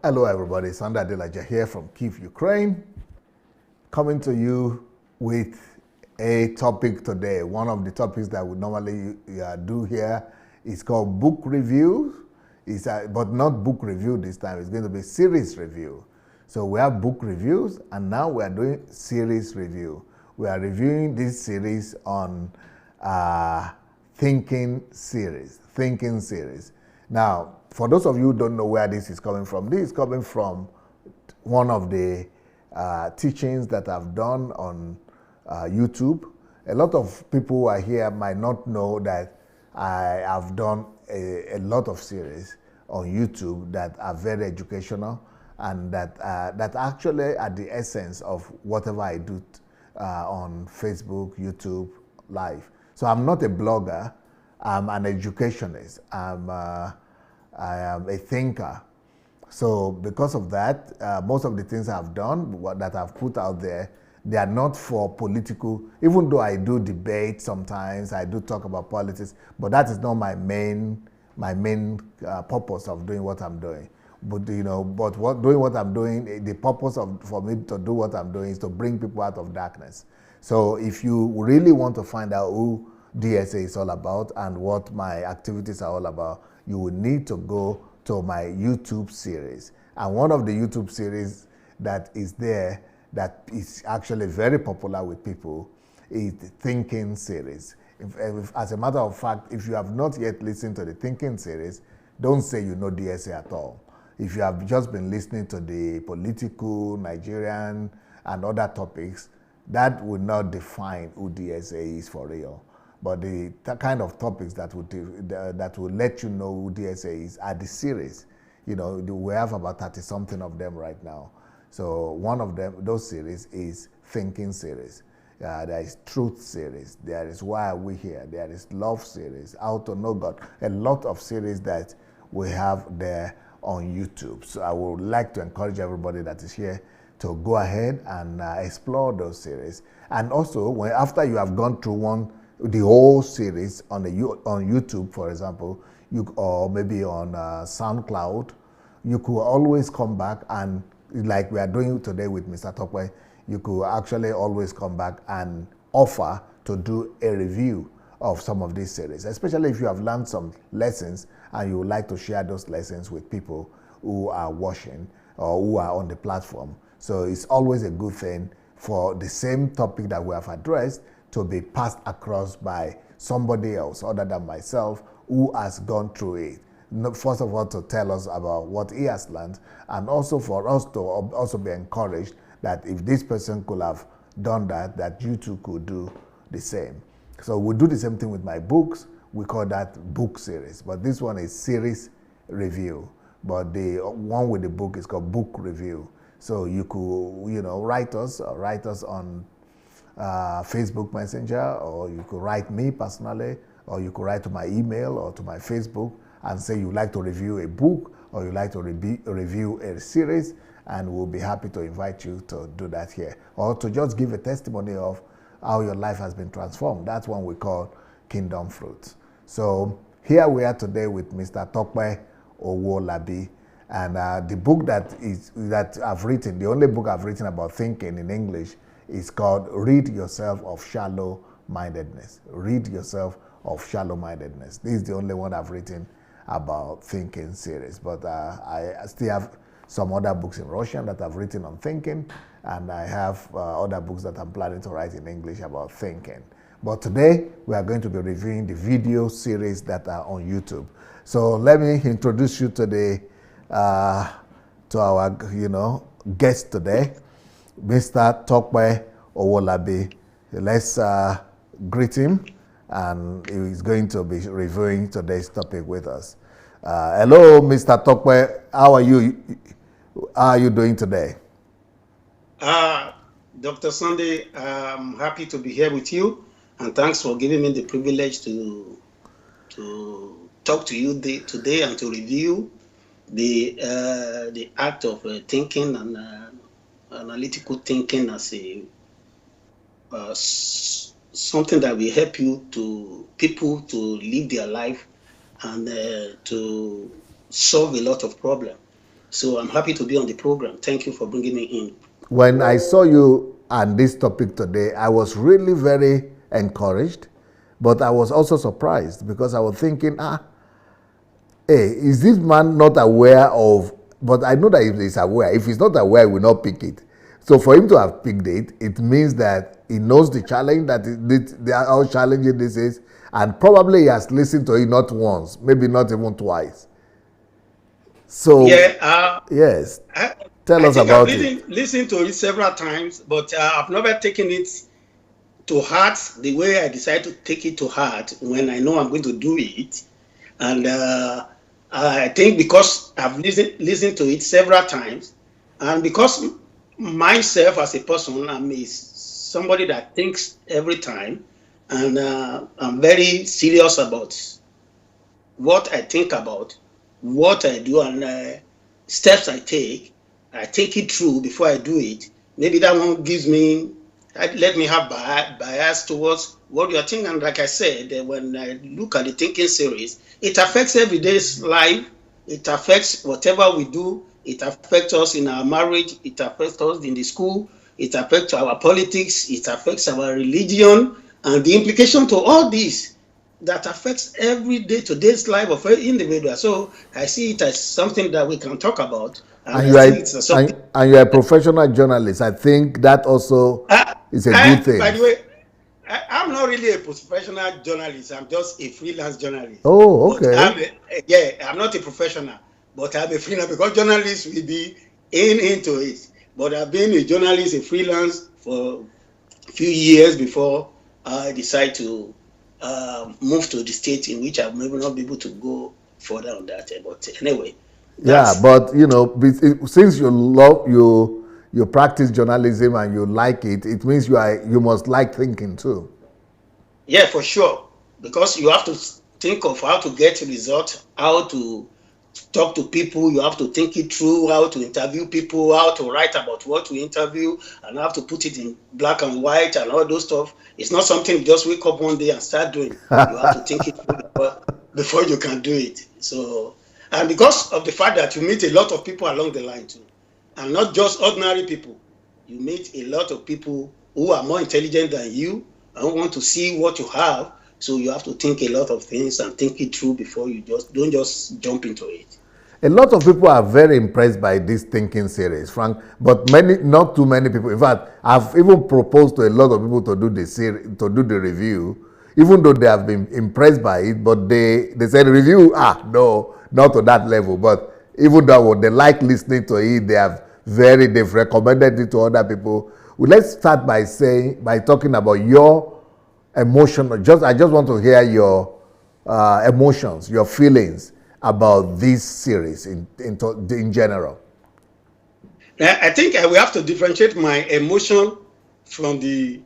Hello, everybody. It's Adelaja here from Kyiv, Ukraine, coming to you with a topic today. One of the topics that we normally do here is called book review. But not book review this time. It's going to be series review. So we have book reviews, and now we are doing series review. We are reviewing this series on thinking series. Now, for those of you who don't know where this is coming from, this is coming from one of the teachings that I've done on YouTube. A lot of people who are here might not know that I have done a lot of series on YouTube that are very educational and that actually are the essence of whatever I do on Facebook, YouTube, live. So I'm not a blogger. I'm an educationist. I am a thinker. So because of that, most of the things I've done, that I've put out there, they are not for political, even though I do debate sometimes, I do talk about politics, but that is not my main purpose of doing what I'm doing. But doing what I'm doing, the purpose for me to do what I'm doing is to bring people out of darkness. So if you really want to find out who DSA is all about and what my activities are all about, you will need to go to my YouTube series. And one of the YouTube series that is there that is actually very popular with people is the Thinking series. As a matter of fact, if you have not yet listened to the Thinking series, don't say you know DSA at all. If you have just been listening to the political, Nigerian, and other topics, that will not define who DSA is for real. But the kind of topics that will let you know who DSA is are the series. You know, we have about 30-something of them right now. So one of them, those series, is Thinking series. There is Truth series. There is Why Are We Here? There is Love series, How to Know God. A lot of series that we have there on YouTube. So I would like to encourage everybody that is here to go ahead and explore those series. And also, after you have gone through the whole series on YouTube, for example, or maybe on SoundCloud, you could always come back and, like we are doing today with Mr. Tope, you could actually always come back and offer to do a review of some of these series, especially if you have learned some lessons and you would like to share those lessons with people who are watching or who are on the platform. So it's always a good thing for the same topic that we have addressed to be passed across by somebody else other than myself who has gone through it. First of all, to tell us about what he has learned, and also for us to also be encouraged that if this person could have done that you too could do the same. So we do the same thing with my books. We call that book series, but this one is series review. But the one with the book is called book review. So you could, write us on Facebook Messenger, or you could write me personally, or you could write to my email or to my Facebook and say you'd like to review a book or you'd like to review a series, and we'll be happy to invite you to do that here. Or to just give a testimony of how your life has been transformed. That's one we call Kingdom Fruits. So here we are today with Mr. Tope Owolabi, and the book that I've written, the only book I've written about thinking in English, is called Rid Yourself of Shallow-Mindedness. Rid Yourself of Shallow-Mindedness. This is the only one I've written about thinking series. But I still have some other books in Russian that I've written on thinking, and I have other books that I'm planning to write in English about thinking. But today, we are going to be reviewing the video series that are on YouTube. So let me introduce you to our guest today, Mr. Tope Owolabi. Let's greet him, and he's going to be reviewing today's topic with us. Hello, Mr. Tope. How are you? How are you doing today? Dr. Sunday, I'm happy to be here with you, and thanks for giving me the privilege to talk to you today and to review the act of thinking and analytical thinking as something that will help people to live their life and to solve a lot of problems. So I'm happy to be on the program. Thank you for bringing me in. When I saw you on this topic today, I was really very encouraged, but I was also surprised because I was thinking, hey, is this man not aware of? But I know that if he's aware, if he's not aware, he will not pick it. So for him to have picked it, it means that he knows the challenge how challenging this is, and probably he has listened to it not once, maybe not even twice. So Yeah, yes, I, tell I us think I've about it. listened to it several times, but I've never taken it to heart the way I decide to take it to heart when I know I'm going to do it. And I think because I've listened to it several times, and because myself as a person, somebody that thinks every time, and I'm very serious about what I think about, what I do, and steps I take. I take it through before I do it. Maybe that one gives me, let me have bias towards what you're thinking. And like I said, when I look at the thinking series, it affects everyday's life. It affects whatever we do. It affects us in our marriage. It affects us in the school. It affects our politics. It affects our religion. And the implication to all this that affects every day today's life of every individual. So I see it as something that we can talk about, and And I you see are it's something. and you are a professional journalist. I think that also is a good By thing. the way, I'm not really a professional journalist. I'm just a freelance journalist. Oh, But okay. I'm not a professional, but I'm a freelance because journalists will be into it. But I've been a journalist, a freelance for a few years before I decide to move to the state in which I may not be able to go further on that. But anyway, Yeah, that's but since you practice journalism and you like it, it means you must like thinking too. yeah, for sure. Because you have to think of how to get results, how to talk to people, you have to think it through, how to interview people, how to write about what to interview, and how to put it in black and white and all those stuff. It's not something you just wake up one day and start doing. You have to think it through before you can do it. So, and because of the fact that you meet a lot of people along the line too, and not just ordinary people, you meet a lot of people who are more intelligent than you and want to see what you have. So you have to think a lot of things and think it through before you don't just jump into it. A lot of people are very impressed by this thinking series, Frank, but not too many people. In fact, I've even proposed to a lot of people to do the series, to do the review, even though they have been impressed by it, but they said review, no, not to that level. But even though they like listening to it, they've recommended it to other people. Well, let's start by talking about your emotion. I just want to hear your emotions, your feelings about this series in general. I think I will have to differentiate my emotion from the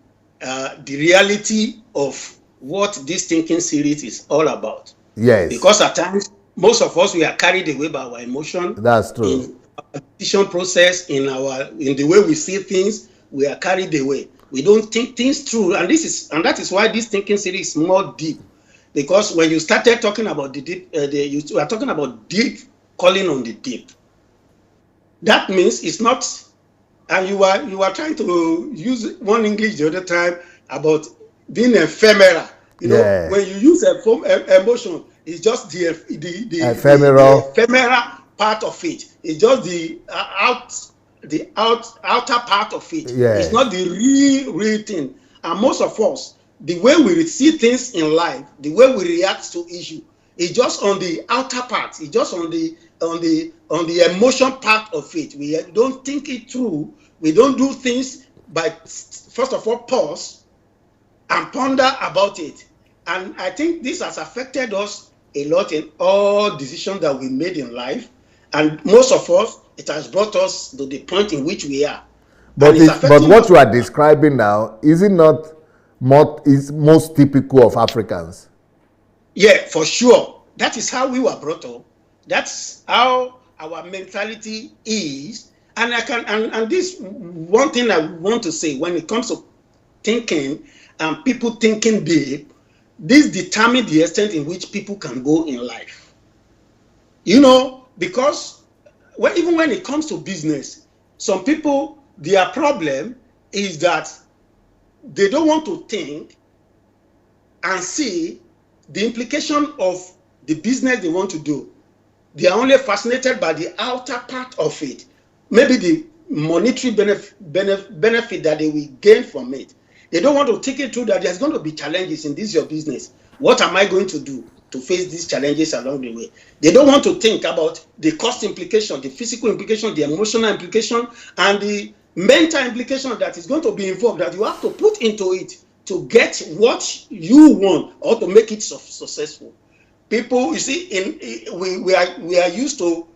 reality of what this thinking series is all about. Yes, Because at times, most of us we are carried away by our emotion that's true. in our decision process, in the way we see things. We are carried away. We don't think things through, and that is why this thinking series is more deep. Because when you started talking about the deep, you are talking about deep calling on the deep. That means it's not, and you are trying to use one English the other time about being ephemeral. Yeah, When you use emotion, it's just the ephemeral. ephemeral part of it. It's just the outer part of it. It's not Yes, the real thing. And most of us, the way we see things in life, the way we react to issue, is just on the outer part. It's just on the emotion part of it. We don't think it through. We don't do things by first of all pause and ponder about it. And I think this has affected us a lot in all decisions that we made in life. And most of us, it has brought us to the point in which we are. And it's but affecting what us. you are describing now is it not is most typical of Africans? Yeah, for sure. That is how we were brought up. That's how our mentality is. And and this one thing I want to say when it comes to thinking and people thinking deep, this determines the extent in which people can go in life. Because even when it comes to business, some people, their problem is that they don't want to think and see the implication of the business they want to do. They are only fascinated by the outer part of it, maybe the monetary benefit that they will gain from it. They don't want to take it through that there's going to be challenges in this your business. What am I going to do to face these challenges along the way? They don't want to think about the cost implication, the physical implication, the emotional implication, and the mental implication that is going to be involved, that you have to put into it to get what you want or to make it successful. People, you see, we are used to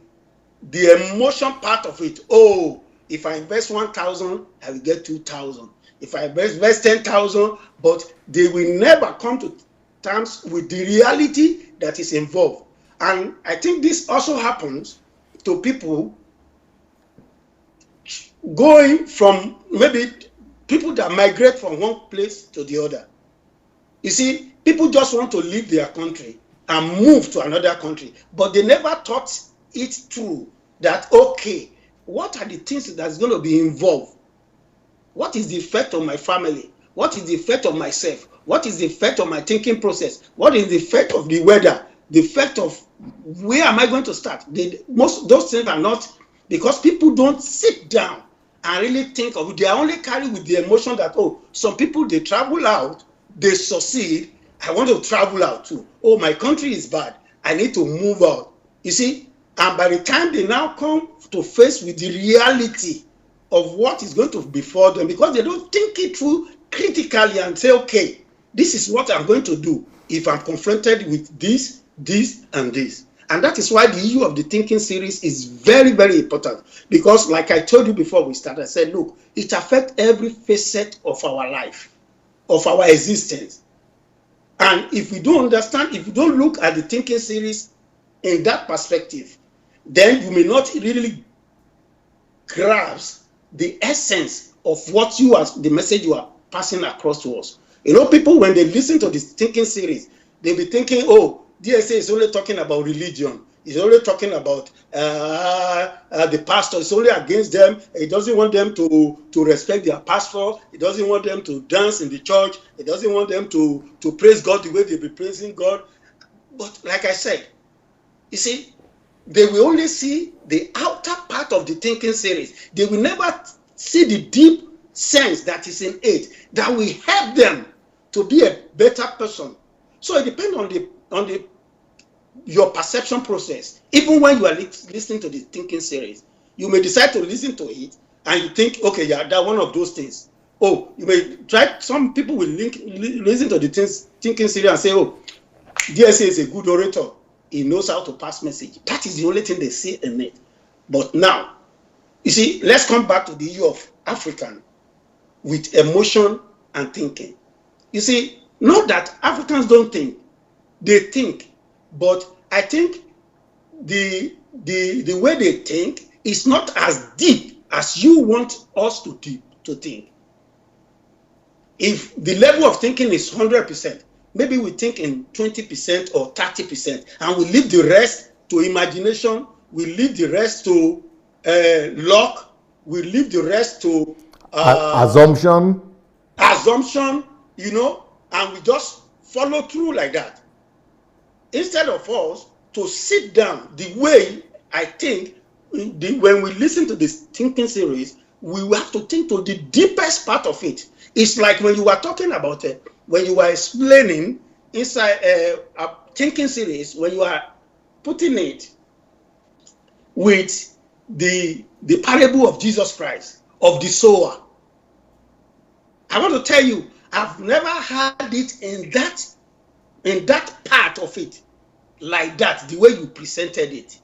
the emotion part of it. Oh, if I invest 1,000, I will get 2,000. If I invest 10,000, but they will never come to terms with the reality that is involved. And I think this also happens to people going from, maybe people that migrate from one place to the other. You see, people just want to leave their country and move to another country, but they never thought it through that, okay, what are the things that's going to be involved? What is the effect on my family? What is the effect on myself? What is the effect on my thinking process? What is the effect of the weather? The effect of where am I going to start? Most those things are not, because people don't sit down and really think of it. They are only carried with the emotion that, oh, some people, they travel out, they succeed, I want to travel out too. Oh, my country is bad, I need to move out. You see, and by the time they now come to face with the reality of what is going to befall them, because they don't think it through critically and say, okay, this is what I'm going to do if I'm confronted with this, this, and this. And that is why the issue of the thinking series is very, very important. Because like I told you before we started, I said, look, it affects every facet of our life, of our existence. And if we don't understand, if you don't look at the thinking series in that perspective, then you may not really grasp the essence of what you are, the message you are passing across to us. You know, people, when they listen to this thinking series, they'll be thinking, oh, DSA is only talking about religion. It's only talking about the pastor. It's only against them. It doesn't want them to respect their pastor. It doesn't want them to dance in the church. It doesn't want them to praise God the way they be praising God. But like I said, you see, they will only see the outer part of the thinking series. They will never see the deep sense that is in it that will help them to be a better person. So it depends on your perception process. Even when you are listening to the thinking series, you may decide to listen to it and you think, okay, yeah, that's one of those things. Oh, you may try. Some people will listen to the thinking series and say, oh, DSA is a good orator. He knows how to pass message. That is the only thing they see in it. But now, you see, let's come back to the issue of African with emotion and thinking. You see, not that Africans don't think, they think. But I think the way they think is not as deep as you want us to think. If the level of thinking is 100%, maybe we think in 20% or 30%, and we leave the rest to imagination, we leave the rest to luck, we leave the rest to assumption, you know, and we just follow through like that. Instead of us to sit down the way I think, when we listen to this thinking series, we have to think to the deepest part of it. It's like when you were talking about it, when you were explaining inside a thinking series, when you are putting it with the parable of Jesus Christ, of the sower. I want to tell you, I've never had it in that part of it like that, the way you presented it.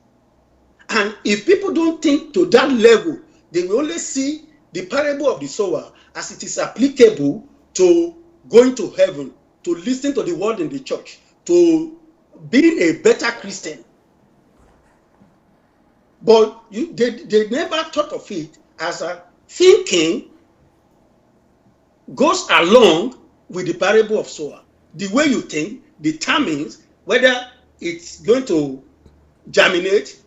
And if people don't think to that level, they will only see the parable of the sower as it is applicable to going to heaven, to listening to the word in the church, to being a better Christian. But they never thought of it as a thinking goes along with the parable of sower. The way you think determines whether it's going to germinate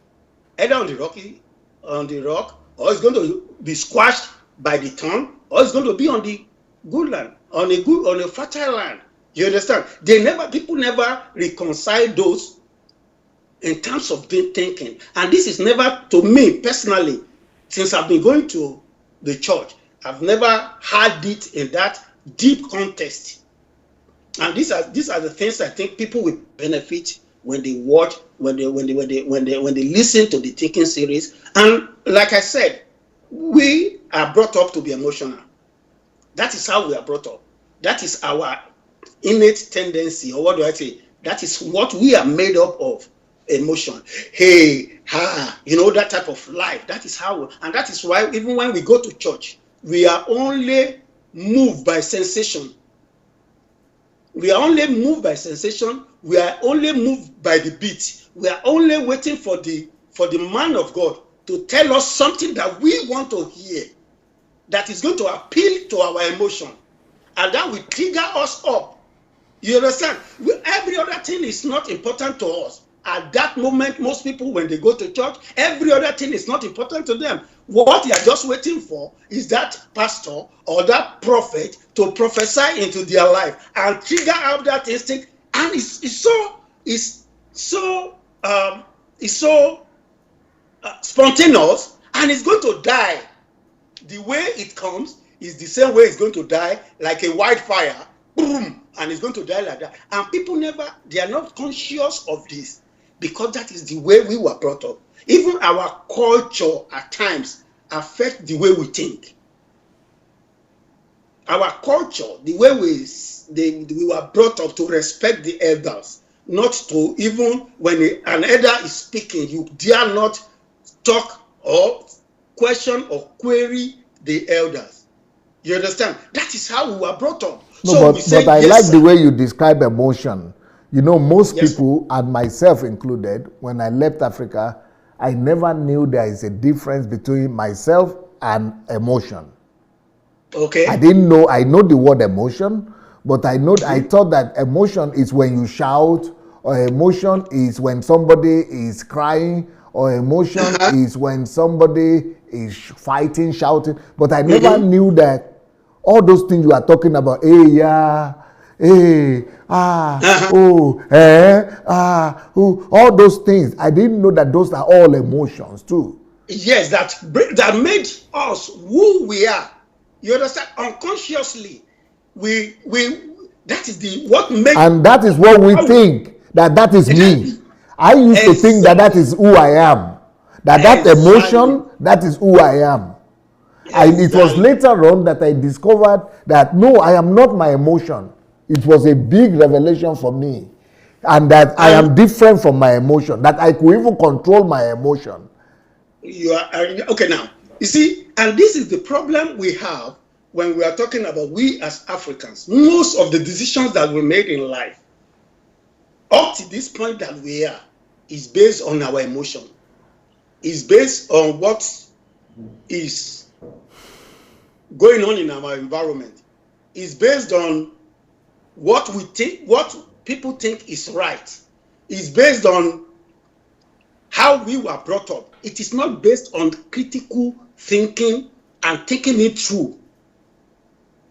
either on the rocky on the rock, or it's going to be squashed by the thorn, or it's going to be on the good land, on a fertile land. You understand? People never reconcile those in terms of thinking. And this is never, to me personally, since I've been going to the church, I've never had it in that deep context. And these are the things I think people will benefit when they watch, when they listen to the thinking series. And like I said, we are brought up to be emotional. That is how we are brought up. That is our innate tendency, or what do I say? That is what we are made up of. Emotion, hey, ha, that type of life. That is how, and that is why even when we go to church, we are only moved by sensation. We are only moved by sensation. We are only moved by the beat. We are only waiting for the man of God to tell us something that we want to hear, that is going to appeal to our emotion, and that will trigger us up. You understand? Every other thing is not important to us. At that moment, most people, when they go to church, every other thing is not important to them. What they are just waiting for is that pastor or that prophet to prophesy into their life and trigger out that instinct. And it's so spontaneous, and it's going to die. The way it comes is the same way it's going to die, like a wildfire. Boom, and it's going to die like that. And people they are not conscious of this, because that is the way we were brought up. Even our culture at times affects the way we think. Our culture, the way we were brought up to respect the elders, not to, even when an elder is speaking, you dare not talk or question or query the elders. You understand? That is how we were brought up. No, so but I like the way you describe emotion. Most people, and myself included, when I left Africa, I never knew there is a difference between myself and emotion. Okay. I didn't know. I know the word emotion, but I thought that emotion is when you shout, or emotion is when somebody is crying, or emotion is when somebody is fighting, shouting. But I never knew that all those things you are talking about, hey, yeah, hey, all those things. I didn't know that those are all emotions too. Yes, that made us who we are. You understand? Unconsciously, that is what makes. And that is what we think, that is me. I used to think that is who I am. That emotion, that is who I am. And it was later on that I discovered that no, I am not my emotion. It was a big revelation for me. And that I am different from my emotion, that I could even control my emotion. You are okay now. You see, and this is the problem we have when we are talking about we as Africans. Most of the decisions that we made in life, up to this point that we are, is based on our emotion. Is based on what is going on in our environment. Is based on what we think, what people think is right. Is based on how we were brought up. It is not based on critical thinking and taking it through.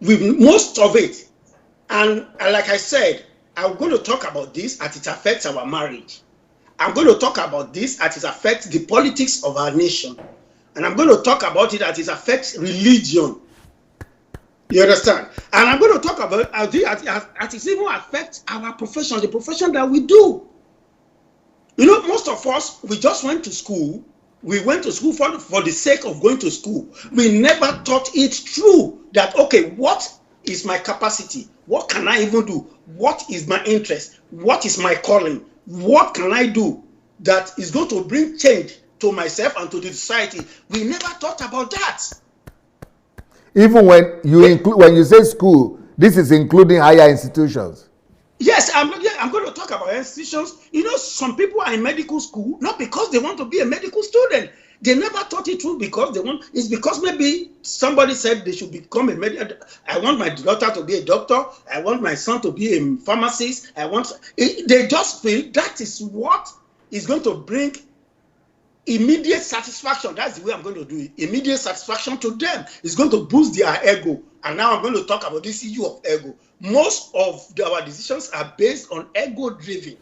With most of it, and like I said, I'm going to talk about this as it affects our marriage. I'm going to talk about this as it affects the politics of our nation. And I'm going to talk about it as it affects religion. You understand? And I'm going to talk about as it even affects our profession, the profession that we do. Most of us, we just went to school. We went to school for the sake of going to school. We never thought it through that, okay, what is my capacity? What can I even do? What is my interest? What is my calling? What can I do that is going to bring change to myself and to the society? We never thought about that. Even when you say school, this is including higher institutions. Yes, I'm going to talk about institutions. Some people are in medical school not because they want to be a medical student. They never thought it through because they want. It's because maybe somebody said they should become a medical. I want my daughter to be a doctor. I want my son to be a pharmacist. They just feel that is what is going to bring immediate satisfaction. That's the way I'm going to do it. Immediate satisfaction to them is going to boost their ego. And now I'm going to talk about this issue of ego. Most of our decisions are based on ego driven.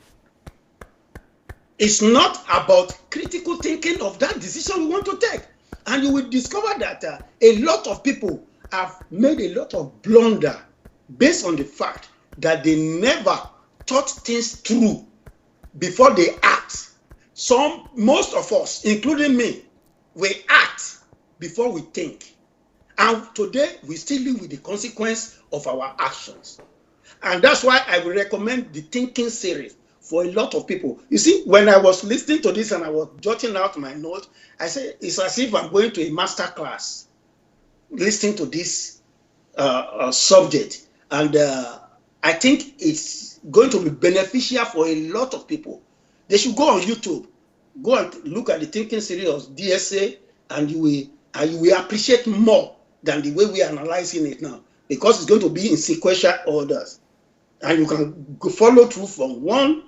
It's not about critical thinking of that decision we want to take. And you will discover that a lot of people have made a lot of blunder based on the fact that they never thought things through before they act. Most of us, including me, we act before we think. And today, we still live with the consequence of our actions. And that's why I will recommend the thinking series for a lot of people. You see, when I was listening to this and I was jotting out my notes, I said, it's as if I'm going to a master class, listening to this subject. And I think it's going to be beneficial for a lot of people. They should go on YouTube, go and look at the thinking series of DSA, and you will appreciate more than the way we are analyzing it now, because it's going to be in sequential orders. And you can follow through from one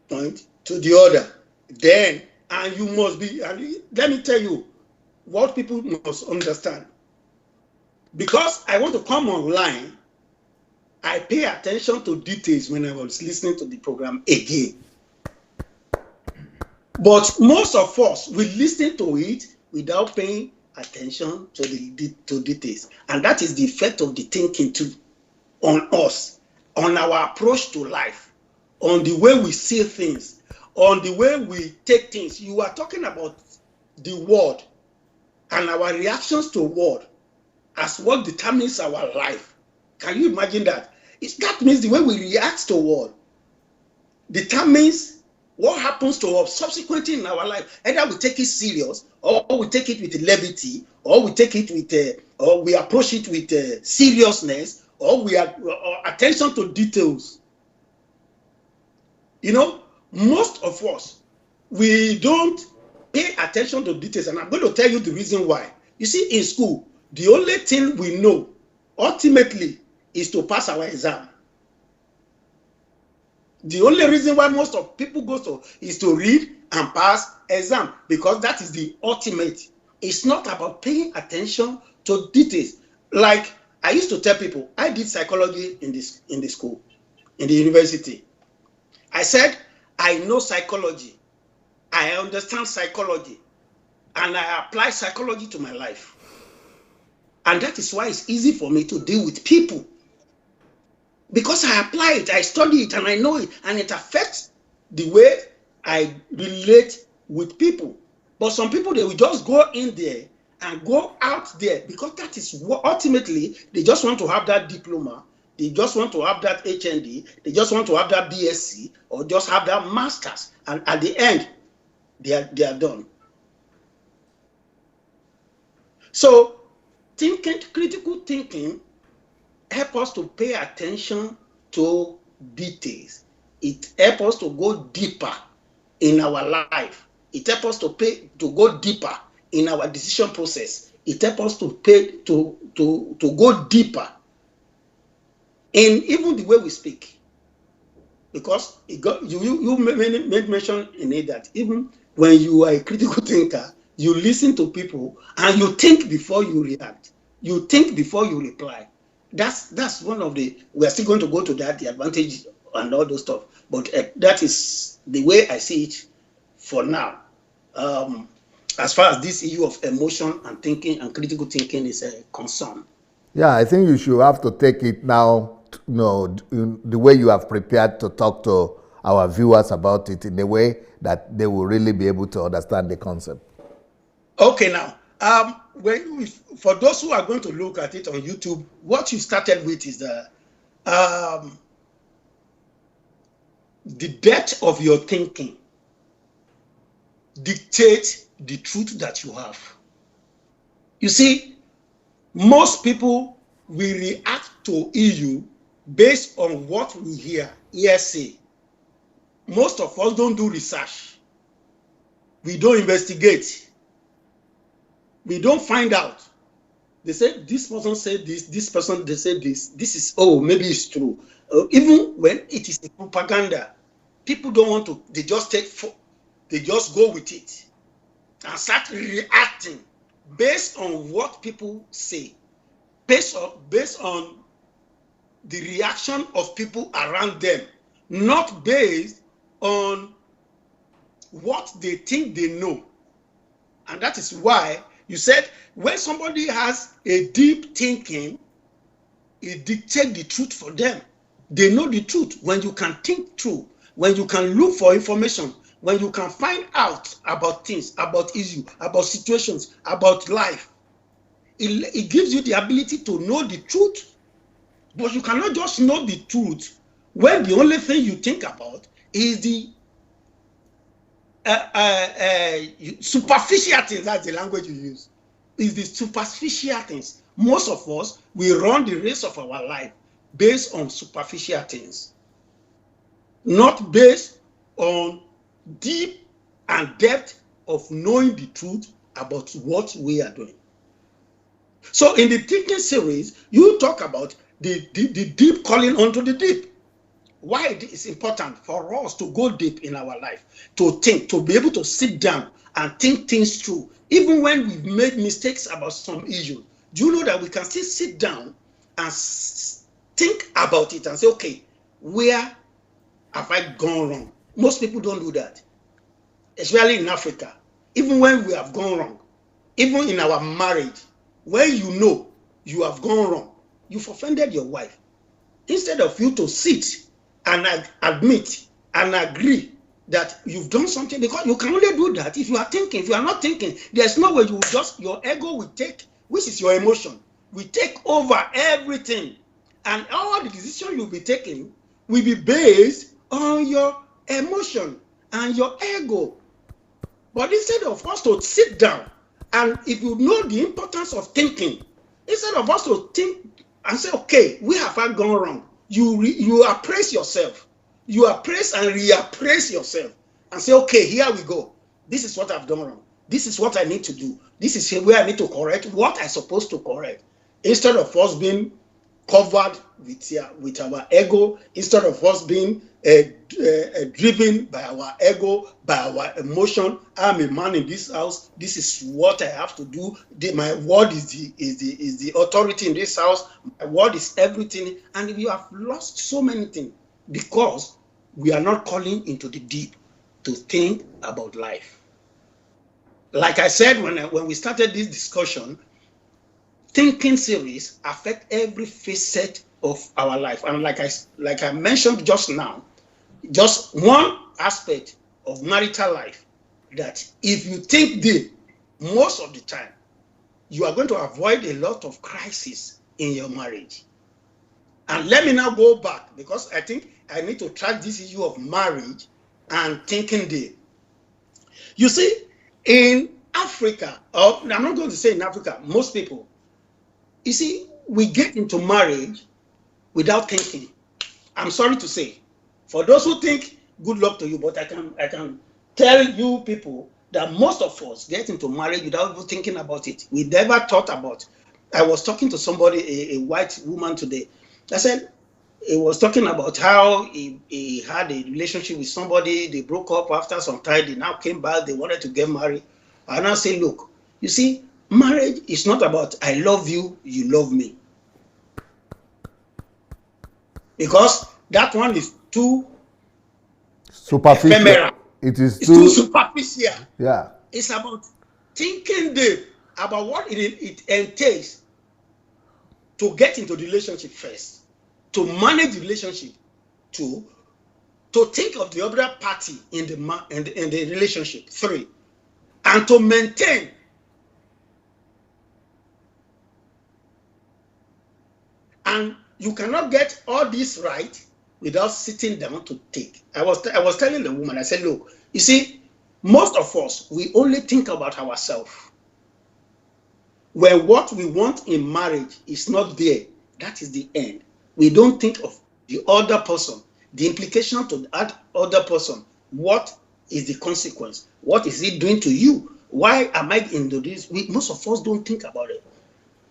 point to the other. Then, and you must be, and let me tell you what people must understand. Because I want to come online, I pay attention to details when I was listening to the program again. But most of us will listen to it without paying attention to details. And that is the effect of the thinking too on us, on our approach to life, on the way we see things, on the way we take things. You are talking about the word and our reactions to word as what determines our life. Can you imagine that? That means the way we react to word determines what happens to us subsequently in our life. Either we take it serious, or we take it with levity, or we take it with, or we approach it with seriousness, or we are attention to details. You know, most of us, we don't pay attention to details, and I'm going to tell you the reason why. You see, in school, the only thing we know ultimately is to pass our exam. The only reason why most of people go to is to read and pass exam, because that is the ultimate. It's not about paying attention to details. Like I used to tell people, I did psychology in the school, in the university. I said, I know psychology, I understand psychology, and I apply psychology to my life. And that is why it's easy for me to deal with people. Because I apply it, I study it, and I know it, and it affects the way I relate with people. But some people, they will just go in there and go out there, because that is what ultimately they just want to have that diploma, they just want to have that HND, they just want to have that BSc, or just have that master's, and at the end, they are done. So, critical thinking help us to pay attention to details. It helps us to go deeper in our life. It helps us to go deeper in our decision process. It helps us to go deeper in even the way we speak. Because you made mention in it that even when you are a critical thinker, you listen to people and you think before you react. You think before you reply. That's one of the, we are still going to go to that, the advantage and all those stuff, but that is the way I see it for now, as far as this issue of emotion and thinking and critical thinking is concerned. Yeah, I think you should have to take it now, the way you have prepared to talk to our viewers about it in a way that they will really be able to understand the concept. Okay, now, for those who are going to look at it on YouTube, what you started with is the depth of your thinking dictates the truth that you have. You see, most people will react to EU based on what we hearsay. Most of us don't do research. We don't investigate. We don't find out. They say this person said this person they said this. This is, oh, maybe it's true. Even when it is a propaganda, people don't want to. They just go with it. and start reacting based on what people say, based on the reaction of people around them, not based on what they think they know. And that is why you said when somebody has a deep thinking, it dictates the truth for them. They know the truth. When you can think through, when you can look for information, when you can find out about things, about issues, about situations, about life, it gives you the ability to know the truth. But you cannot just know the truth when the only thing you think about is the superficial things. That's the language you use. Is the superficial things. Most of us, we run the race of our life based on superficial things, not based on deep and depth of knowing the truth about what we are doing. So in the thinking series, you talk about the deep calling onto the deep. Why it is important for us to go deep in our life, to think, to be able to sit down and think things through, even when we've made mistakes about some issue. Do you know that we can still sit down and think about it and say, okay, where have I gone wrong? Most people don't do that, especially in Africa. Even when we have gone wrong, even in our marriage, when you know you have gone wrong, you've offended your wife, instead of you to sit and admit and agree that you've done something, because you can only do that if you are thinking. If you are not thinking, there's no way. You just, your ego will take, which is your emotion, will take over everything, and all the decisions you'll be taking will be based on your emotion and your ego. But instead of us to sit down, and if you know the importance of thinking, instead of us to think and say, okay, we have gone wrong, you appraise yourself. You appraise and reappraise yourself and say, okay, here we go. This is what I've done wrong. This is what I need to do. This is where I need to correct what I'm supposed to correct. Instead of us being covered with our ego, instead of us being driven by our ego, by our emotion. I'm a man in this house. This is what I have to do. My word is the authority in this house. My word is everything. And we have lost so many things because we are not calling into the deep to think about life. Like I said when we started this discussion, thinking series affect every facet of our life. And like I mentioned just now, just one aspect of marital life, that if you think deep, most of the time, you are going to avoid a lot of crisis in your marriage. And let me now go back, because I think I need to track this issue of marriage and thinking deep. You see, in Africa, or I'm not going to say in Africa, most people, you see, we get into marriage without thinking. I'm sorry to say, for those who think, good luck to you, but I can tell you people that most of us get into marriage without even thinking about it. We never thought about. I was talking to somebody, a white woman today. I said, he was talking about how he had a relationship with somebody, they broke up after some time, they now came back, they wanted to get married. And I say, look, you see, marriage is not about I love you, you love me. Because that one is too superficial. Ephemeral. It is too superficial. Yeah. It's about thinking deep about what it entails to get into the relationship first, to manage the relationship, to think of the other party in the relationship, 3, and to maintain. And you cannot get all this right without sitting down to think. I was telling the woman, I said, look, you see, most of us, we only think about ourselves. When what we want in marriage is not there, that is the end. We don't think of the other person, the implication to that other person. What is the consequence? What is it doing to you? Why am I into this? Most of us don't think about it.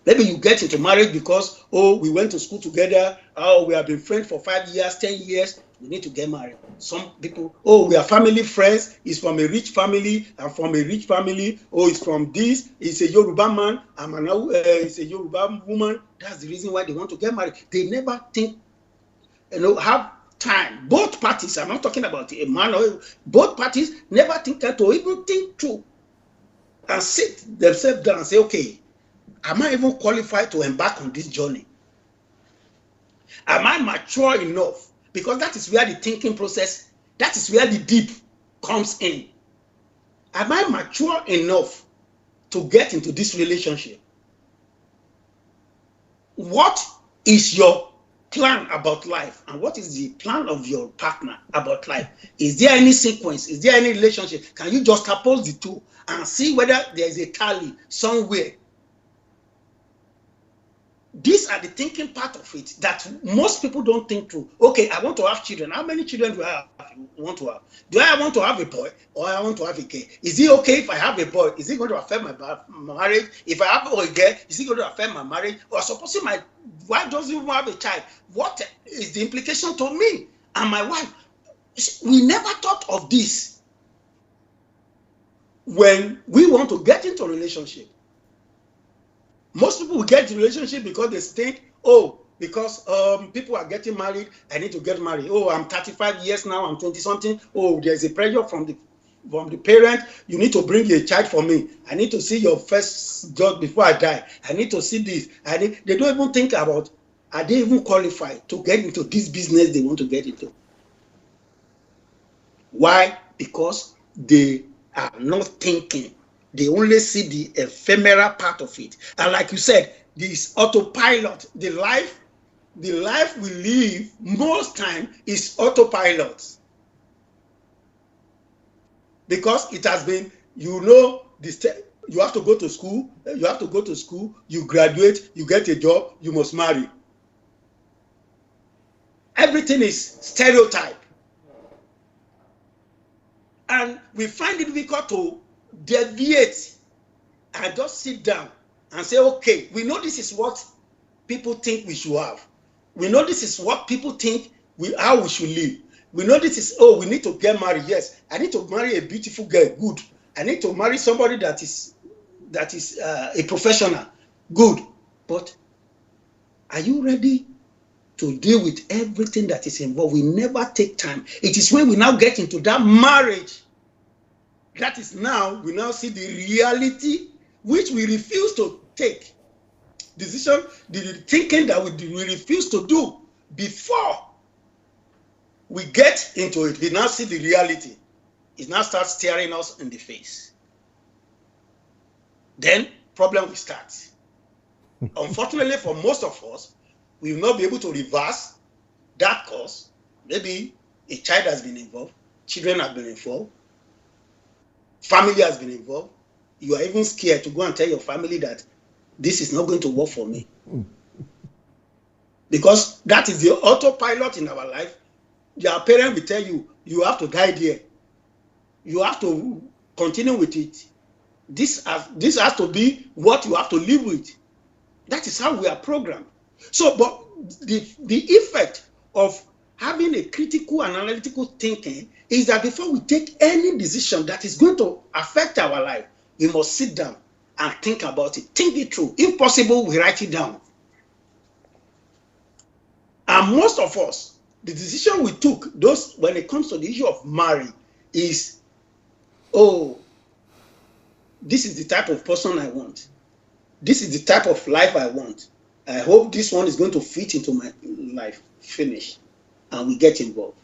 Maybe you get into marriage because, oh, we went to school together, oh, we have been friends for 5 years, 10 years. we need to get married. Some people, oh, we are family friends. He's from a rich family. I'm from a rich family. Oh, he's from this. He's a Yoruba man. He's a Yoruba woman. That's the reason why they want to get married. They never think, have time. Both parties, I'm not talking about a man or both parties never think to even think through and sit themselves down and say, okay, am I even qualified to embark on this journey? Am I mature enough? Because that is where the thinking process, that is where the deep comes in. Am I mature enough to get into this relationship? What is your plan about life, and what is the plan of your partner about life? Is there any sequence? Is there any relationship? Can you just oppose the two and see whether there is a tally somewhere? These are the thinking part of it that most people don't think through. Okay, I want to have children. How many children do I want to have? Do I want to have a boy or I want to have a girl? Is it okay if I have a boy? Is it going to affect my marriage? If I have a girl, is it going to affect my marriage? Or supposing my wife doesn't even have a child, what is the implication to me and my wife? We never thought of this when we want to get into a relationship. Most people will get into a relationship because they think, oh, because people are getting married, I need to get married. Oh, I'm 35 years now, I'm 20 something. Oh, there's a pressure from the parent. You need to bring a child for me. I need to see your first job before I die. I need to see this. They don't even think about, are they even qualified to get into this business they want to get into? Why? Because they are not thinking. They only see the ephemeral part of it. And like you said, this autopilot, the life we live most time is autopilot. Because it has been, you have to go to school, you graduate, you get a job, you must marry. Everything is stereotype. And we find it difficult to deviate and just sit down and say, okay, we know this is what people think we should have. We know this is what people think how we should live. We know this is, oh, we need to get married. Yes, I need to marry a beautiful girl. Good. I need to marry somebody that is a professional. Good. But are you ready to deal with everything that is involved? We never take time. It is when we now get into that marriage, that is now, we now see the reality which we refuse to take. Decision, the thinking that we refuse to do before we get into it. We now see the reality. It now starts staring us in the face. Then problem will start. Unfortunately for most of us, we will not be able to reverse that course. Maybe a child has been involved, children have been involved, family has been involved. You are even scared to go and tell your family that this is not going to work for me. Because that is the autopilot in our life. Your parent will tell you, you have to die there. You have to continue with it. This has to be what you have to live with. That is how we are programmed. So, but the effect of having a critical and analytical thinking is that before we take any decision that is going to affect our life, we must sit down and think about it. Think it through. If possible, we write it down. And most of us, the decision we took, when it comes to the issue of marriage, is, oh, this is the type of person I want. This is the type of life I want. I hope this one is going to fit into my life. Finish. And we get involved.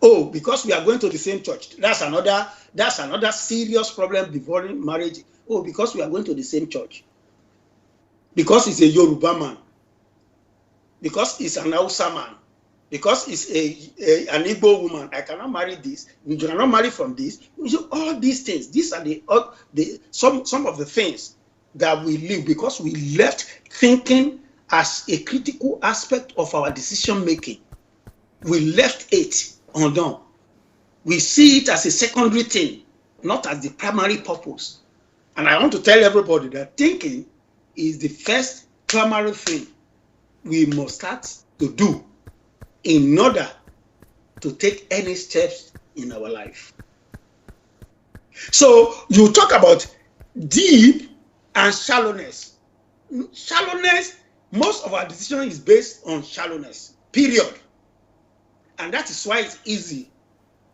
Oh, because we are going to the same church. That's another serious problem before marriage. Oh, because we are going to the same church. Because he's a Yoruba man. Because he's an Hausa man. Because he's an Igbo woman. I cannot marry this. We cannot marry from this. All these things. These are some of the things that we live, because we left thinking as a critical aspect of our decision making. We left it undone. We see it as a secondary thing, not as the primary purpose. And I want to tell everybody that thinking is the first primary thing we must start to do in order to take any steps in our life. So you talk about deep and shallowness. Shallowness, most of our decision is based on shallowness, period. And that is why it's easy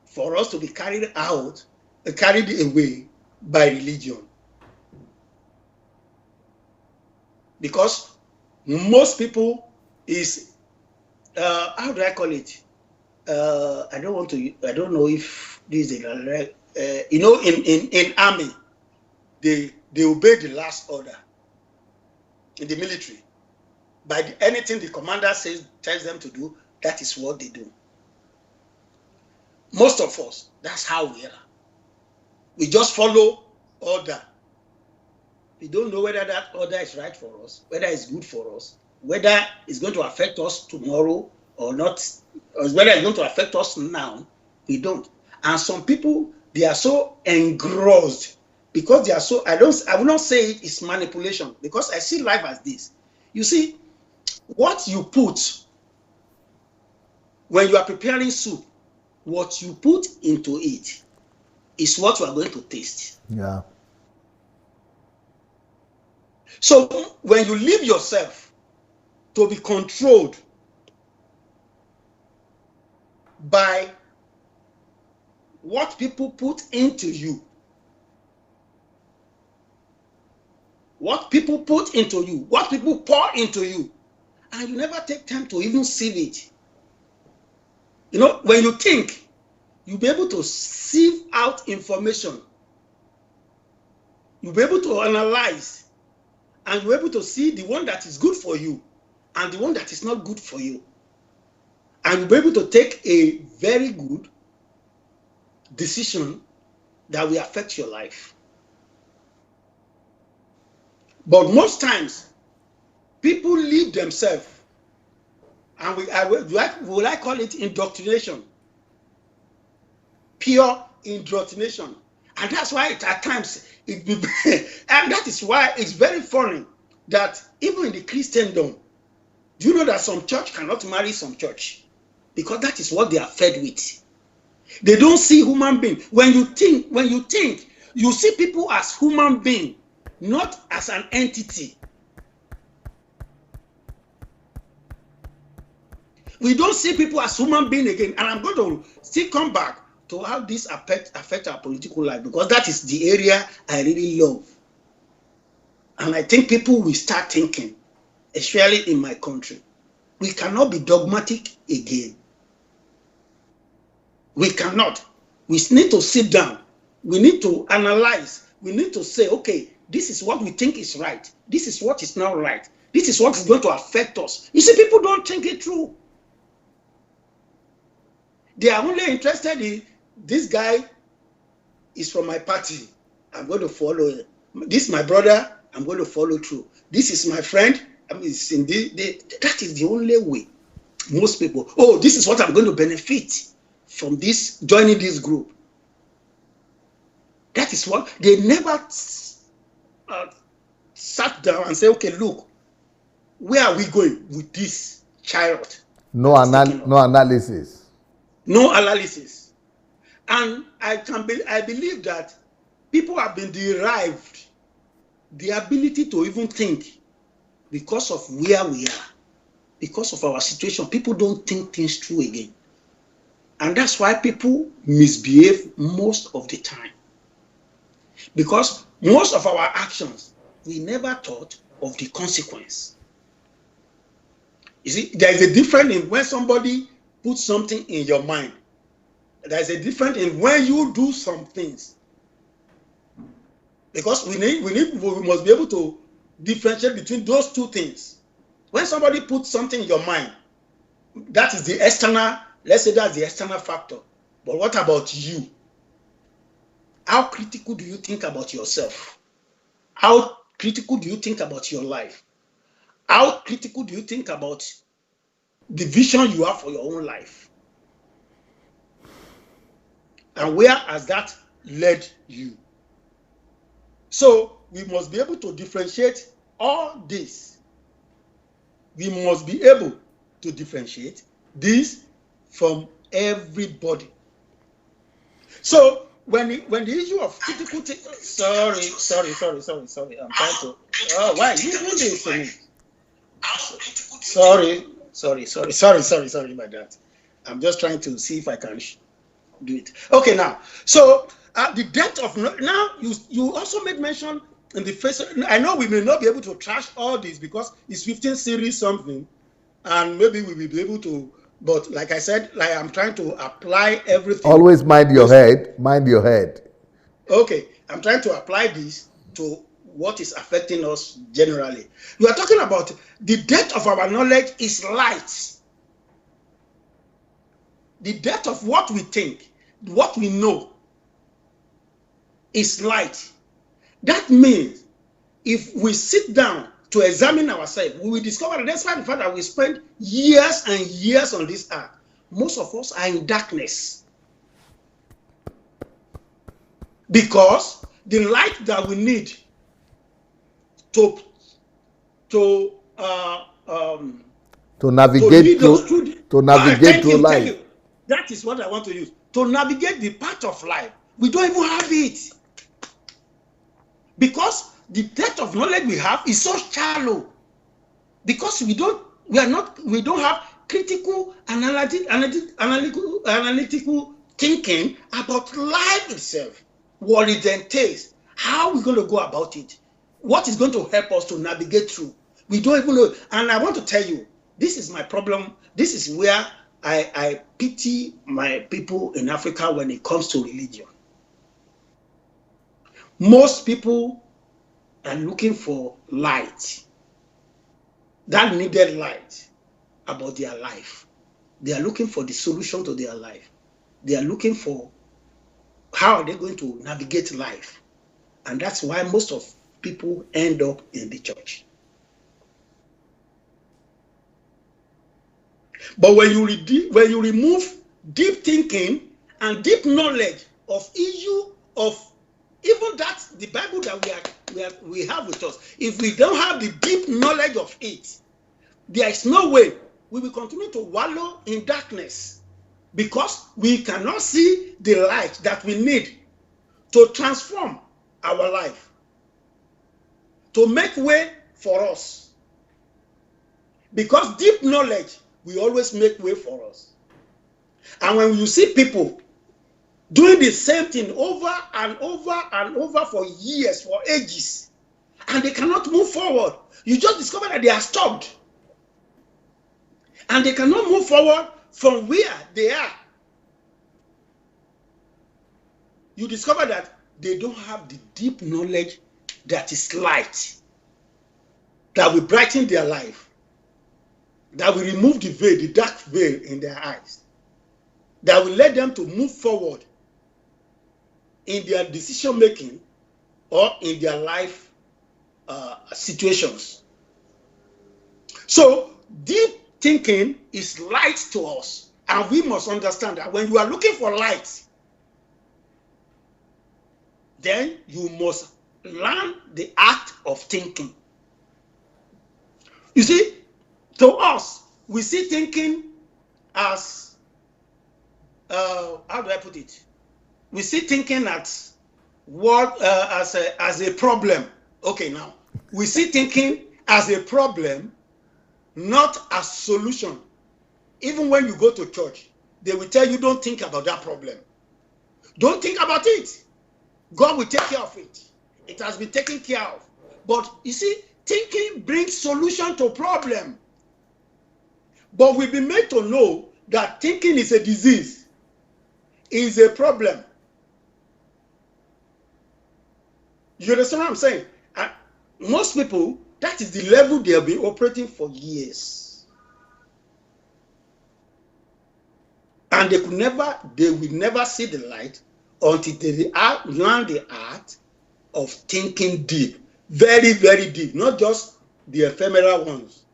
for us to be carried away by religion. Because most people is, how do I call it? I don't know if this is in army, they obey the last order. In the military, by anything the commander tells them to do, that is what they do. Most of us, that's how we are. We just follow order. We don't know whether that order is right for us, whether it's good for us, whether it's going to affect us tomorrow or not, or whether it's going to affect us now. We don't. And some people, they are so engrossed because they are so, I will not say it is manipulation, because I see life as this. You see, what you put when you are preparing soup, what you put into it is what you are going to taste. Yeah. So when you leave yourself to be controlled by what people put into you, what people put into you, what people pour into you, and you never take time to even sieve it. You know, when you think, you'll be able to sieve out information. You'll be able to analyze, and you're able to see the one that is good for you and the one that is not good for you. And you'll be able to take a very good decision that will affect your life. But most times, people leave themselves, and will I call it indoctrination? Pure indoctrination. And that's why at times, and that is why it's very funny that even in the Christendom, do you know that some church cannot marry some church? Because that is what they are fed with. They don't see human being. When you think, you see people as human being, not as an entity. We don't see people as human being again. And I'm going to still come back to how this affect our political life, because that is the area I really love. And I think people will start thinking, especially in my country, we cannot be dogmatic again. We cannot. We need to sit down. We need to analyze. We need to say, okay, this is what we think is right. This is what is not right. This is what is going to affect us. You see, people don't think it through. They are only interested in, this guy is from my party, I'm going to follow him. This is my brother, I'm going to follow through. This is my friend, that is the only way. Most people, oh, this is what I'm going to benefit from this, joining this group. That is what, they never sat down and said, okay, look, where are we going with this chariot? No analysis. No analysis. And I believe that people have been derived the ability to even think because of where we are, because of our situation. People don't think things through again. And that's why people misbehave most of the time. Because most of our actions, we never thought of the consequence. You see, there is a difference in when somebody puts something in your mind. There is a difference in when you do some things. Because we must be able to differentiate between those two things. When somebody puts something in your mind, that is the external, let's say that's the external factor. But what about you? How critical do you think about yourself? How critical do you think about your life? How critical do you think about the vision you have for your own life? And where has that led you? So we must be able to differentiate all this. We must be able to differentiate this from everybody. So when the issue of critical sorry, I'm trying to. Oh, why you do this to me? Sorry about that. I'm just trying to see if I can do it. Okay, now, so the depth of now you also made mention in the first. I know we may not be able to trash all this because it's 15 series something, and maybe we will be able to. But like I said, like I'm trying to apply everything. Always mind your head. Mind your head. Okay, I'm trying to apply this to what is affecting us generally. You are talking about the depth of our knowledge is light. The depth of what we think, what we know, is light. That means if we sit down to examine ourselves, we will discover that despite the fact that we spend years and years on this earth, most of us are in darkness. Because the light that we need to navigate through life. That is what I want to use. To navigate the path of life, we don't even have it. Because the depth of knowledge we have is so shallow. Because we don't have critical analytical thinking about life itself. What it entails, how we're going to go about it, what is going to help us to navigate through. We don't even know. And I want to tell you, this is my problem. This is where I pity my people in Africa when it comes to religion. Most people are looking for light, that needed light about their life. They are looking for the solution to their life. They are looking for how are they going to navigate life. And that's why most of people end up in the church. But when you remove deep thinking and deep knowledge of issue of even that the Bible that we have with us, if we don't have the deep knowledge of it, there is no way we will continue to wallow in darkness, because we cannot see the light that we need to transform our life, to make way for us. Because deep knowledge will always make way for us. And when you see people doing the same thing over and over and over for years, for ages, and they cannot move forward, you just discover that they are stopped. And they cannot move forward from where they are. You discover that they don't have the deep knowledge that is light, that will brighten their life, that will remove the veil, the dark veil in their eyes, that will let them to move forward in their decision making or in their life situations. So deep thinking is light to us, and we must understand that when you are looking for light, then you must learn the act of thinking. You see, to us, we see thinking as how do I put it? We see thinking as what as a problem. Okay, now we see thinking as a problem, not as solution. Even when you go to church, they will tell you don't think about that problem. Don't think about it. God will take care of it. It has been taken care of. But you see, thinking brings solution to problem. But we've been made to know that thinking is a disease, is a problem. You understand what I'm saying? And most people, that is the level they have been operating for years. And they will never see the light until they learn the art of thinking deep. Very, very deep. Not just the ephemeral ones.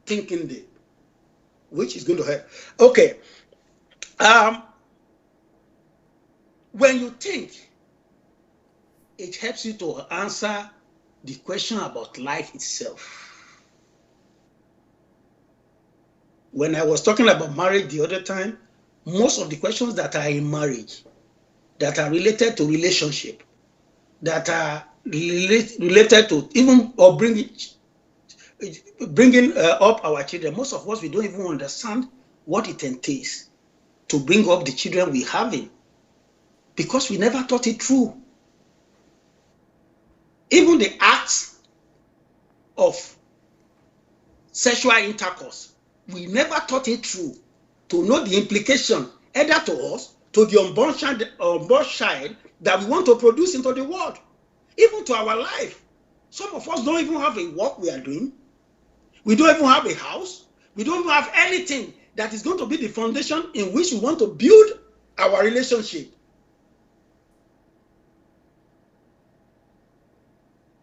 Thinking deep. Which is going to help. Okay. When you think, it helps you to answer the question about life itself. When I was talking about marriage the other time, most of the questions that are in marriage, that are related to relationship, that are related to even or bringing up our children, most of us, we don't even understand what it entails to bring up the children we having, because we never thought it through. Even the acts of sexual intercourse, we never thought it through to know the implication, either to us, to the unborn child that we want to produce into the world, even to our life. Some of us don't even have a work we are doing. We don't even have a house. We don't even have anything that is going to be the foundation in which we want to build our relationship.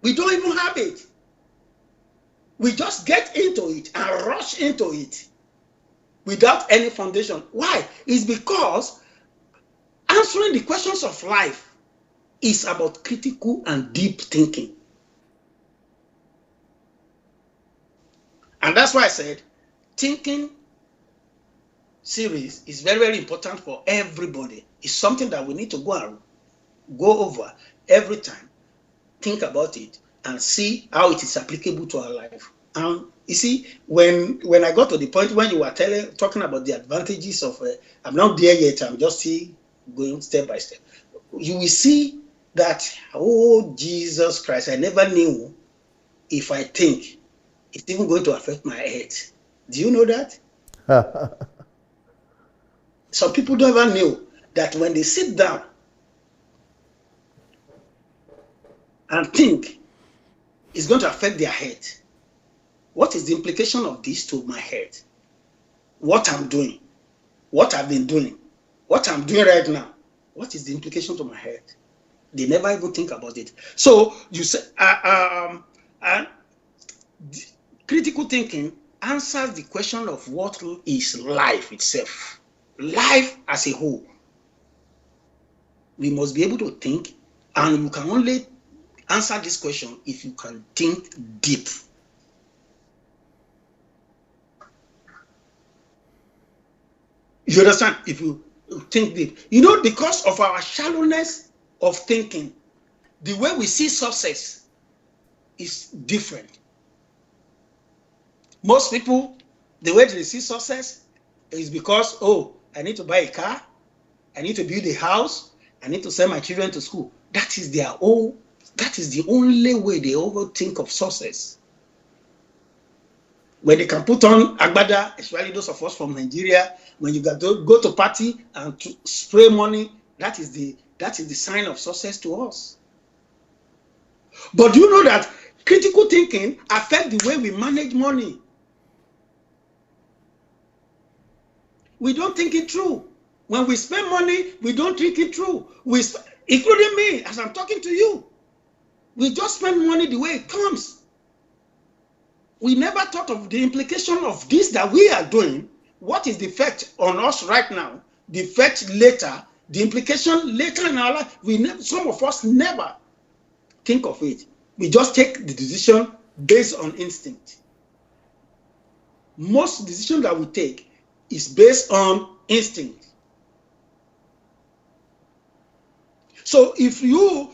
We don't even have it. We just get into it and rush into it without any foundation. Why? It's because answering the questions of life is about critical and deep thinking. And that's why I said thinking series is very, very important for everybody. It's something that we need to go over every time, think about it, and see how it is applicable to our life. And you see, when I got to the point when you were talking about the advantages of, I'm not there yet, I'm just still going step by step. You will see that, oh, Jesus Christ, I never knew if I think it's even going to affect my health. Do you know that? Some people don't even know that when they sit down and think, it's going to affect their health. What is the implication of this to my health? What I'm doing, what I've been doing, what I'm doing right now, what is the implication to my health? They never even think about it. So you say, critical thinking answers the question of what is life itself, life as a whole. We must be able to think, and you can only answer this question if you can think deep. You understand? If you think deep. You know, because of our shallowness of thinking, the way we see success is different. Most people, the way they see success is because, oh, I need to buy a car, I need to build a house, I need to send my children to school. That is their own, that is the only way they ever think of success. When they can put on agbada, especially those of us from Nigeria, when you got to go to party and to spray money, that is the sign of success to us. But do you know that critical thinking affects the way we manage money? We don't think it through. When we spend money, we don't think it through. Including me, as I'm talking to you, we just spend money the way it comes. We never thought of the implication of this that we are doing. What is the effect on us right now? The effect later, the implication later in our life. Some of us never think of it. We just take the decision based on instinct. Most decisions that we take is based on instinct. So if you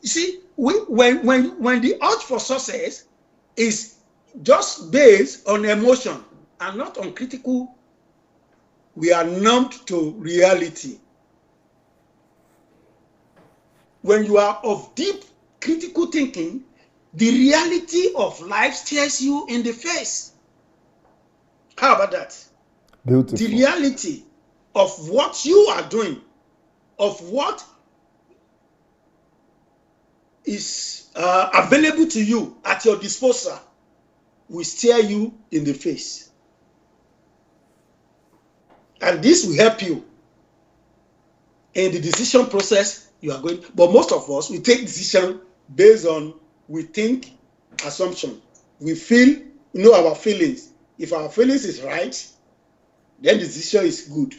see, when the urge for success is just based on emotion and not on critical, we are numbed to reality. When you are of deep critical thinking, the reality of life stares you in the face. How about that? Beautiful. The reality of what you are doing, of what is available to you at your disposal, will stare you in the face. And this will help you in the decision process you are going. But most of us, we take decision based on, we think, assumption. We feel, our feelings. If our feelings is right, then the decision is good.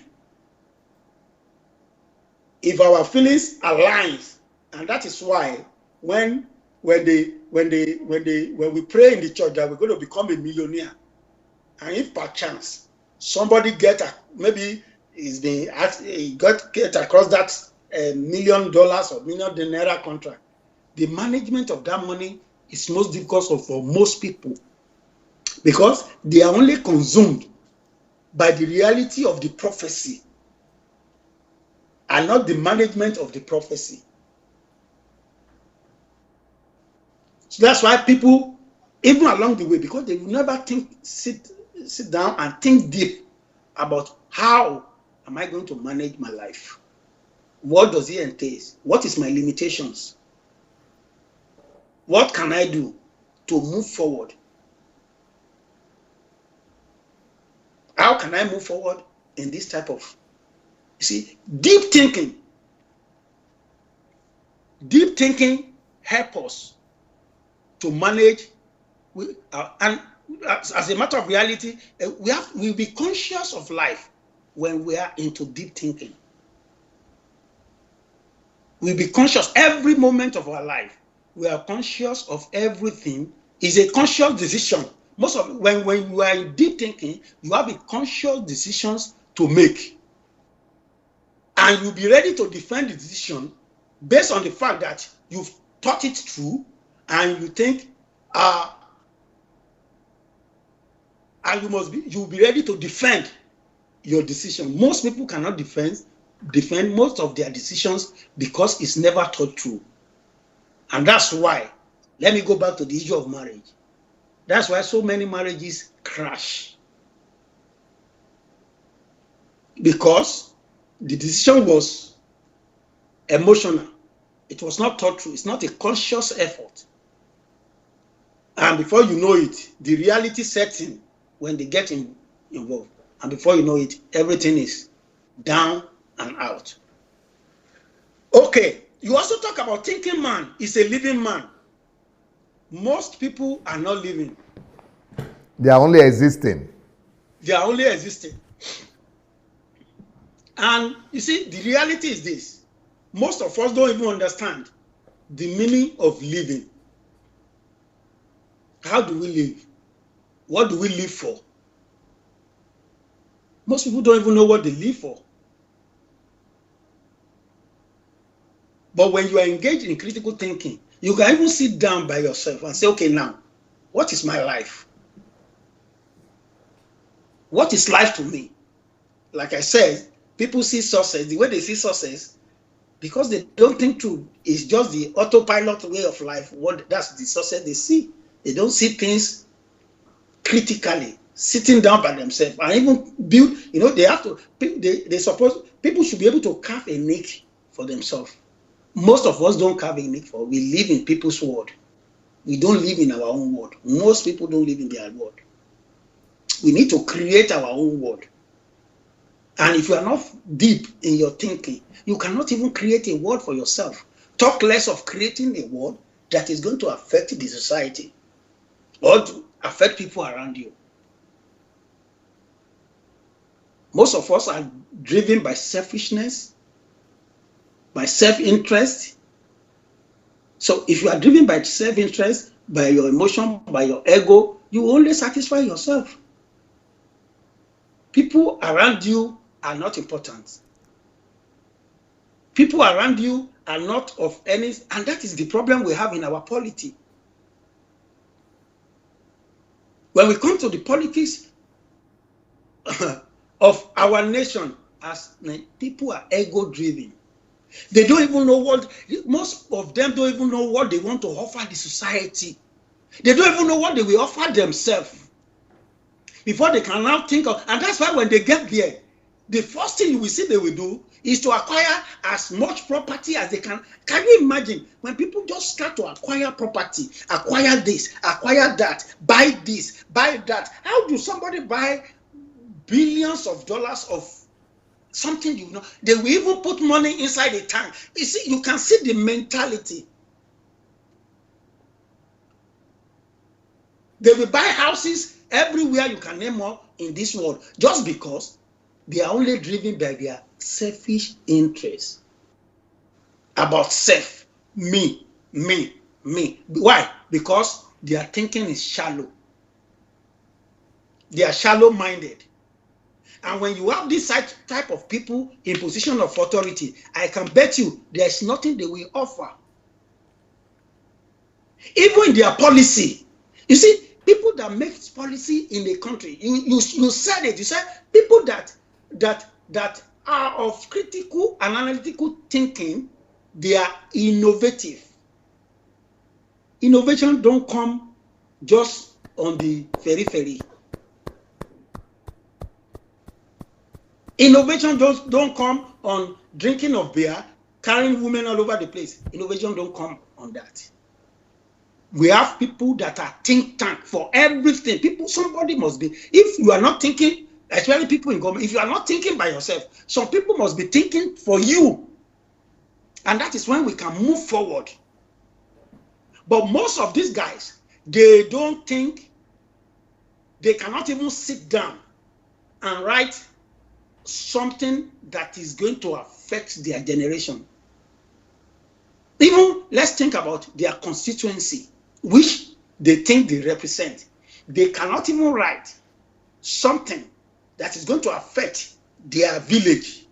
If our feelings aligns, and that is why when we pray in the church that we're going to become a millionaire, and if per chance somebody maybe he get across that $1 million or $1 million naira contract. The management of that money is most difficult for most people, because they are only consumed by the reality of the prophecy and not the management of the prophecy. So that's why people, even along the way, because they will never sit down and think deep about how am I going to manage my life? What does it entail? What is my limitations? What can I do to move forward? How can I move forward in this type of, deep thinking? Deep thinking help us to manage, and as a matter of reality, we'll be conscious of life when we are into deep thinking. We'll be conscious every moment of our life. We are conscious of everything. It's a conscious decision. Most of when you are in deep thinking, you have a conscious decisions to make, and you'll be ready to defend the decision based on the fact that you've thought it through, and you think, and you'll be ready to defend your decision. Most people cannot defend most of their decisions because it's never thought through. And that's why, let me go back to the issue of marriage. That's why so many marriages crash. Because the decision was emotional. It was not thought through. It's not a conscious effort. And before you know it, the reality sets in when they get involved. And before you know it, everything is down and out. Okay, you also talk about thinking man is a living man. Most people are not living. They are only existing. They are only existing. And you see, the reality is this. Most of us don't even understand the meaning of living. How do we live? What do we live for? Most people don't even know what they live for. But when you are engaged in critical thinking, you can even sit down by yourself and say, okay, now, what is my life? What is life to me? Like I said, people see success, the way they see success, because they don't think through, it's just the autopilot way of life. That's the success they see. They don't see things critically, sitting down by themselves and even build, they have to, they suppose people should be able to carve a niche for themselves. Most of us don't carve a niche for, we live in people's world. We don't live in our own world. Most people don't live in their world. We need to create our own world. And if you are not deep in your thinking, you cannot even create a world for yourself. Talk less of creating a world that is going to affect the society or to affect people around you. Most of us are driven by selfishness, by self-interest. So if you are driven by self-interest, by your emotion, by your ego, you only satisfy yourself. People around you are not important. People around you are not of any, and that is the problem we have in our polity. When we come to the politics of our nation, as people are ego-driven. They don't even know most of them don't even know what they want to offer the society. They don't even know what they will offer themselves before they can now think of, and that's why when they get there, the first thing you will see they will do is to acquire as much property as they can. Can you imagine when people just start to acquire property, acquire this, acquire that, buy this, buy that? How do somebody buy billions of dollars of something? They will even put money inside a tank. You see, you can see the mentality. They will buy houses everywhere you can name up in this world just because they are only driven by their selfish interests about self, me. Why? Because their thinking is shallow. They are shallow-minded. And when you have this type of people in position of authority, I can bet you there's nothing they will offer. Even in their policy. You see, people that make policy in a country, you said it, you said people that are of critical and analytical thinking, they are innovative. Innovation don't come just on the periphery. Innovation just don't come on drinking of beer, carrying women all over the place. Innovation don't come on that. We have people that are think tank for everything. Somebody must be. If you are not thinking, especially people in government, if you are not thinking by yourself, some people must be thinking for you. And that is when we can move forward. But most of these guys, they don't think, they cannot even sit down and write something that is going to affect their generation. Even let's think about their constituency, which they think they represent. They cannot even write something that is going to affect their village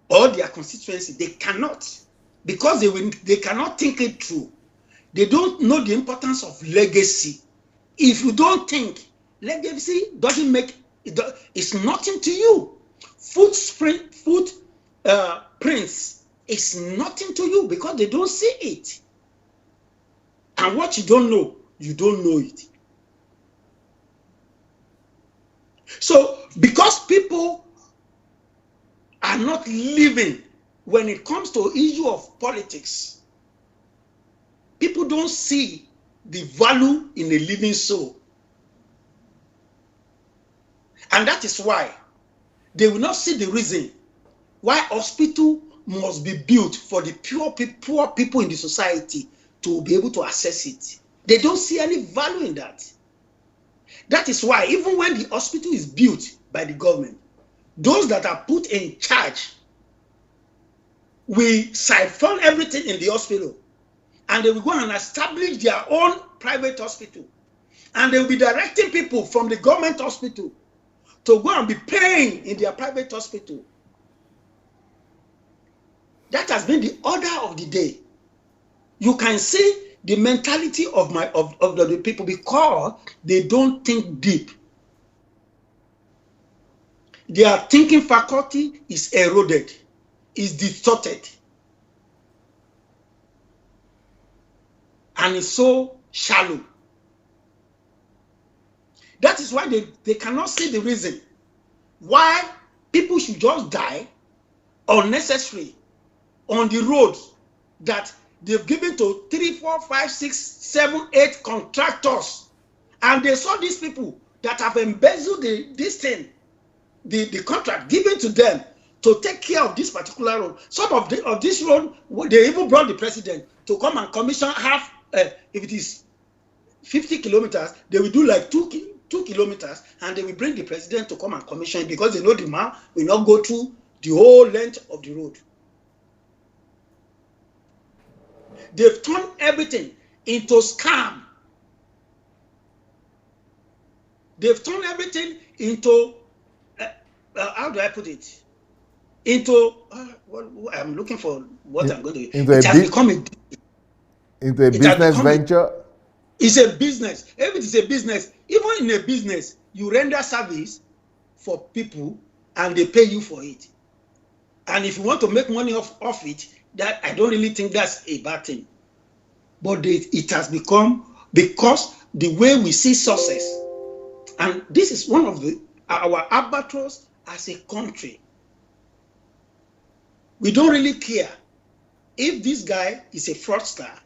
or their constituency. They cannot, because they cannot think it through. They don't know the importance of legacy. If you don't think, legacy doesn't make it's nothing to you. Footprints is nothing to you because they don't see it. And what you don't know it. So, because people are not living when it comes to issue of politics, people don't see the value in a living soul. And that is why they will not see the reason why hospital must be built for the poor people in the society to be able to access it. They don't see any value in that. That is why even when the hospital is built by the government, those that are put in charge will siphon everything in the hospital, and they will go and establish their own private hospital, and they will be directing people from the government hospital to go and be paying in their private hospital. That has been the order of the day. You can see the mentality of the people because they don't think deep. Their thinking faculty is eroded, is distorted, and is so shallow. That is why they cannot see the reason why people should just die unnecessary on the roads that they've given to 3, 4, 5, 6, 7, 8 contractors. And they saw these people that have embezzled the contract given to them to take care of this particular road. Some of this road, they even brought the president to come and commission half. If it is 50 kilometers, they will do like 2 kilometers, and they will bring the president to come and commission it because they know the man will not go through the whole length of the road. They've turned everything into scam. They've turned everything into, how do I put it? Into, I'm looking for what I'm going to do. It has become into a business venture. It's a business. If it is a business, even in a business, you render service for people and they pay you for it. And if you want to make money off it, that I don't really think that's a bad thing. But it has become, because the way we see success, and this is one of our albatross as a country. We don't really care if this guy is a fraudster.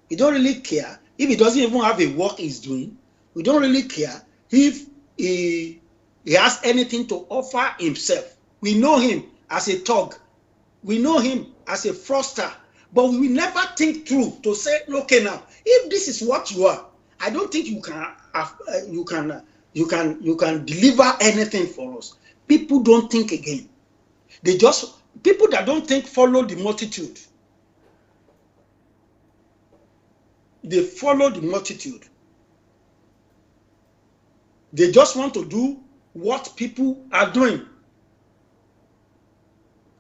We don't really care if he doesn't even have a work he's doing. We don't really care if he has anything to offer himself. We know him as a thug. We know him as a fraudster. But we will never think through to say, okay, now, if this is what you are, I don't think you can deliver anything for us. People don't think again. People that don't think follow the multitude. They follow the multitude. They just want to do what people are doing.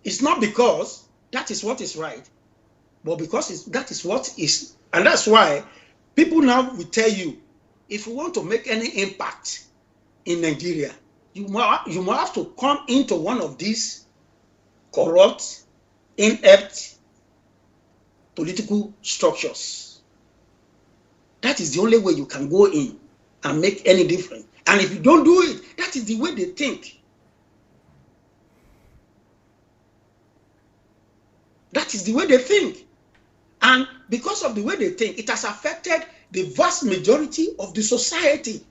It's not because that is what is right, but because that is what is. And that's why people now will tell you, if you want to make any impact in Nigeria, you must have to come into one of these corrupt, inept political structures. That is the only way you can go in and make any difference. And if you don't do it, that is the way they think. That is the way they think. And because of the way they think, it has affected the vast majority of the society.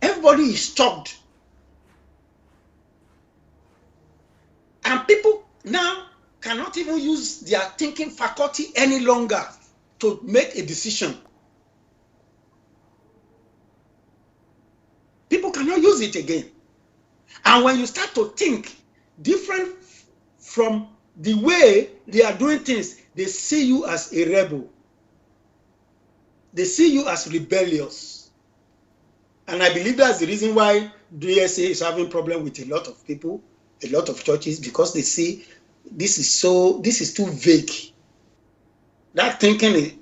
Everybody is shocked. And people now cannot even use their thinking faculty any longer to make a decision. People cannot use it again. And when you start to think different from the way they are doing things, they see you as a rebel. They see you as rebellious. And I believe that's the reason why DSA is having problem with a lot of people, a lot of churches, because they see this is too vague. That thinking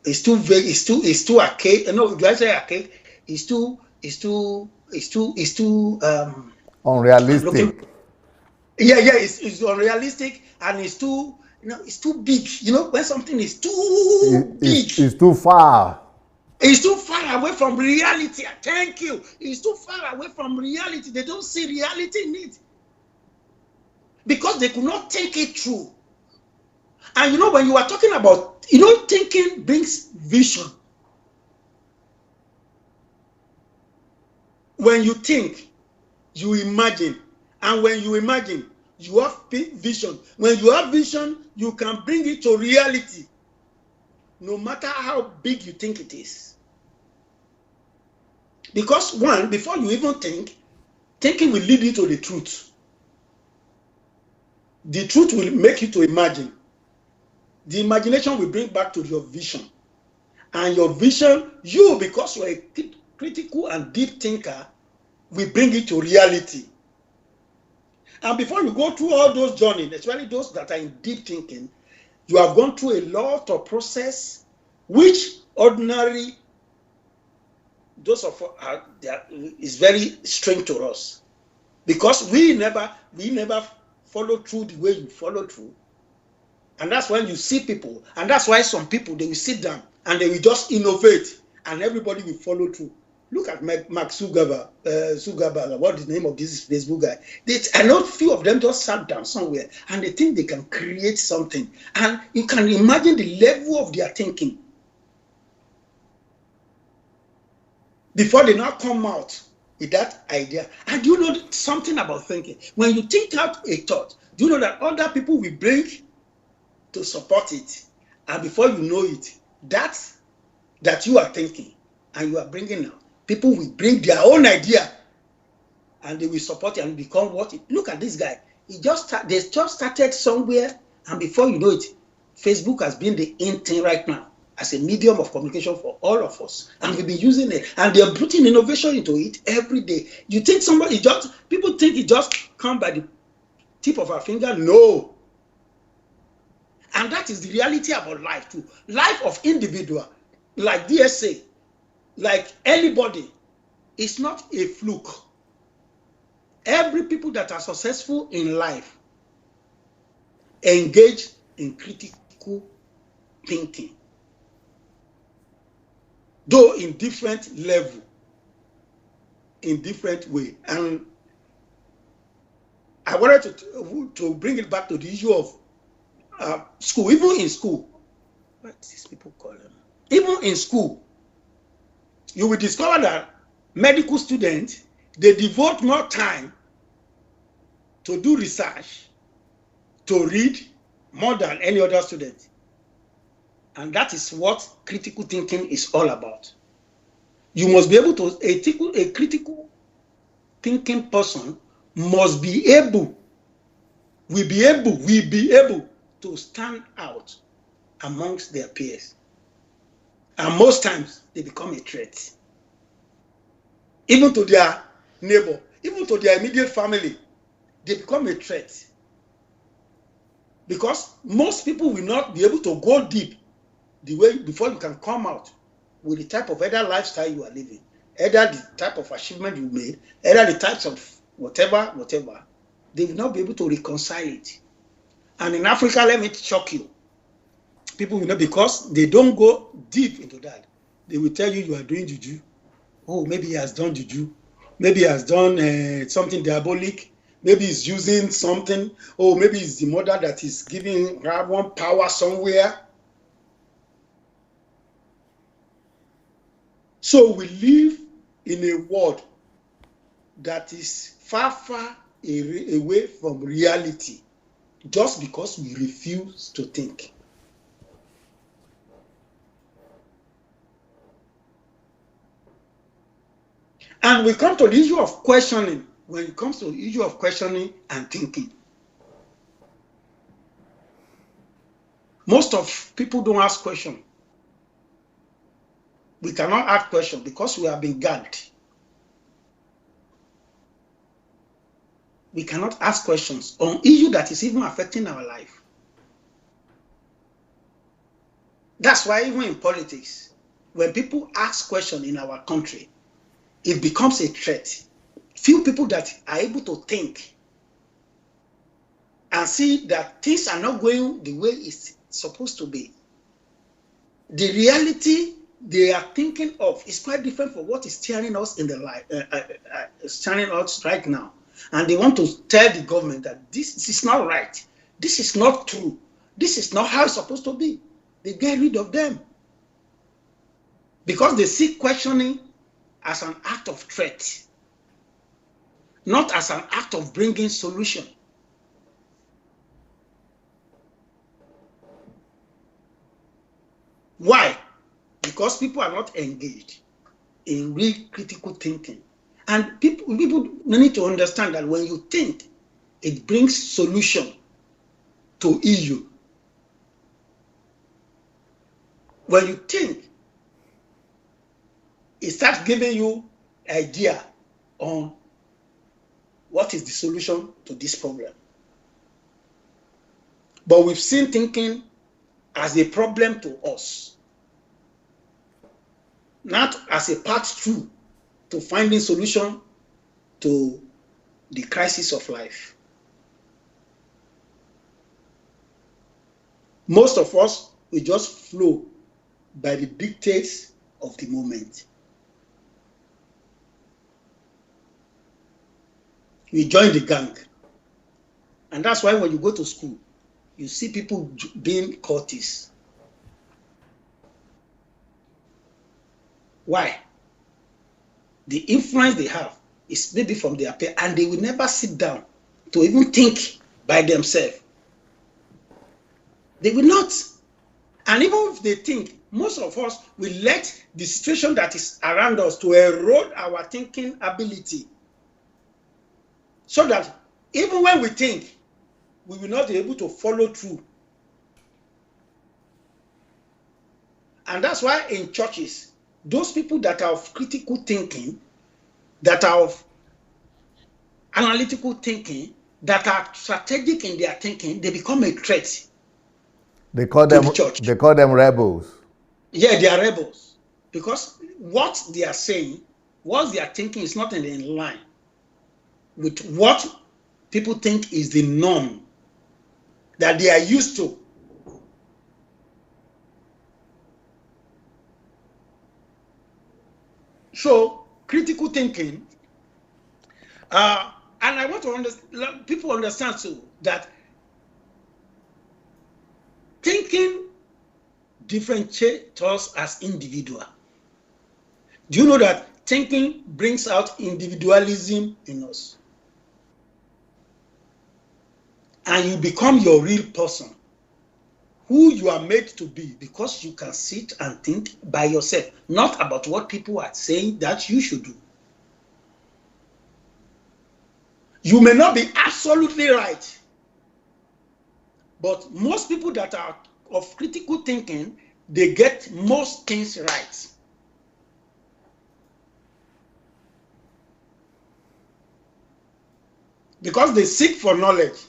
is too vague, it's too archaic. No, do I say archaic? It's too unrealistic. It's unrealistic, and it's too big. When something is too big, it's too far. It's too far away from reality. Thank you. It's too far away from reality. They don't see reality in it because they could not think it through. And when you are talking about, thinking brings vision. When you think, you imagine. And when you imagine, you have vision. When you have vision, you can bring it to reality, no matter how big you think it is. Because one, before you even think, thinking will lead you to the truth. The truth will make you to imagine. The imagination will bring back to your vision. And your vision, because you're a critical and deep thinker, will bring it to reality. And before you go through all those journeys, especially those that are in deep thinking, you have gone through a lot of process, which ordinary, those of us, is very strange to us, because we never follow through the way you follow through. And that's when you see people, and that's why some people, they will sit down and they will just innovate, and everybody will follow through. Look at Mark Zuckerberg, what is the name of this Facebook guy? I know few of them just sat down somewhere and they think they can create something. And you can imagine the level of their thinking before they now come out with that idea. And do you know something about thinking? When you think out a thought, do you know that other people will bring to support it? And before you know it, that you are thinking and you are bringing out, people will bring their own idea and they will support it and become what it. Look at this guy. They just started somewhere, and before you know it, Facebook has been the in thing right now as a medium of communication for all of us. And we've been using it. And they're putting innovation into it every day. You think people think it just come by the tip of our finger? No. And that is the reality about life too. Life of individual, like DSA, like anybody, it's not a fluke. Every people that are successful in life engage in critical thinking, though in different level, in different way. And I wanted to bring it back to the issue of school. Even in school, what these people call them? Even in school, you will discover that medical students, they devote more time to do research, to read, more than any other student. And that is what critical thinking is all about. You must be able to, a critical thinking person must be able, will be able to stand out amongst their peers. And most times, they become a threat. Even to their neighbor, even to their immediate family, they become a threat. Because most people will not be able to go deep the way before you can come out with the type of either lifestyle you are living, either the type of achievement you made, either the types of whatever, they will not be able to reconcile it. And in Africa, let me shock you. People will not, because they don't go deep into that. They will tell you are doing juju. Oh, maybe he has done juju. Maybe he has done something diabolic. Maybe he's using something. Oh, maybe it's the mother that is giving her one power somewhere. So we live in a world that is far, far away from reality just because we refuse to think. And we come to the issue of questioning. When it comes to the issue of questioning and thinking, most of people don't ask questions. We cannot ask questions because we have been gagged. We cannot ask questions on issue that is even affecting our life. That's why even in politics, when people ask questions in our country, it becomes a threat. Few people that are able to think and see that things are not going the way it's supposed to be. The reality they are thinking of is quite different from what is staring us in the life, staring us right now. And they want to tell the government that this is not right. This is not true. This is not how it's supposed to be. They get rid of them because they see questioning as an act of threat, not as an act of bringing solution. Why? Because people are not engaged in real critical thinking. And people need to understand that when you think, it brings solution to issue. When you think, it starts giving you idea on what is the solution to this problem. But we've seen thinking as a problem to us, not as a path through to finding solution to the crisis of life. Most of us, we just flow by the dictates of the moment. We join the gang. And that's why when you go to school, you see people being cultists. Why? The influence they have is maybe from their parents, and they will never sit down to even think by themselves. They will not. And even if they think, most of us will let the situation that is around us to erode our thinking ability. So that even when we think, we will not be able to follow through. And that's why in churches, those people that are of critical thinking, that are of analytical thinking, that are strategic in their thinking, they become a threat. They call them rebels. Yeah, they are rebels. Because what they are saying, what they are thinking is not in line with what people think is the norm that they are used to. So, critical thinking, and I want to people understand too that thinking differentiates us as individual. Do you know that thinking brings out individualism in us? And you become your real person, who you are made to be, because you can sit and think by yourself, not about what people are saying that you should do. You may not be absolutely right, but most people that are of critical thinking, they get most things right. Because they seek for knowledge,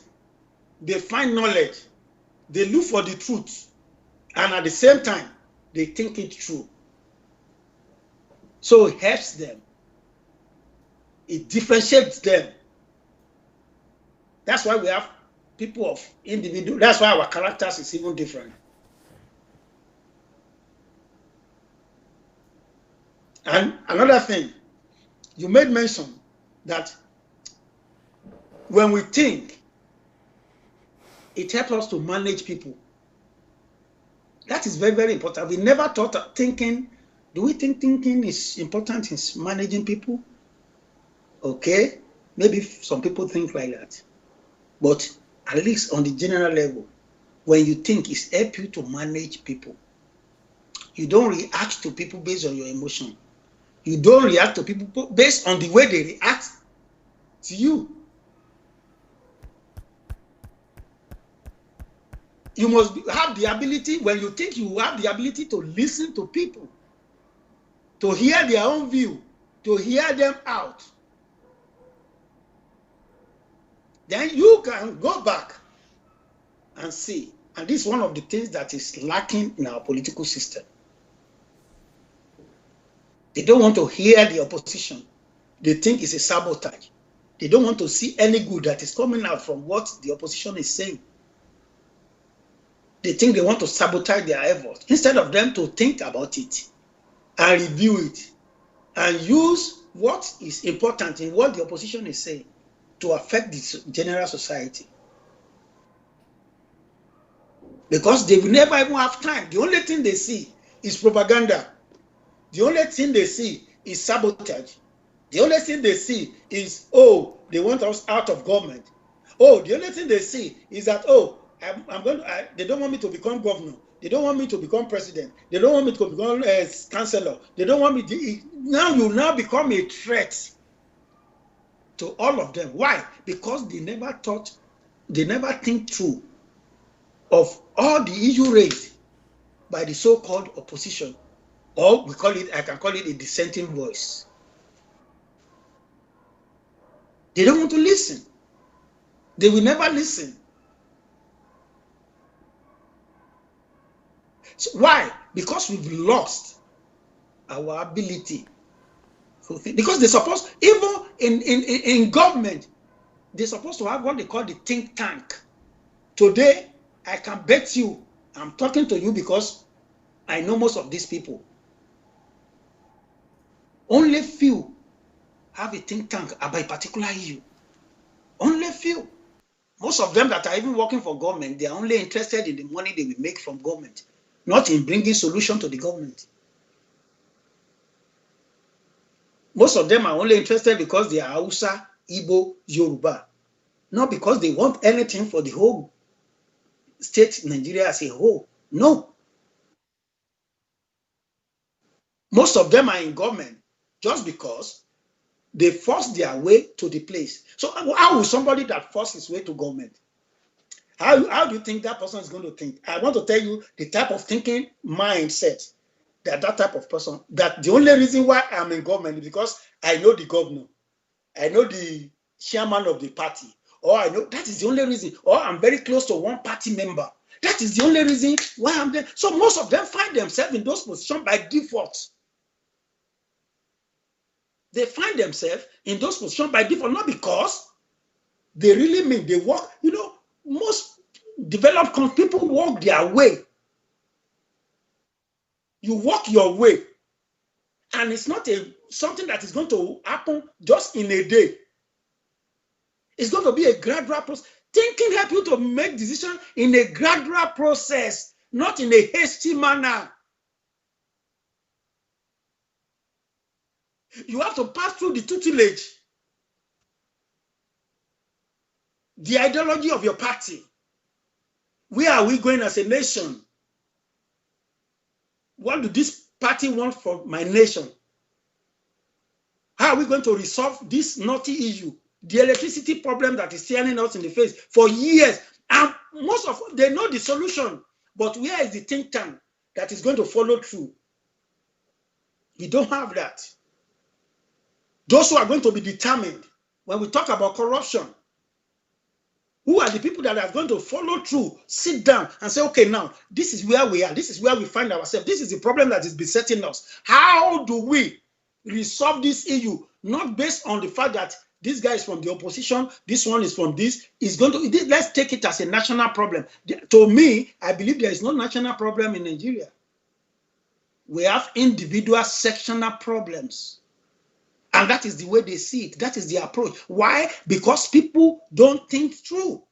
they find knowledge, They look for the truth, and at the same time, they think it through. So it helps them. It differentiates them. That's why we have people of individual. That's why our characters is even different. And another thing, you made mention that when we think, it helps us to manage people. That is very, very important. We never thought of thinking. Do we think thinking is important in managing people? Okay, maybe some people think like that. But at least on the general level, when you think, it's help you to manage people. You don't react to people based on your emotion. You don't react to people based on the way they react to you. You must have the ability, when you think, you have the ability to listen to people, to hear their own view, to hear them out. Then you can go back and see. And this is one of the things that is lacking in our political system. They don't want to hear the opposition. They think it's a sabotage. They don't want to see any good that is coming out from what the opposition is saying. They think they want to sabotage their efforts instead of them to think about it and review it and use what is important in what the opposition is saying to affect the general society. Because they will never even have time. The only thing they see is propaganda. The only thing they see is sabotage. The only thing they see is, oh, they want us out of government. Oh, the only thing they see is that, oh, they don't want me to become governor. They don't want me to become president. They don't want me to become councillor. They don't want me to. Now you now become a threat to all of them. Why? Because they never think through of all the issue raised by the so-called opposition, or I can call it a dissenting voice. They don't want to listen. They will never listen. So why? Because we've lost our ability. Because they're supposed, even in government, they're supposed to have what they call the think tank. Today, I can bet you, I'm talking to you because I know most of these people. Only few have a think tank about a particular issue. Only few. Most of them that are even working for government, they are only interested in the money they will make from government, not in bringing solution to the government. Most of them are only interested because they are Hausa, Igbo, Yoruba, not because they want anything for the whole state Nigeria as a whole. No. Most of them are in government just because they force their way to the place. So how will somebody that forces his way to government, how do you think that person is going to think? I want to tell you the type of thinking mindset that type of person, that the only reason why I'm in government is because I know the governor, I know the chairman of the party, or I know, that is the only reason, or I'm very close to one party member. That is the only reason why I'm there. So most of them find themselves in those positions by default. They find themselves in those positions by default, not because they really mean they work. You know, most developed people work their way. You work your way. And it's not something that is going to happen just in a day. It's going to be a gradual process. Thinking helps you to make decisions in a gradual process, not in a hasty manner. You have to pass through the tutelage, the ideology of your party. Where are we going as a nation? What do this party want for my nation? How are we going to resolve this knotty issue? The electricity problem that is staring us in the face for years. And most of them, they know the solution. But where is the think tank that is going to follow through? We don't have that. Those who are going to be determined, when we talk about corruption, Who are the people that are going to follow through, sit down and say, okay, now, this is where we are. This is where we find ourselves. This is the problem that is besetting us. How do we resolve this issue? Not based on the fact that this guy is from the opposition, this one is from this. It's going to, let's take it as a national problem. To me, I believe there is no national problem in Nigeria. We have individual sectional problems. And that is the way they see it. That is the approach. Why? Because people don't think through.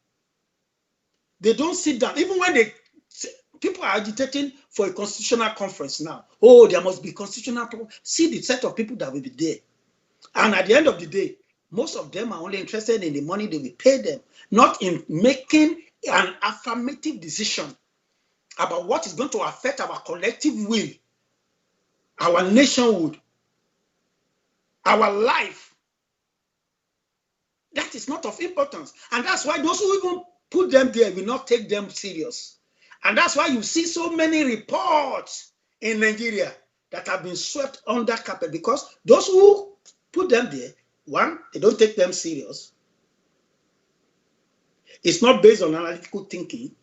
They don't sit down. Even when people are agitating for a constitutional conference now. Oh, there must be constitutional. See the set of people that will be there. And at the end of the day, most of them are only interested in the money they will pay them, not in making an affirmative decision about what is going to affect our collective will, our nationhood, our life. That is not of importance. And that's why those who even put them there will not take them serious. And that's why you see so many reports in Nigeria that have been swept under carpet, because those who put them there, one, they don't take them serious. It's not based on analytical thinking.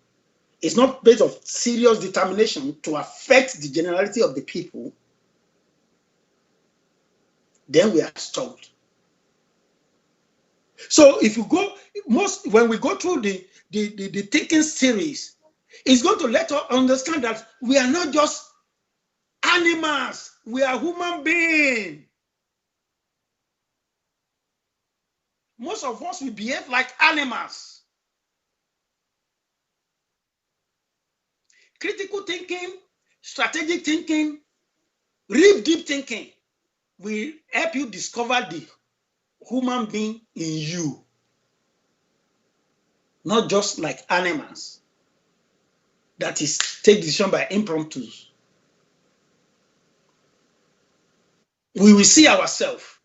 It's not based on serious determination to affect the generality of the people. Then we are stopped. So if you go, when we go through the thinking series, it's going to let us understand that we are not just animals, we are human beings. Most of us, we behave like animals. Critical thinking, strategic thinking, real deep thinking will help you discover the human being in you, not just like animals that is take decision by impromptus. We will see ourselves.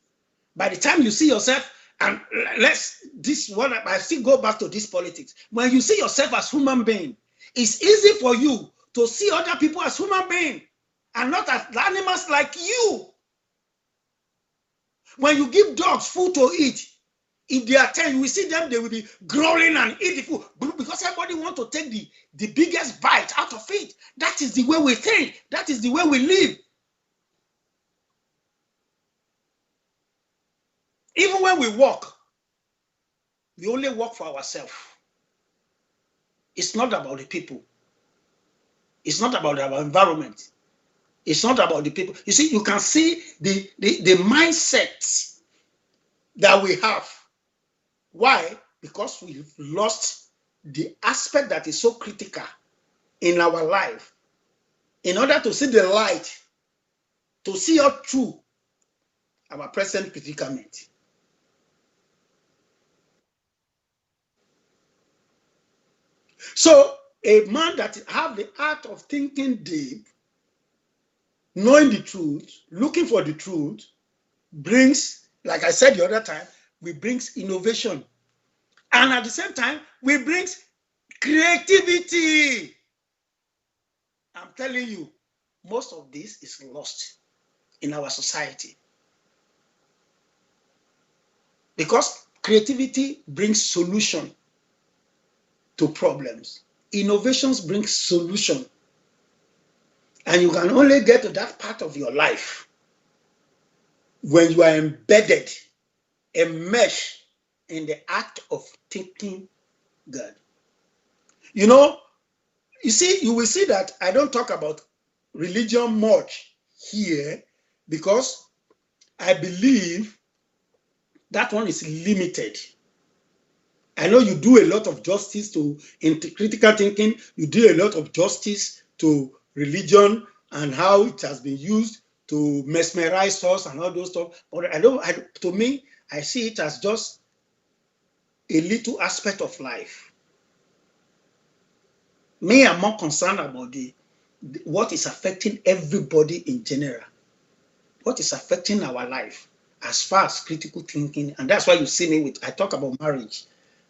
By the time you see yourself, and I still go back to this politics. When you see yourself as human being, it's easy for you to see other people as human beings and not as animals like you. When you give dogs food to eat, if they are 10, you will see them, they will be growling and eat the food because everybody wants to take the biggest bite out of it. That is the way we think. That is the way we live. Even when we walk, we only walk for ourselves. It's not about the people. It's not about our environment. It's not about the people. You see, you can see the mindset that we have. Why? Because we've lost the aspect that is so critical in our life. In order to see the light, to see us through our present predicament. So a man that have the art of thinking deep, knowing the truth, looking for the truth, brings, like I said the other time, we brings innovation. And at the same time, we brings creativity. I'm telling you, most of this is lost in our society. Because creativity brings solution to problems. Innovations bring solution. And you can only get to that part of your life when you are embedded, enmeshed in the act of thinking God. You know, you will see that I don't talk about religion much here because I believe that one is limited. I know you do a lot of justice to critical thinking, you do a lot of justice to religion and how it has been used to mesmerize us and all those stuff. But to me, I see it as just a little aspect of life. Me, I'm more concerned about what is affecting everybody in general. What is affecting our life as far as critical thinking. And that's why you see me I talk about marriage.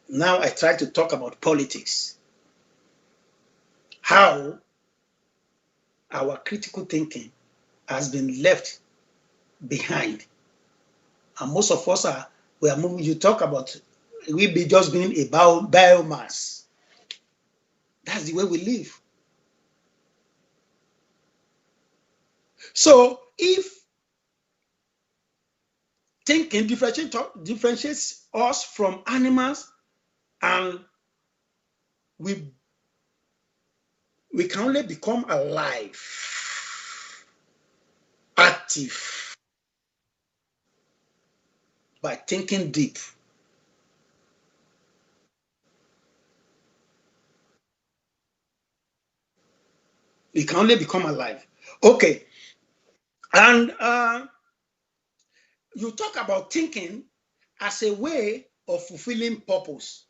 Now I try to talk about politics. How our critical thinking has been left behind. And most of us we are moving. You talk about we be just being a biomass. That's the way we live. So if thinking differentiates us from animals, and we can only become alive, active, by thinking deep. We can only become alive. Okay. And you talk about thinking as a way of fulfilling purpose.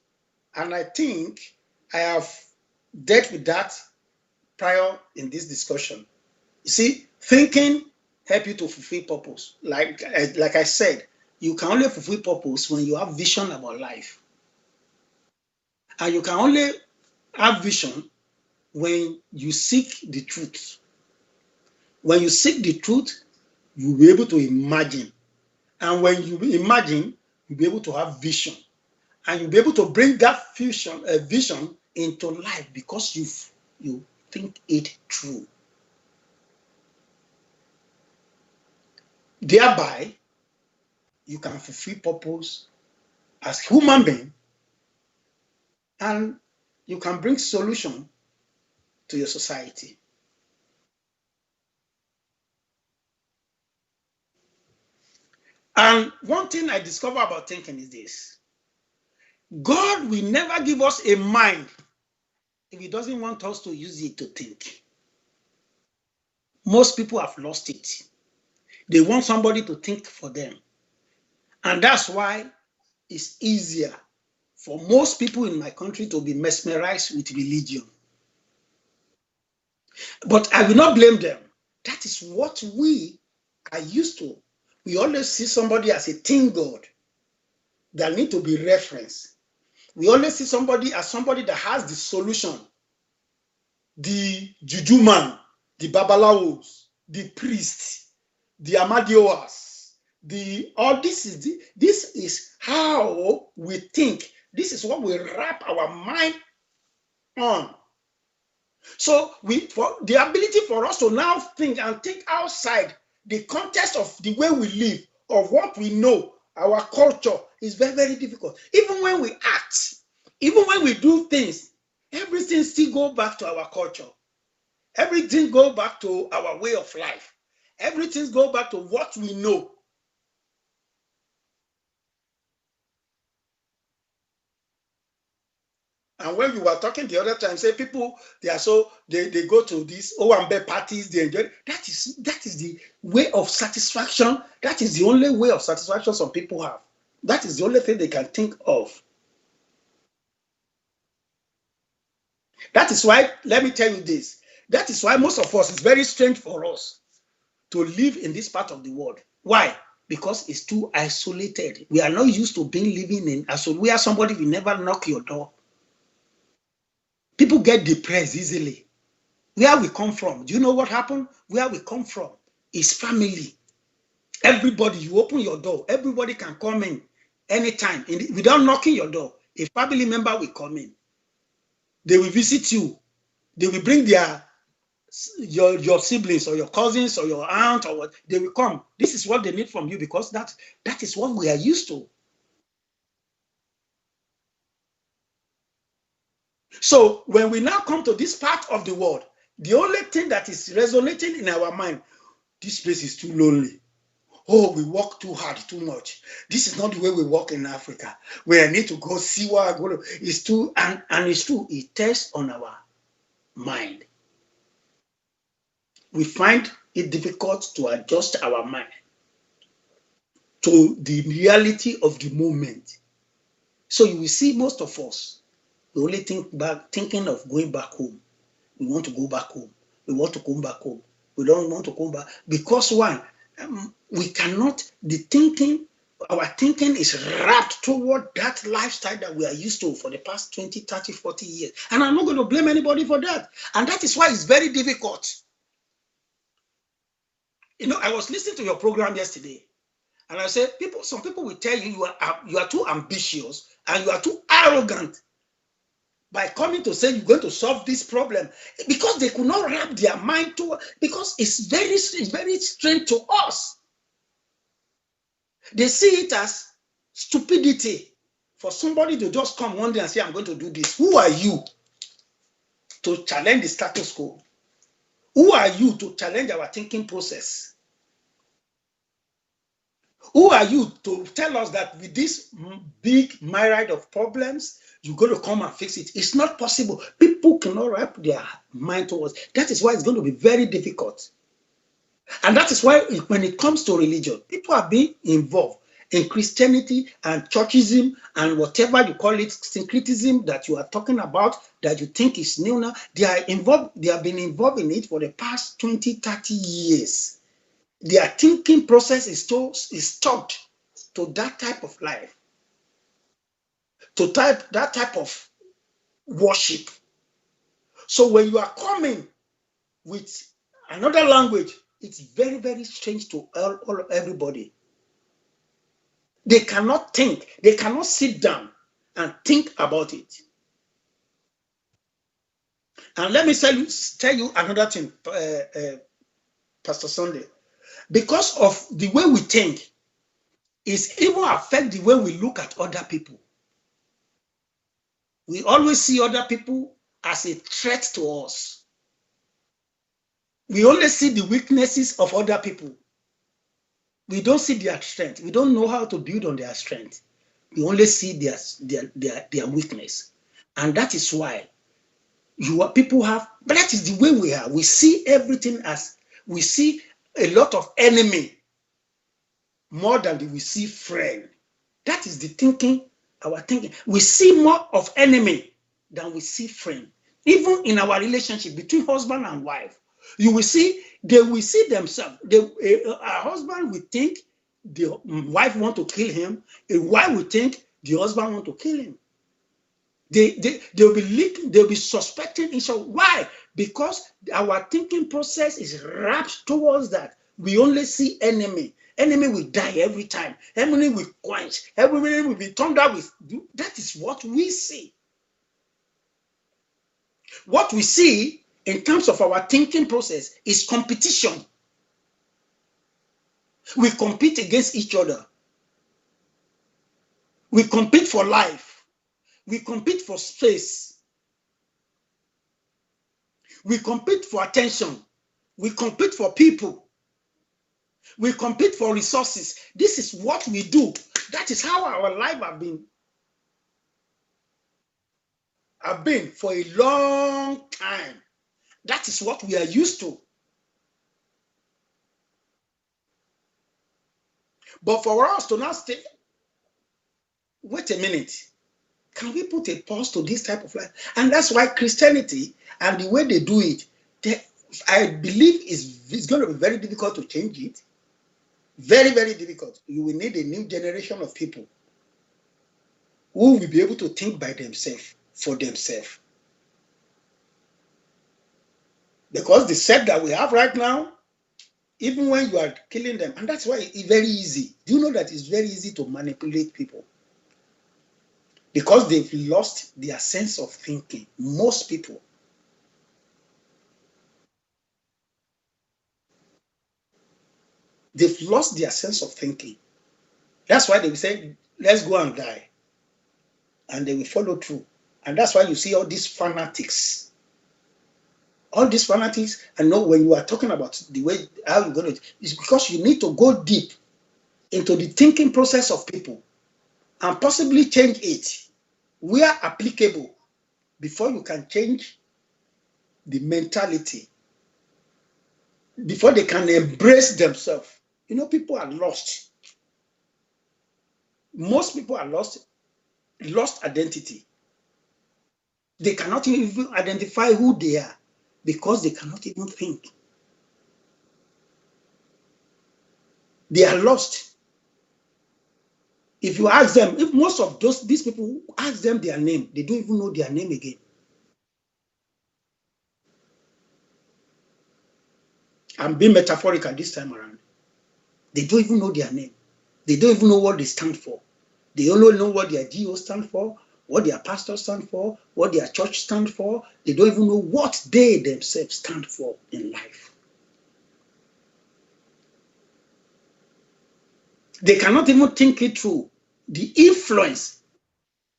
And I think I have dealt with that prior in this discussion. You see, thinking help you to fulfill purpose. Like I said, you can only fulfill purpose when you have vision about life. And you can only have vision when you seek the truth. When you seek the truth, you'll be able to imagine. And when you imagine, you'll be able to have vision. And you'll be able to bring that vision into life because you think it through. Thereby, you can fulfill purpose as human being, and you can bring solution to your society. And one thing I discover about thinking is this: God will never give us a mind if He doesn't want us to use it to think. Most people have lost it. They want somebody to think for them. And that's why it's easier for most people in my country to be mesmerized with religion. But I will not blame them. That is what we are used to. We always see somebody as a think God that need to be referenced. We always see somebody as somebody that has the solution. The juju man, the babalawos, the priest, the amadioas, this is how we think. This is what we wrap our mind on. So for the ability for us to now think and think outside the context of the way we live, of what we know, our culture, is very, very difficult. Even when we act, even when we do things, everything still go back to our culture. Everything go back to our way of life. Everything go back to what we know. And when we were talking the other time, say people they go to these Owambe parties, they enjoy. That is the way of satisfaction. That is the only way of satisfaction some people have. That is the only thing they can think of. That is why, let me tell you this. That is why most of us, it's very strange for us to live in this part of the world. Why? Because it's too isolated. We are not used to living in isolation. We are somebody will never knock your door. People get depressed easily. Where we come from, do you know what happened? Where we come from is family. Everybody, you open your door, everybody can come in anytime without knocking your door. A family member will come in. They will visit you. They will bring your siblings or your cousins or your aunt or what. They will come. This is what they need from you because that is what we are used to. So when we now come to this part of the world, the only thing that is resonating in our mind, this place is too lonely. Oh, we work too hard, too much. This is not the way we work in Africa. Where I need to go see what I go to. It's too, and it's true. It tests on our mind. We find it difficult to adjust our mind to the reality of the moment. So you will see most of us, we only thinking of going back home. We want to go back home. We want to come back home. We don't want to come back because why? We cannot, our thinking is wrapped toward that lifestyle that we are used to for the past 20, 30, 40 years. And I'm not going to blame anybody for that. And that is why it's very difficult. You know, I was listening to your program yesterday, and I said, some people will tell you you are too ambitious and you are too arrogant by coming to say you're going to solve this problem, because they could not wrap their mind to, because it's very strange to us. They see it as stupidity for somebody to just come one day and say, I'm going to do this. Who are you to challenge the status quo? Who are you to challenge our thinking process? Who are you to tell us that with this big myriad of problems, you're going to come and fix it? It's not possible. People cannot wrap their mind towards. That is why it's going to be very difficult. And that is why when it comes to religion, people are being involved in Christianity and churchism and whatever you call it, syncretism that you are talking about, that you think is new now. They are involved, they have been involved in it for the past 20, 30 years. Their thinking process is stuck to that type of life, to that type of worship. So when you are coming with another language, it's very, very strange to everybody. They cannot think. They cannot sit down and think about it. And let me tell you another thing, Pastor Sunday. Because of the way we think, it even affect the way we look at other people. We always see other people as a threat to us. We only see the weaknesses of other people. We don't see their strength. We don't know how to build on their strength. We only see their weakness. And that is why people have, but that is the way we are. We see everything as, we see a lot of enemy more than we see friend. That is the thinking, our thinking. We see more of enemy than we see friend. Even in our relationship between husband and wife, you will see, they will see themselves. A husband will think the wife want to kill him. A wife will think the husband want to kill him. They'll be suspecting each other. Why? Because our thinking process is wrapped towards that. We only see enemy. Enemy will die every time. Enemy will quench. Enemy will be turned out with. That is what we see. What we see in terms of our thinking process is competition. We compete against each other. We compete for life. We compete for space. We compete for attention. We compete for people. We compete for resources. This is what we do. That is how our life have been for a long time. That is what we are used to. But for us to now stay, wait a minute, can we put a pause to this type of life? And that's why Christianity and the way they do it, I believe it's going to be very difficult to change it. Very, very difficult. You will need a new generation of people who will be able to think by themselves, for themselves. Because the set that we have right now, even when you are killing them, and that's why it's very easy. Do you know that it's very easy to manipulate people? Because they've lost their sense of thinking. Most people. They've lost their sense of thinking. That's why they will say, let's go and die. And they will follow through. And that's why you see all these fanatics. All these fanatics, and know when you are talking about the way, how you're going to, it's because you need to go deep into the thinking process of people and possibly change it where applicable before you can change the mentality, before they can embrace themselves. You know, people are lost. Most people are lost identity. They cannot even identify who they are because they cannot even think. They are lost. If you ask them, if most of these people ask them their name, they don't even know their name again. I'm being metaphorical this time around. They don't even know their name. They don't even know what they stand for. They only know what their GO stand for, what their pastor stand for, what their church stand for. They don't even know what they themselves stand for in life. They cannot even think it through, the influence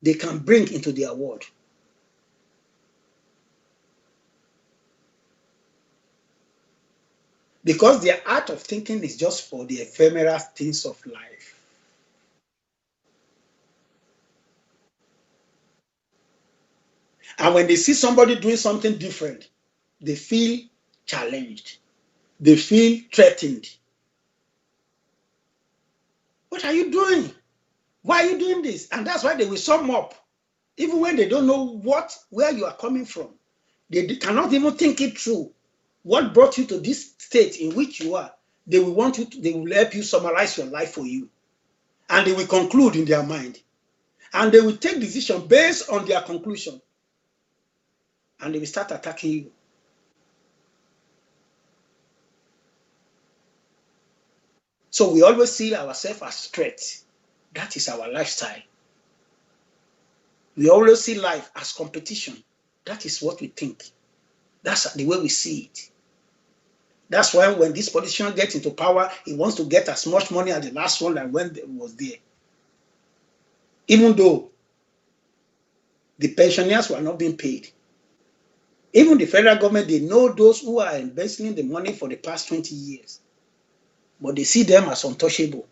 they can bring into their world. Because their art of thinking is just for the ephemeral things of life. And when they see somebody doing something different, they feel challenged. They feel threatened. What are you doing? Why are you doing this? And that's why they will sum up, even when they don't know where you are coming from. They cannot even think it through. What brought you to this state in which you are? They will they will help you summarize your life for you. And they will conclude in their mind. And they will take decision based on their conclusion. And they will start attacking you. So we always see ourselves as threats. That is our lifestyle. We always see life as competition. That is what we think. That's the way we see it. That's why when this politician gets into power, he wants to get as much money as the last one that when it was there. Even though the pensioners were not being paid. Even the federal government, they know those who are embezzling the money for the past 20 years. But they see them as untouchable.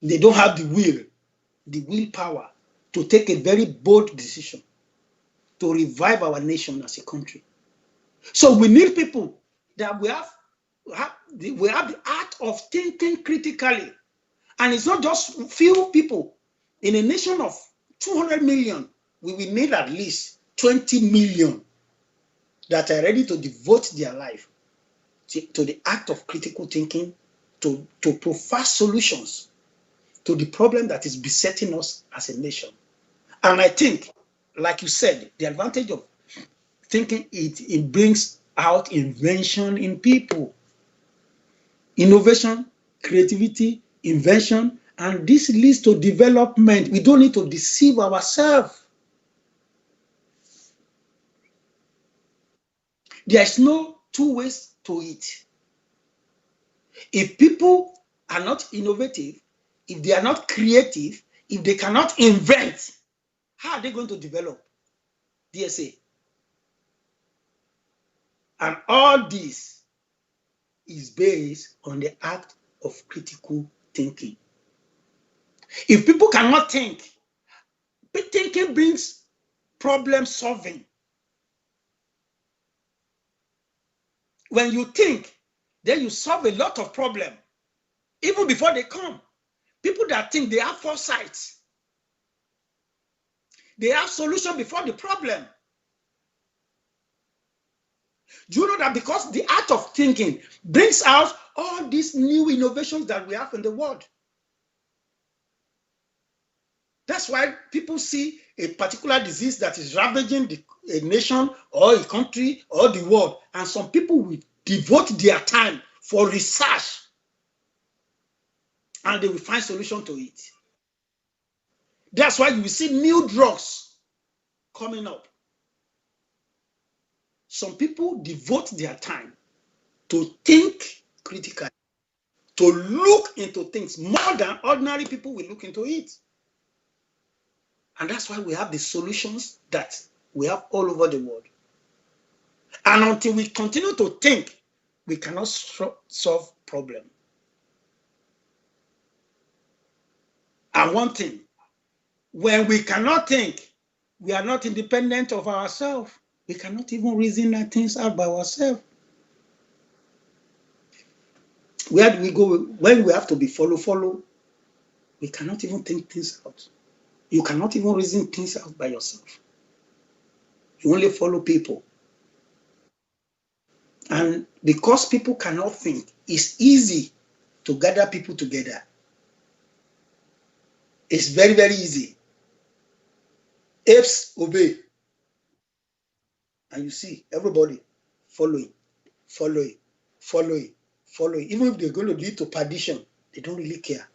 They don't have the willpower to take a very bold decision to revive our nation as a country. So we need people that we have the art of thinking critically. And it's not just few people. In a nation of 200 million, we will need at least 20 million that are ready to devote their life to the act of critical thinking, to provide solutions to the problem that is besetting us as a nation. And I think, like you said, the advantage of thinking, it brings out invention in people. Innovation, creativity, invention, and this leads to development. We don't need to deceive ourselves. There's no two ways to it. If people are not innovative, if they are not creative, if they cannot invent, how are they going to develop? DSA. And all this is based on the act of critical thinking. If people cannot think, thinking brings problem solving. When you think, then you solve a lot of problems, even before they come. People that think, they have foresight. They have solution before the problem. Do you know that because the art of thinking brings out all these new innovations that we have in the world? That's why people see a particular disease that is ravaging a nation or a country or the world, and some people will devote their time for research and they will find solution to it. That's why you will see new drugs coming up. Some people devote their time to think critically, to look into things more than ordinary people will look into it. And that's why we have the solutions that we have all over the world. And until we continue to think, we cannot solve problems. And one thing, when we cannot think, we are not independent of ourselves. We cannot even reason things out by ourselves. Where do we go when we have to be follow? We cannot even think things out. You cannot even reason things out by yourself. You only follow people. And because people cannot think, it's easy to gather people together. It's very, very easy. Apes obey. And you see everybody following. Even if they're going to lead to perdition, they don't really care.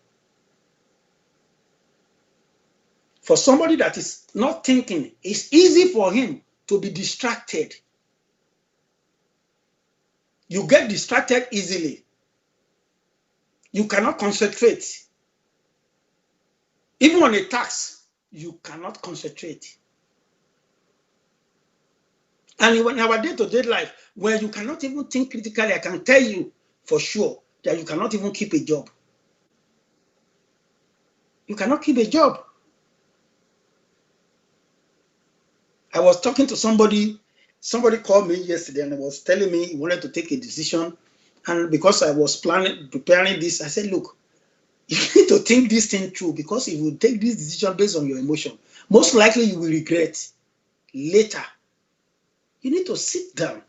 For somebody that is not thinking, it's easy for him to be distracted. You get distracted easily. You cannot concentrate. Even on a task, you cannot concentrate. And in our day-to-day life, where you cannot even think critically, I can tell you for sure that you cannot even keep a job. You cannot keep a job. I was talking to somebody called me yesterday and was telling me he wanted to take a decision. And because I was preparing this, I said, look, you need to think this thing through, because if you take this decision based on your emotion, most likely you will regret later. You need to sit down.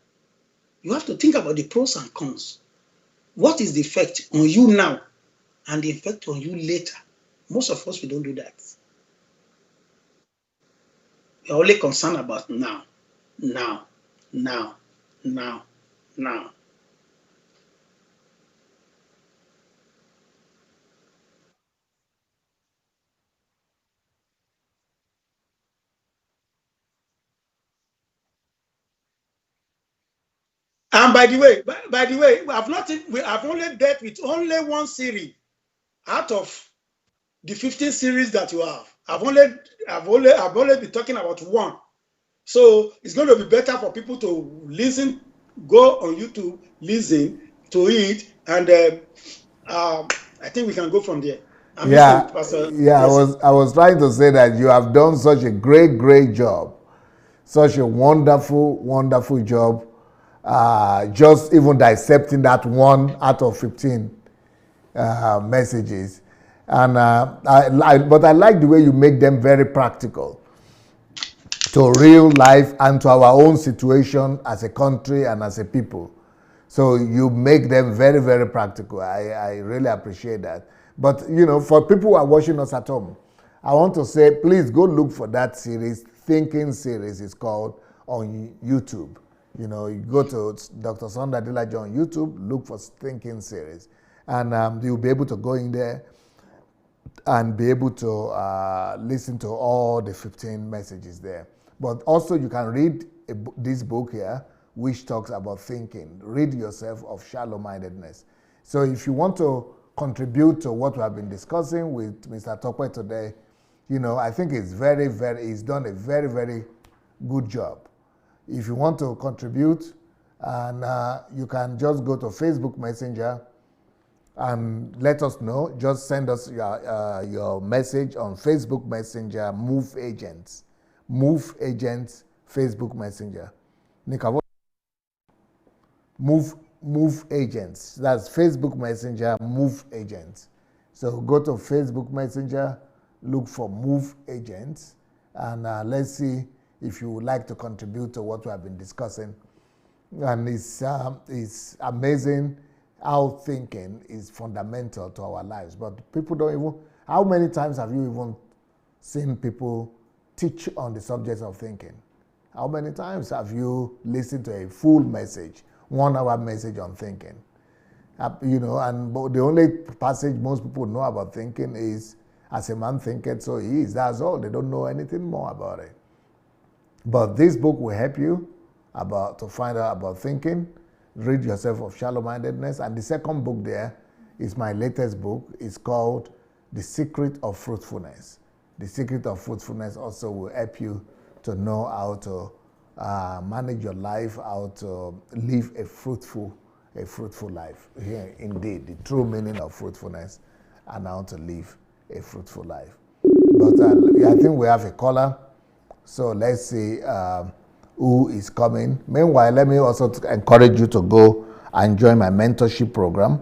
You have to think about the pros and cons. What is the effect on you now and the effect on you later? Most of us, we don't do that. We're only concerned about now, now, now, now, now. And by the way, we have only dealt with only one series out of the 15 series that you have. I've only been talking about one. So it's going to be better for people to listen, go on YouTube, listen to it, and I think we can go from there. I was trying to say that you have done such a great job, such a wonderful job, just even dissecting that one out of 15 messages. And but I like the way you make them very practical to real life and to our own situation as a country and as a people. So you make them very practical. I really appreciate that. But, for people who are watching us at home, I want to say, please go look for that series. Thinking series is called, on YouTube. You go to Dr. Sunday Adelaja on YouTube, look for Thinking series. And you'll be able to go in there and be able to listen to all the 15 messages there. But also you can read this book here, which talks about thinking. Rid yourself of shallow-mindedness. So if you want to contribute to what we have been discussing with Mr. Tope today, I think he's done a very good job. If you want to contribute, and you can just go to Facebook Messenger and let us know. Just send us your message on Facebook Messenger, Move Agents, Facebook Messenger. Move Agents. That's Facebook Messenger, Move Agents. So go to Facebook Messenger, look for Move Agents, and let's see if you would like to contribute to what we have been discussing. And it's amazing how thinking is fundamental to our lives. But people don't even... How many times have you even seen people teach on the subject of thinking? How many times have you listened to a full message, 1 hour message on thinking? And the only passage most people know about thinking is, as a man thinketh, so he is. That's all. They don't know anything more about it. But this book will help you to find out about thinking. Rid yourself of shallow-mindedness. And the second book there is my latest book. It's called The Secret of Fruitfulness. The Secret of Fruitfulness also will help you to know how to manage your life, how to live a fruitful life. Here, indeed, the true meaning of fruitfulness and how to live a fruitful life. But I think we have a caller. So let's see who is coming. Meanwhile, let me also encourage you to go and join my mentorship program,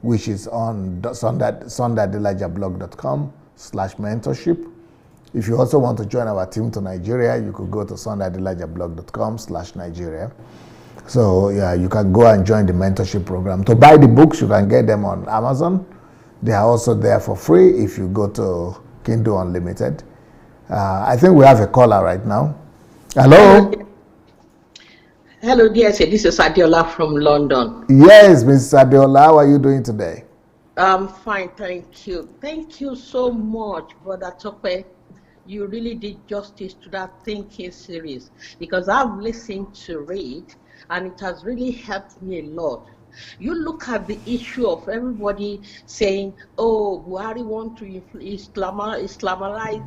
which is on sundaydelajablog.com/mentorship. If you also want to join our team to Nigeria, you could go to sundaydelajablog.com/Nigeria. So yeah, you can go and join the mentorship program. To buy the books, you can get them on Amazon. They are also there for free if you go to Kindle Unlimited. I think we have a caller right now. Hello? Hello, dear. This is Adelaja from London. Yes, Ms. Adelaja, how are you doing today? I'm fine, thank you. Thank you so much, Brother Tope, you really did justice to that thinking series, because I've listened to it and it has really helped me a lot. You look at the issue of everybody saying, oh, Buhari want to Islamize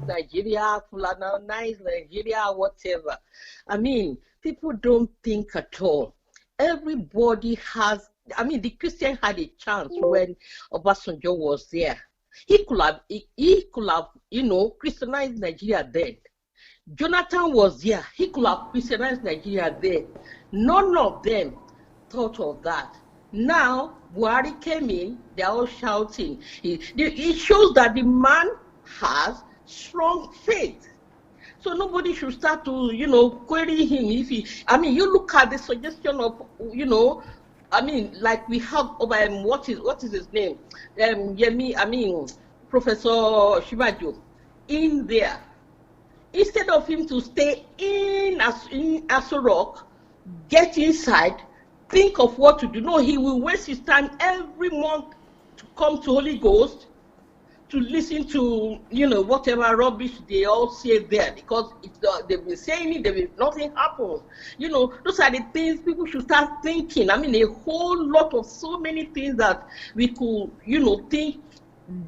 Nigeria, Fulanize Nigeria, whatever. I mean, people don't think at all. Everybody has, I mean, the Christian had a chance when Obasanjo was there. He could have, Christianized Nigeria then. Jonathan was there. He could have Christianized Nigeria then. None of them thought of that. Now, Buhari came in, they're all shouting. It shows that the man has strong faith. So nobody should start to, query him. You look at the suggestion of, like we have over, what is his name? Professor Shivajo in there. Instead of him to stay in Aso Rock, get inside, think of what to do. No, he will waste his time every month to come to Holy Ghost, to listen to, whatever rubbish they all say there, because they've been saying it, nothing happens. Those are the things people should start thinking. A whole lot of so many things that we could, think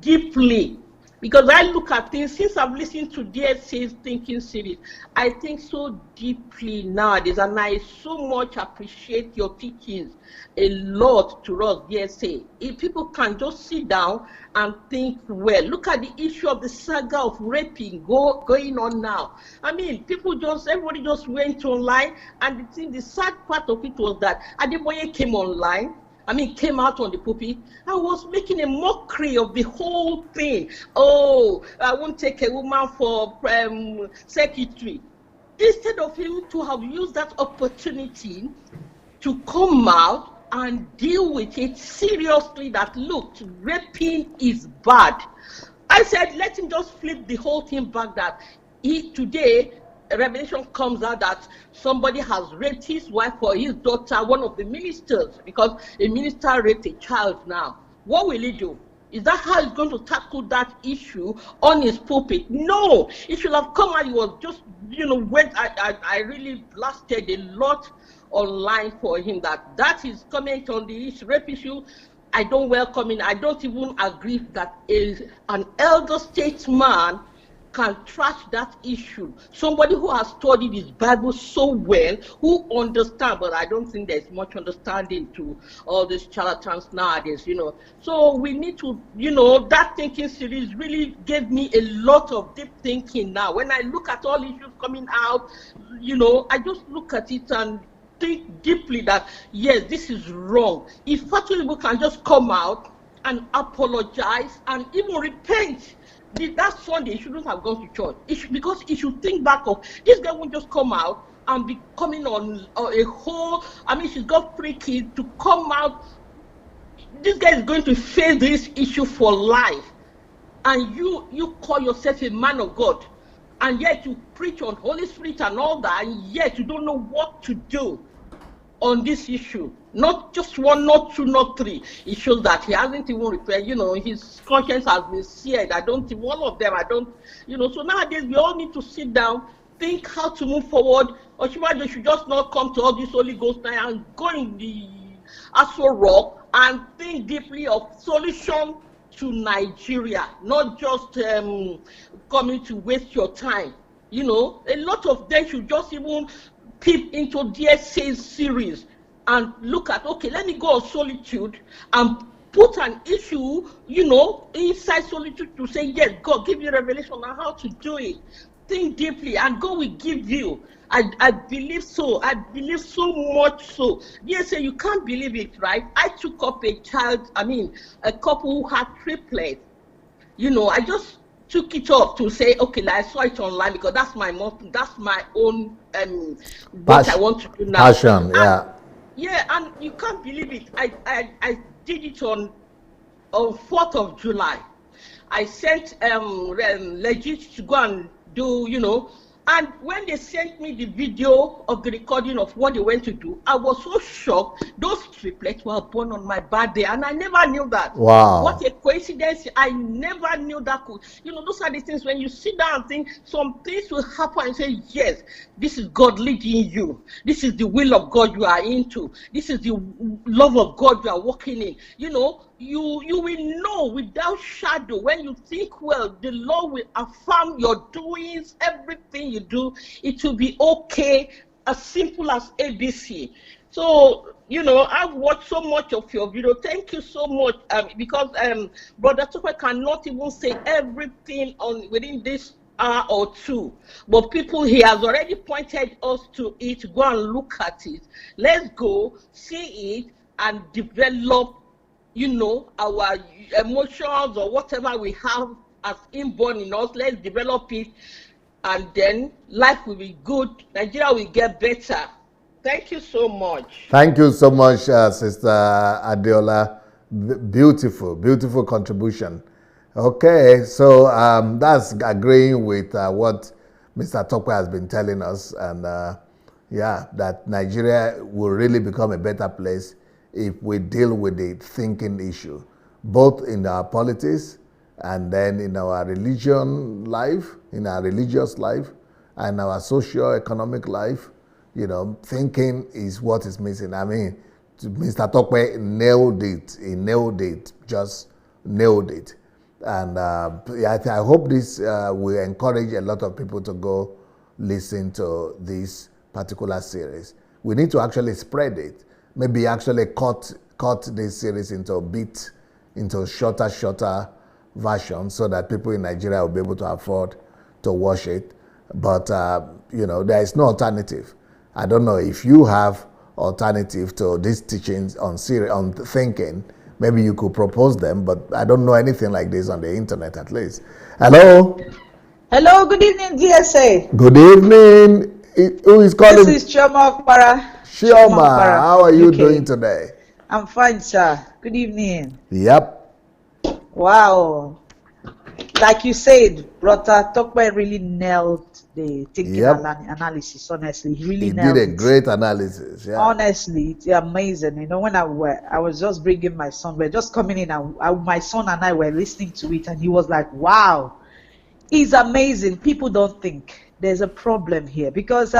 deeply. Because I look at things, since I've listened to DSA's thinking series, I think so deeply nowadays, and I so much appreciate your teachings a lot to us, DSA. If people can just sit down and think well, look at the issue of the saga of raping going on now. Everybody just went online, and the sad part of it was that Adeboye came online, came out on the pulpit and was making a mockery of the whole thing. Oh, I won't take a woman for secretary. Instead of him to have used that opportunity to come out and deal with it seriously, that look, raping is bad. I said, let him just flip the whole thing back, that today, a revelation comes out that somebody has raped his wife or his daughter, one of the ministers, because a minister raped a child now. What will he do? Is that how he's going to tackle that issue on his pulpit? No, it should have come out. He was just, I really blasted a lot online for him that is comment on the rape issue. I don't welcome it. I don't even agree that an elder statesman can trash that issue. Somebody who has studied his Bible so well, who understands, but I don't think there's much understanding to all these charlatans nowadays, So we need to, that thinking series really gave me a lot of deep thinking now. When I look at all issues coming out, I just look at it and think deeply that, yes, this is wrong. If actually we can just come out and apologize and even repent, that Sunday he shouldn't have gone to church. Because he should think back of, this guy won't just come out and be coming on a whole, she's got 3 kids to come out. This guy is going to face this issue for life. And you call yourself a man of God, and yet you preach on Holy Spirit and all that, and yet you don't know what to do on this issue. Not just 1, not 2, not 3. It shows that he hasn't even repaid, his conscience has been seared. All of them, so nowadays we all need to sit down, think how to move forward. Oshibajo should just not come to all this Holy Ghost now and go in the Aso Rock and think deeply of solution to Nigeria, not just coming to waste your time. A lot of them should just even peep into DSA's series and look at, okay, let me go on solitude and put an issue, inside solitude to say, yes, God, give you revelation on how to do it. Think deeply, and God will give you. I believe so. I believe so much so. DSA, you can't believe it, right? I took up a couple who had triplets. I just took it up to say, okay, I saw it online because that's my own what I want to do now. Passion, yeah. Yeah, and you can't believe it. I did it on 4th of July. I sent Legit to go and do, And when they sent me the video of the recording of what they went to do, I was so shocked. Those triplets were born on my birthday, and I never knew that. Wow. What a coincidence. I never knew that could. Those are the things when you sit down and think some things will happen and say, yes, this is God leading you. This is the will of God you are into. This is the love of God you are walking in. You will know without shadow. When you think well, the Lord will affirm your doings, everything you do. It will be okay, as simple as ABC. So, I've watched so much of your video. Thank you so much, because Brother Tope cannot even say everything within this hour or two. But people, he has already pointed us to it. Go and look at it. Let's go, see it, and develop our emotions or whatever we have as inborn in us. Let's develop it, and then life will be good. Nigeria will get better. Thank you so much. Thank you so much, Sister Adeola. Beautiful, beautiful contribution. Okay, so that's agreeing with what Mr. Tope has been telling us, and that Nigeria will really become a better place if we deal with the thinking issue, both in our politics and then in our religion life, in our religious life, and our socio-economic life. Thinking is what is missing. I mean, Mr. Tope nailed it. He nailed it, just nailed it. And I hope this will encourage a lot of people to go listen to this particular series. We need to actually spread it. Maybe actually cut this series into shorter versions so that people in Nigeria will be able to afford to watch it. But, there is no alternative. I don't know if you have alternative to these teachings on thinking. Maybe you could propose them, but I don't know anything like this on the internet, at least. Hello? Hello, good evening, DSA. Good evening. Who is calling? This is Chioma Okpara. Chioma, how are you doing today? I'm fine, sir. Good evening. Yep. Wow. Like you said, Brother Tope really nailed the thinking analysis, honestly. He really nailed it. He did a great analysis, yeah. Honestly, it's amazing. When I was just bringing my son, we're just coming in, and my son and I were listening to it, and he was like, wow, it's amazing. People don't think. There's a problem here, because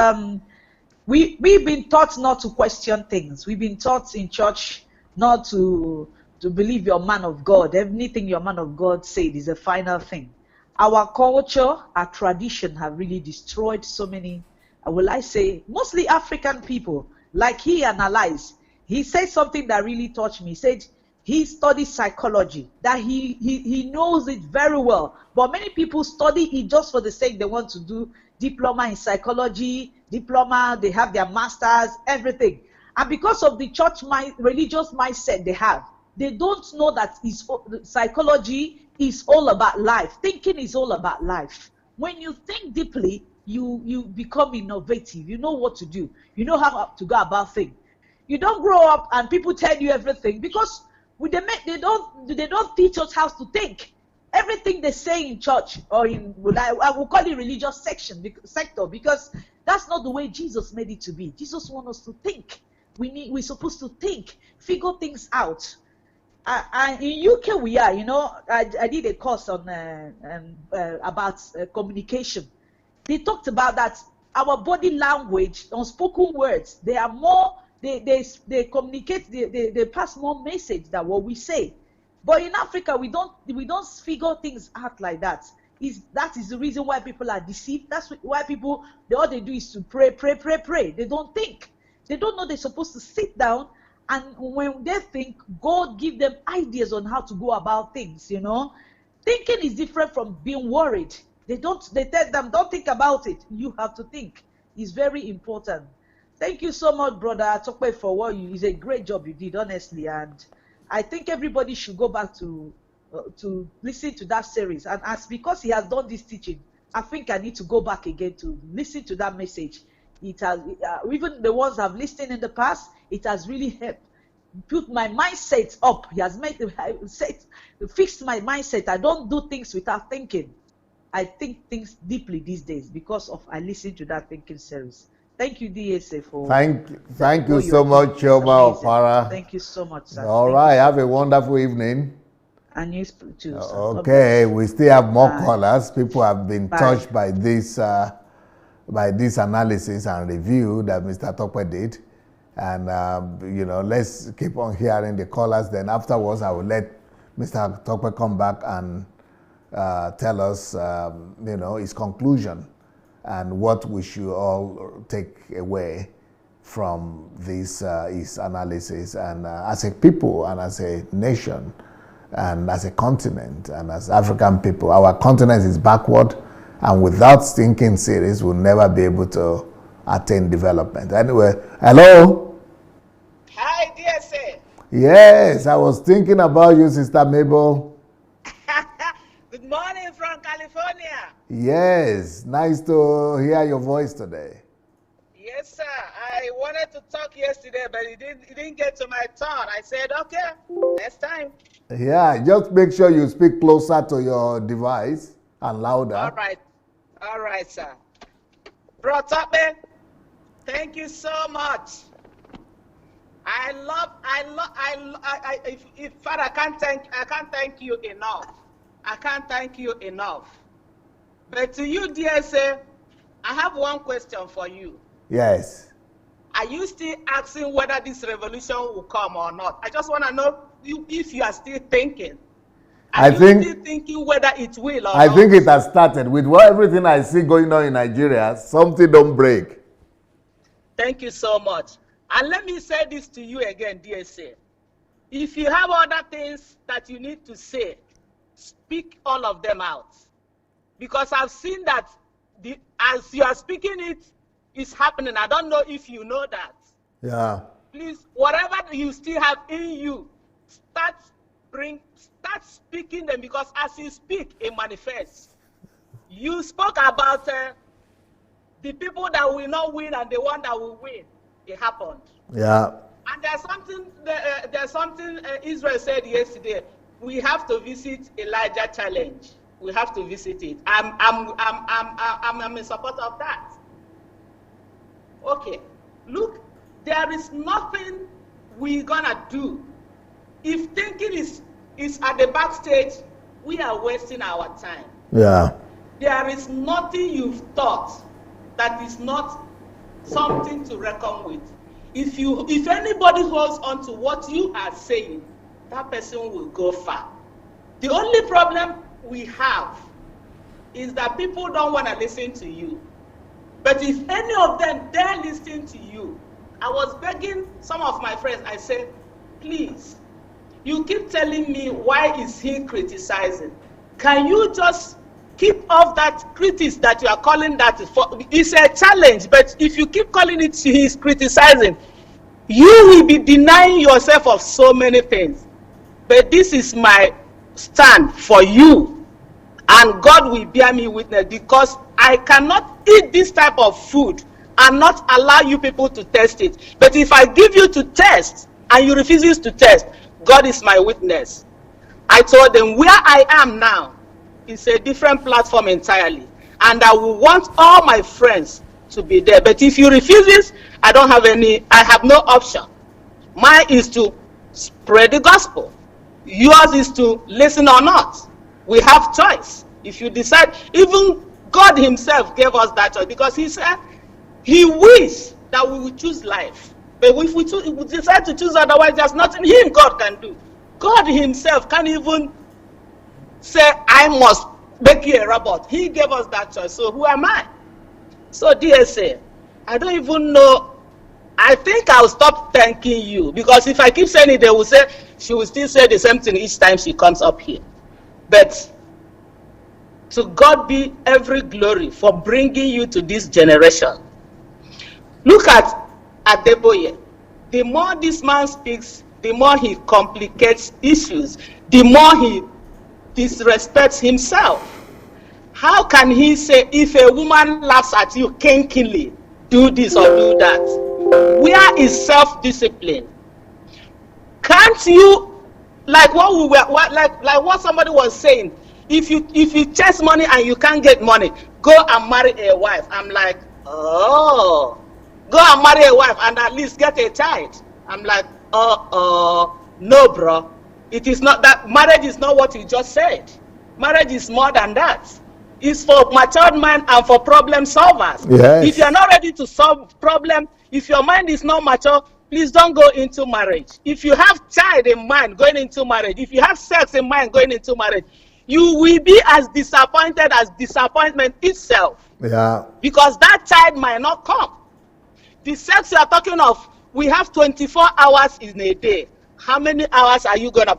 we've been taught not to question things. We've been taught in church not to believe you're a man of God. Anything your man of God said is a final thing. Our culture, our tradition have really destroyed so many, mostly African people. Like he analyzed. He said something that really touched me. He said he studies psychology, that he knows it very well. But many people study it just for the sake they want to do diploma in psychology, they have their masters, everything. And because of the religious mindset they have, they don't know that psychology is all about life. Thinking is all about life. When you think deeply, you become innovative. You know what to do. You know how to go about things. You don't grow up and people tell you everything, because they don't teach us how to think. Everything they say in church or I will call it religious sector, because that's not the way Jesus made it to be. Jesus wants us to think. We're supposed to think, figure things out. In UK we are, I did a course on about communication. They talked about that our body language, unspoken words, they are more, they communicate, they pass more message than what we say. But in Africa, we don't figure things out like that. That is the reason why people are deceived. That's why people, all they do is to pray. They don't think. They don't know they're supposed to sit down, and when they think, God give them ideas on how to go about things, Thinking is different from being worried. They tell them, don't think about it. You have to think. It's very important. Thank you so much, Brother Tope, for what it's a great job you did, honestly. And I think everybody should go back to listen to that series. And because he has done this teaching, I think I need to go back again to listen to that message. It has, even the ones I've listened in the past, it has really helped put my mindset up. He has fixed my mindset. I don't do things without thinking. I think things deeply these days because of I listened to that thinking series. Thank you, DSA, for Thank you what so you're doing. much, Choma Opara. Thank you so much, sir. All right, have a wonderful evening. And you too, sir. Okay, we still have more callers. People have been touched by this analysis and review that Mr. Tope did. And, let's keep on hearing the callers. Then afterwards, I will let Mr. Tope come back and tell us, his conclusion and what we should all take away from this his analysis. And as a people and as a nation and as a continent and as African people, our continent is backward, and without thinking series, we'll never be able to attain development. Anyway, hello. Hi, DSA. Yes, I was thinking about you, Sister Mabel. Good morning from California. Yes, nice to hear your voice today. Yes, sir. I wanted to talk yesterday, but it didn't get to my turn. I said, okay, next time. Yeah, just make sure you speak closer to your device and louder. All right, sir. Bro Tope, thank you so much. Father, I can't thank you enough. I can't thank you enough. But to you, DSA, I have one question for you. Yes. Are you still asking whether this revolution will come or not? I just want to know if you are still thinking. Are you still thinking whether it will or not? I think it has started. With everything I see going on in Nigeria, something don't break. Thank you so much. And let me say this to you again, DSA. If you have other things that you need to say, speak all of them out. Because I've seen that as you are speaking it, it's happening. I don't know if you know that. Yeah. Please, whatever you still have in you, start speaking them, because as you speak, it manifests. You spoke about the people that will not win and the one that will win. It happened. Yeah. And there's something Israel said yesterday. We have to visit Elijah Challenge. We have to visit it. I'm in support of that. Okay, look, there is nothing we're gonna do. If thinking is at the backstage, we are wasting our time. Yeah. There is nothing you've thought that is not something to reckon with. If anybody holds on to what you are saying, that person will go far. The only problem we have is that people don't want to listen to you. But if any of them dare listen to you, I was begging some of my friends, I said, please, you keep telling me why is he criticizing? Can you just keep off that criticism that you are calling that for? It's a challenge, but if you keep calling it he's criticizing, you will be denying yourself of so many things. But this is my stand for you, and God will bear me witness, because I cannot eat this type of food and not allow you people to test it. But if I give you to test and you refuse to test, God is my witness. I told them where I am now is a different platform entirely, and I will want all my friends to be there. But if you refuse this, I have no option. Mine is to spread the gospel. Yours is to listen or not. We have choice. If you decide, even God himself gave us that choice, because he said he wished that we would choose life. But if we decide to choose otherwise, there's nothing God can do. God himself can't even say, I must make you a robot. He gave us that choice. So who am I? So DSA, I don't even know. I think I'll stop thanking you, because if I keep saying it, they will say, she will still say the same thing each time she comes up here. But to God be every glory for bringing you to this generation. Look at Adeboye. The more this man speaks, the more he complicates issues, the more he disrespects himself. How can he say, if a woman laughs at you kinkingly, do this or do that? Where is self-discipline? Can't you, like what somebody was saying, If you chase money and you can't get money, go and marry a wife. I'm like, oh, go and marry a wife and at least get a child. I'm like, no, bro. It is not that. Marriage is not what you just said. Marriage is more than that. It's for matured mind and for problem solvers. Yes. If you're not ready to solve problem, if your mind is not mature, please don't go into marriage. If you have child in mind going into marriage, if you have sex in mind going into marriage, you will be as disappointed as disappointment itself. Yeah. Because that child might not come. The sex you are talking of, we have 24 hours in a day. How many hours are you gonna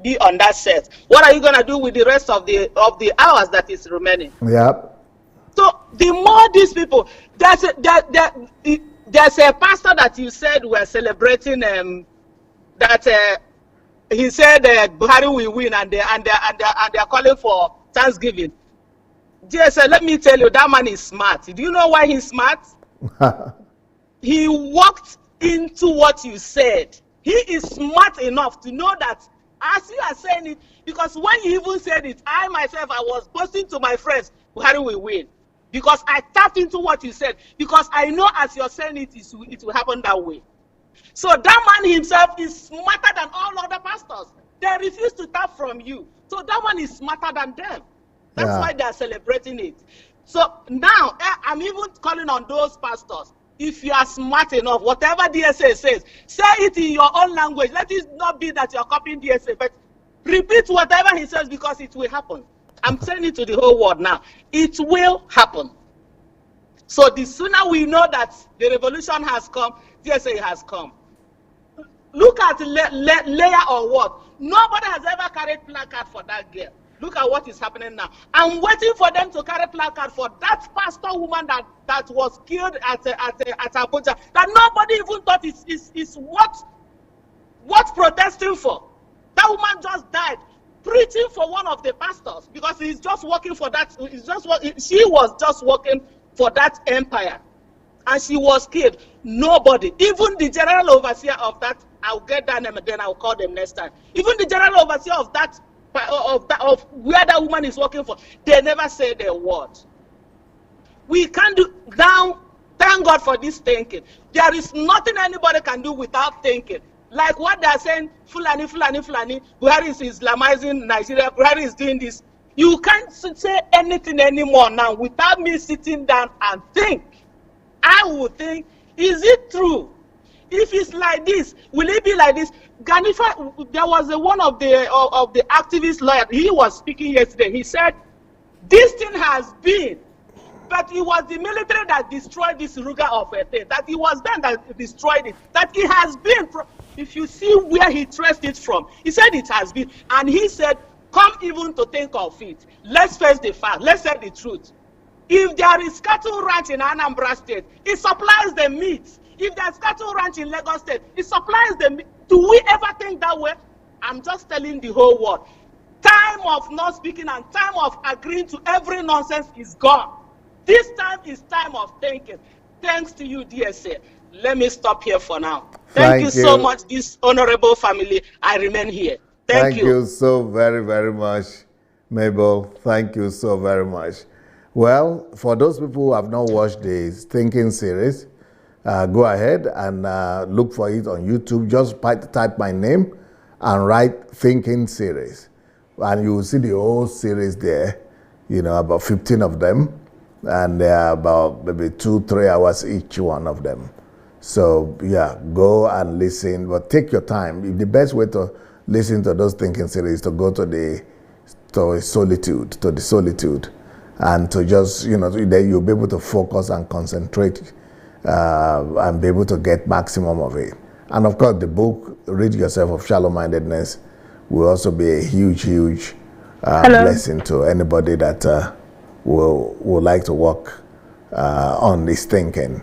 be on that sex? What are you gonna do with the rest of the hours that is remaining? Yep. So the more these people, there's a pastor that you said were celebrating that he said Buhari will win and they're calling for Thanksgiving. Yes, let me tell you, that man is smart. Do you know why he's smart? He walked into what you said. He is smart enough to know that as you are saying it, because when you even said it, I myself, I was posting to my friends, Buhari will win. Because I tapped into what you said. Because I know as you're saying it, it will happen that way. So that man himself is smarter than all other pastors. They refuse to tap from you. So that one is smarter than them. That's why they are celebrating it. So now, I'm even calling on those pastors. If you are smart enough, whatever DSA says, say it in your own language. Let it not be that you're copying DSA, but repeat whatever he says because it will happen. I'm saying it to the whole world now. It will happen. So the sooner we know that the revolution has come, DSA has come. Look at Leah or what? Nobody has ever carried placard for that girl. Look at what is happening now. I'm waiting for them to carry placard for that pastor woman that was killed at Abuja. That nobody even thought is what protesting for. That woman just died preaching for one of the pastors because he's just working for that. She was just working for that empire, and she was killed. Nobody, even the general overseer of that, I'll get that name and then I'll call them next time. Even the general overseer of that. Of where that woman is working for, they never said a word. We can't do now. Thank God for this thinking. There is nothing anybody can do without thinking. Like what they are saying, Fulani. Buhari is Islamizing Nigeria. Buhari is doing this. You can't say anything anymore now without me sitting down and think. I would think, is it true? If it's like this, will it be like this? Ganifa, there was one of the activist lawyers. He was speaking yesterday. He said, this thing has been, but it was the military that destroyed this Ruga of a thing. That it was them that destroyed it. That it has been. If you see where he traced it from, he said it has been. And he said, come even to think of it. Let's face the fact. Let's say the truth. If there is cattle ranch in Anambra State, it supplies the meat. If there's cattle ranch in Lagos State, it supplies the meat. Do we ever think that way? I'm just telling the whole world. Time of not speaking and time of agreeing to every nonsense is gone. This time is time of thinking. Thanks to you, DSA. Let me stop here for now. Thank you so much, this honorable family. I remain here. Thank you. Thank you so very, very much, Mabel. Thank you so very much. Well, for those people who have not watched this Thinking series, go ahead and look for it on YouTube. Just type my name and write Thinking series. And you will see the whole series there, about 15 of them. And they are about maybe 2-3 hours each one of them. So, yeah, go and listen. But take your time. The best way to listen to those Thinking series is to go to the solitude. And to just, then you'll be able to focus and concentrate and be able to get maximum of it. And of course, the book, Rid Yourself of Shallow Mindedness, will also be a huge blessing to anybody that will like to work on this thinking.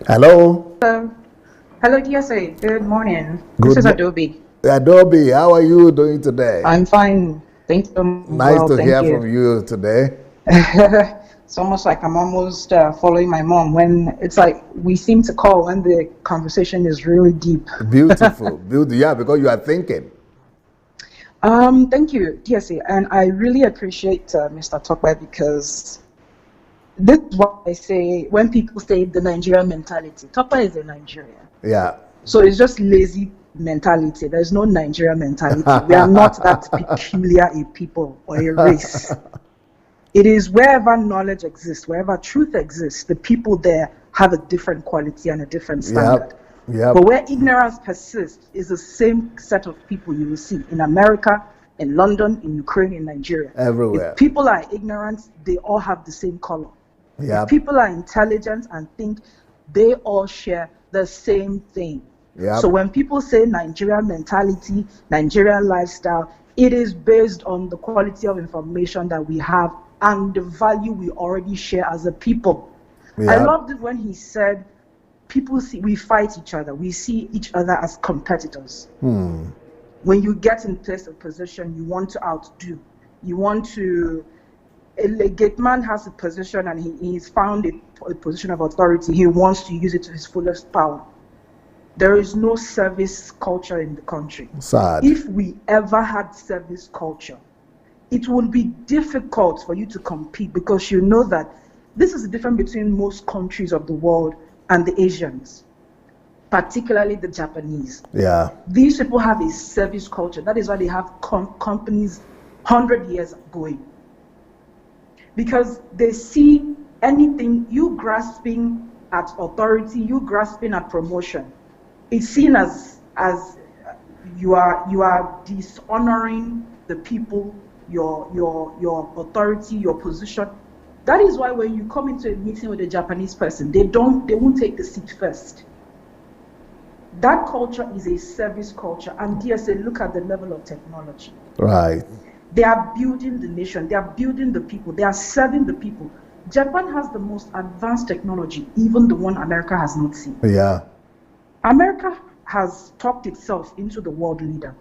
Hello? Hello, DSA. Good morning. This is Adobe. Adobe, how are you doing today? I'm fine. Thank you. Nice to hear from you today. It's almost like I'm almost following my mom when it's like we seem to call when the conversation is really deep. Beautiful. Yeah, because you are thinking. Thank you, DSA, and I really appreciate Mr. Tope, because this is what I say when people say the Nigerian mentality. Tope is a Nigerian. Yeah. So it's just lazy mentality. There's no Nigerian mentality. We are not that peculiar a people or a race. It is wherever knowledge exists, wherever truth exists, the people there have a different quality and a different standard. Yep. But where ignorance persists is the same set of people you will see in America, in London, in Ukraine, in Nigeria. Everywhere. If people are ignorant, they all have the same color. Yep. If people are intelligent and think, they all share the same thing. Yep. So when people say Nigerian mentality, Nigerian lifestyle, it is based on the quality of information that we have and the value we already share as a people. Yep. I loved it when he said, we fight each other. We see each other as competitors. When you get in place of position, you want to outdo. You want to... A gate man has a position and he's found a position of authority. He wants to use it to his fullest power. There is no service culture in the country. Sad. If we ever had service culture, it would be difficult for you to compete, because you know that this is the difference between most countries of the world and the Asians, particularly the Japanese. Yeah. These people have a service culture. That is why they have companies 100 years going. Because they see anything, you grasping at authority, you grasping at promotion, it's seen as you are dishonoring the people, your authority, your position. That is why when you come into a meeting with a Japanese person, they won't take the seat first. That culture is a service culture, and DSA, look at the level of technology. Right. They are building the nation, they are building the people, they are serving the people. Japan has the most advanced technology, even the one America has not seen. Yeah. America has talked itself into the world leader.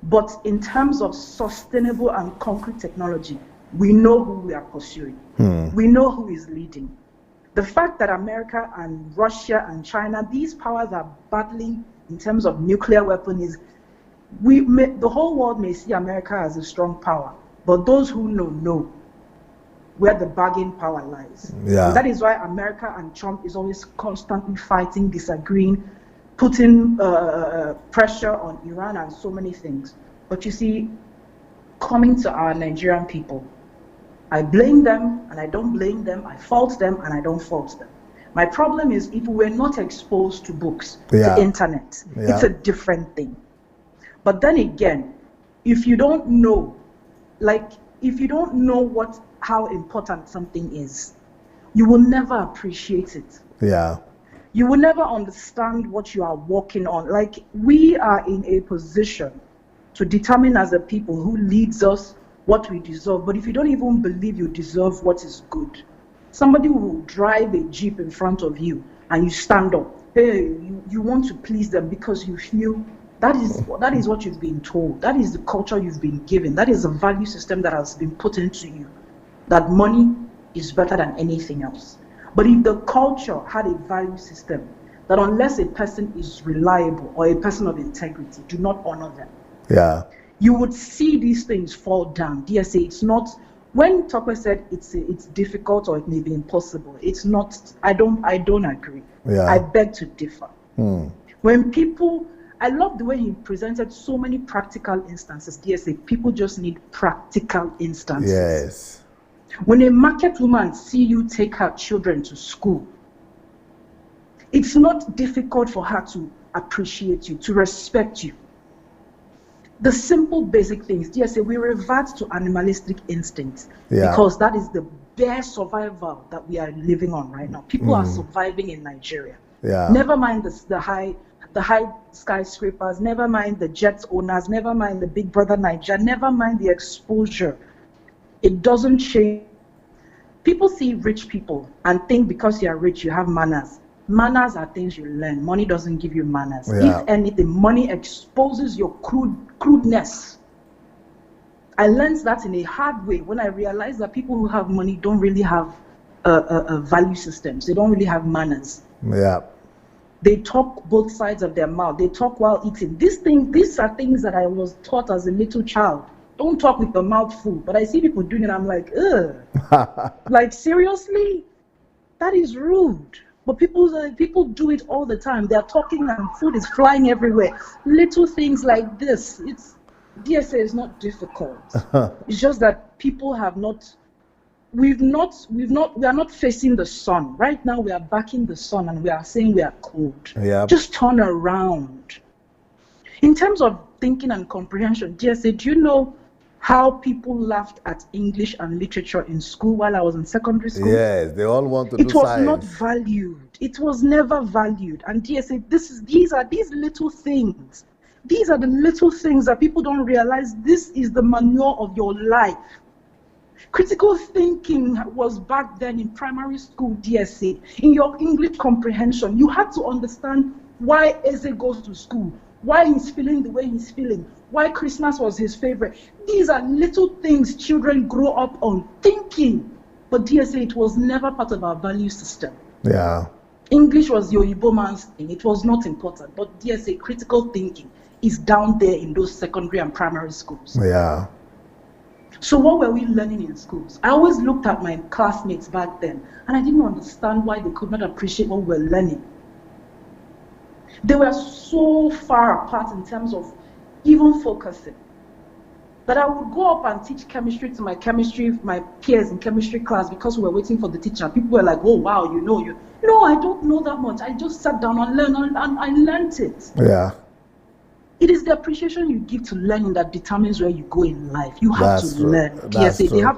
But in terms of sustainable and concrete technology, we know who we are pursuing. We know who is leading. The fact that America and Russia and China, these powers are battling in terms of nuclear weapons, the whole world may see America as a strong power, but those who know where the bargain power lies. Yeah. And that is why America and Trump is always constantly fighting, disagreeing, putting pressure on Iran and so many things. But you see, coming to our Nigerian people, I blame them and I don't blame them, I fault them and I don't fault them. My problem is, if we were not exposed to books, to internet, it's a different thing. But then again, if you don't know, how important something is, you will never appreciate it. Yeah. You will never understand what you are working on. Like, we are in a position to determine as a people who leads us what we deserve. But if you don't even believe you deserve what is good, somebody will drive a Jeep in front of you and you stand up. Hey, you want to please them because you feel that is what you've been told. That is the culture you've been given. That is the value system that has been put into you, that money is better than anything else. But if the culture had a value system that unless a person is reliable or a person of integrity, do not honor them, you would see these things fall down. DSA, it's not, when Tope said it's difficult or it may be impossible, it's not. I don't agree. I beg to differ. When people, I love the way he presented so many practical instances. DSA, people just need practical instances. Yes. When a market woman see you take her children to school, it's not difficult for her to appreciate you, to respect you. The simple basic things. DSA, we revert to animalistic instincts because that is the bare survival that we are living on right now. People are surviving in Nigeria. Never mind the high skyscrapers, never mind the jet owners, never mind the Big Brother Nigeria, never mind the exposure. It doesn't change. People see rich people and think because you are rich, you have manners. Manners are things you learn. Money doesn't give you manners. If anything, money exposes your crudeness. I learned that in a hard way when I realized that people who have money don't really have value systems. They don't really have manners. They talk both sides of their mouth. They talk while eating. These are things that I was taught as a little child. Don't talk with your mouth full. But I see people doing it. I'm like, ugh. Like, seriously? That is rude. But people do it all the time. They're talking and food is flying everywhere. Little things like this. DSA is not difficult. It's just that people have not. We are not facing the sun. Right now we are backing the sun and we are saying we are cold. Yeah. Just turn around. In terms of thinking and comprehension, DSA, do you know how people laughed at English and literature in school while I was in secondary school? Yes, they all want to do science. It was not valued. It was never valued. And DSA, these are these little things. These are the little things that people don't realize. This is the manual of your life. Critical thinking was back then in primary school, DSA. In your English comprehension, you had to understand why Eze goes to school, why he's feeling the way he's feeling, why Christmas was his favorite. These are little things children grow up on thinking. But DSA, it was never part of our value system. Yeah. English was the Oyibo man's thing. It was not important. But DSA, critical thinking is down there in those secondary and primary schools. Yeah. So what were we learning in schools? I always looked at my classmates back then, and I didn't understand why they could not appreciate what we were learning. They were so far apart in terms of even focusing, that I would go up and teach chemistry to my peers in chemistry class because we were waiting for the teacher. People were like, oh, wow, you know. No, I don't know that much. I just sat down and learned, and I learned it. Yeah. It is the appreciation you give to learning that determines where you go in life. You have That's to true. learn. That's PSA, true.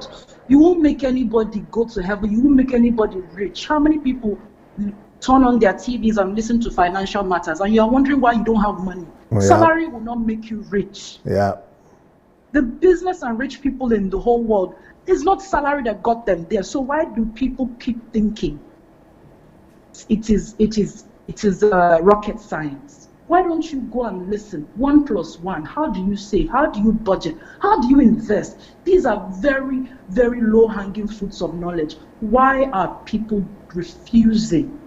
you won't make anybody go to heaven. You won't make anybody rich. How many people turn on their TVs and listen to financial matters and you are wondering why you don't have money? Yeah. Salary will not make you rich. Yeah. The business and rich people in the whole world, it's not salary that got them there. So why do people keep thinking it is rocket science? Why don't you go and listen? 1 + 1. How do you save? How do you budget? How do you invest? These are very, very low-hanging fruits of knowledge. Why are people refusing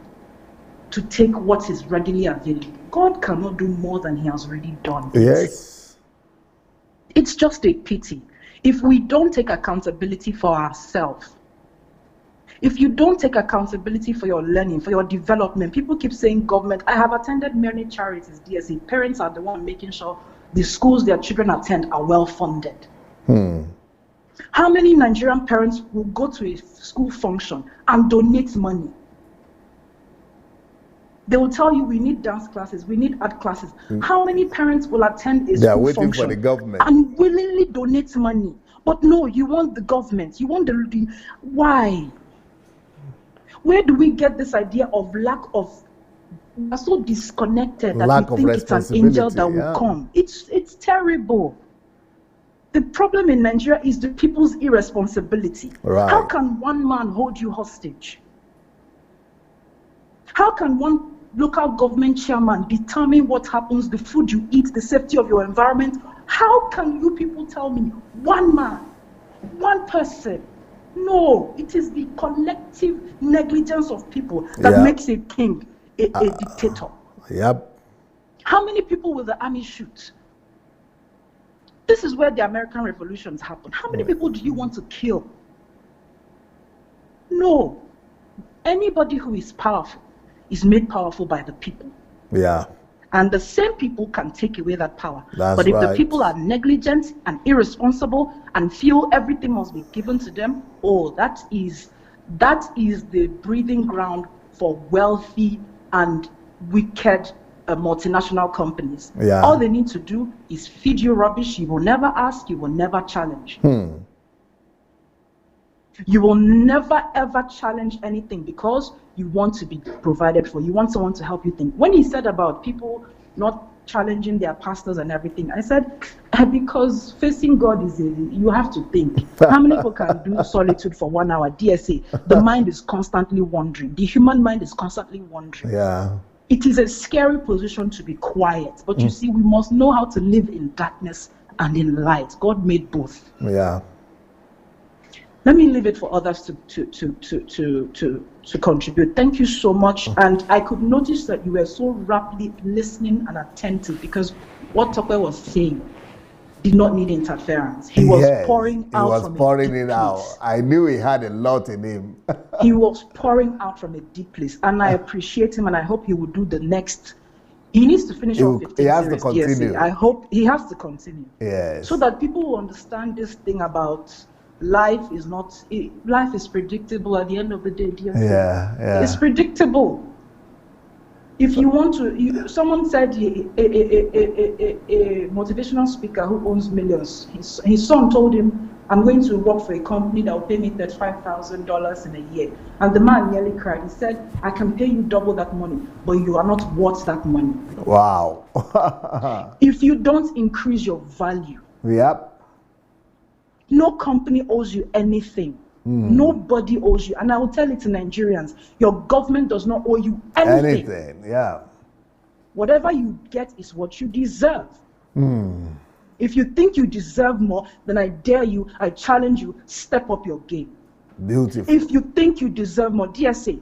to take what is readily available? God cannot do more than he has already done. Yes. It's just a pity. If we don't take accountability for ourselves, if you don't take accountability for your learning, for your development, people keep saying government. I have attended many charities, DSA. Parents are the one making sure the schools their children attend are well funded. How many Nigerian parents will go to a school function and donate money? They will tell you we need dance classes, we need art classes. How many parents will attend a school waiting function for the government and willingly donate money? But no, you want the government. You want the why? Where do we get this idea of lack of? We are so disconnected that we think it's an angel that will come. It's terrible. The problem in Nigeria is the people's irresponsibility. Right. How can one man hold you hostage? How can one local government chairman determine what happens, the food you eat, the safety of your environment? How can you people tell me one man, one person? No, it is the collective negligence of people that makes a king a dictator. Yep. How many people will the army shoot? This is where the American revolutions happen. How many people do you want to kill? No. Anybody who is powerful is made powerful by the people. Yeah. And the same people can take away that power. That's but if right. the people are negligent and irresponsible and feel everything must be given to them, that is the breathing ground for wealthy and wicked multinational companies. Yeah. All they need to do is feed you rubbish. You will never ask, you will never challenge. You will never ever challenge anything because you want to be provided for. You want someone to help you think. When he said about people not challenging their pastors and everything, I said, because facing God is you have to think. How many people can do solitude for 1 hour? DSA, the mind is constantly wandering. The human mind is constantly wandering. Yeah. It is a scary position to be quiet. But you see, we must know how to live in darkness and in light. God made both. Yeah. let me leave it for others to contribute. Thank you so much. And I could notice that you were so rapidly listening and attentive, because what Tope was saying did not need interference. He was pouring out from a deep place. I knew he had a lot in him. He was pouring out from a deep place, and I appreciate him, and I hope he will do the next. He needs to finish off 15 He has series, to continue. I hope he has to continue. Yes. So that people will understand this thing about life is predictable at the end of the day, DSA. Yeah. It's predictable. If you want to, someone said a motivational speaker who owns millions, his son told him, I'm going to work for a company that will pay me $35,000 in a year. And the man nearly cried. He said, I can pay you double that money, but you are not worth that money. Wow. If you don't increase your value, yep, no company owes you anything. Nobody owes you. And I will tell it to Nigerians, your government does not owe you anything. Yeah. Whatever you get is what you deserve. If you think you deserve more, then I dare you, I challenge you, step up your game. Beautiful. If you think you deserve more, DSA,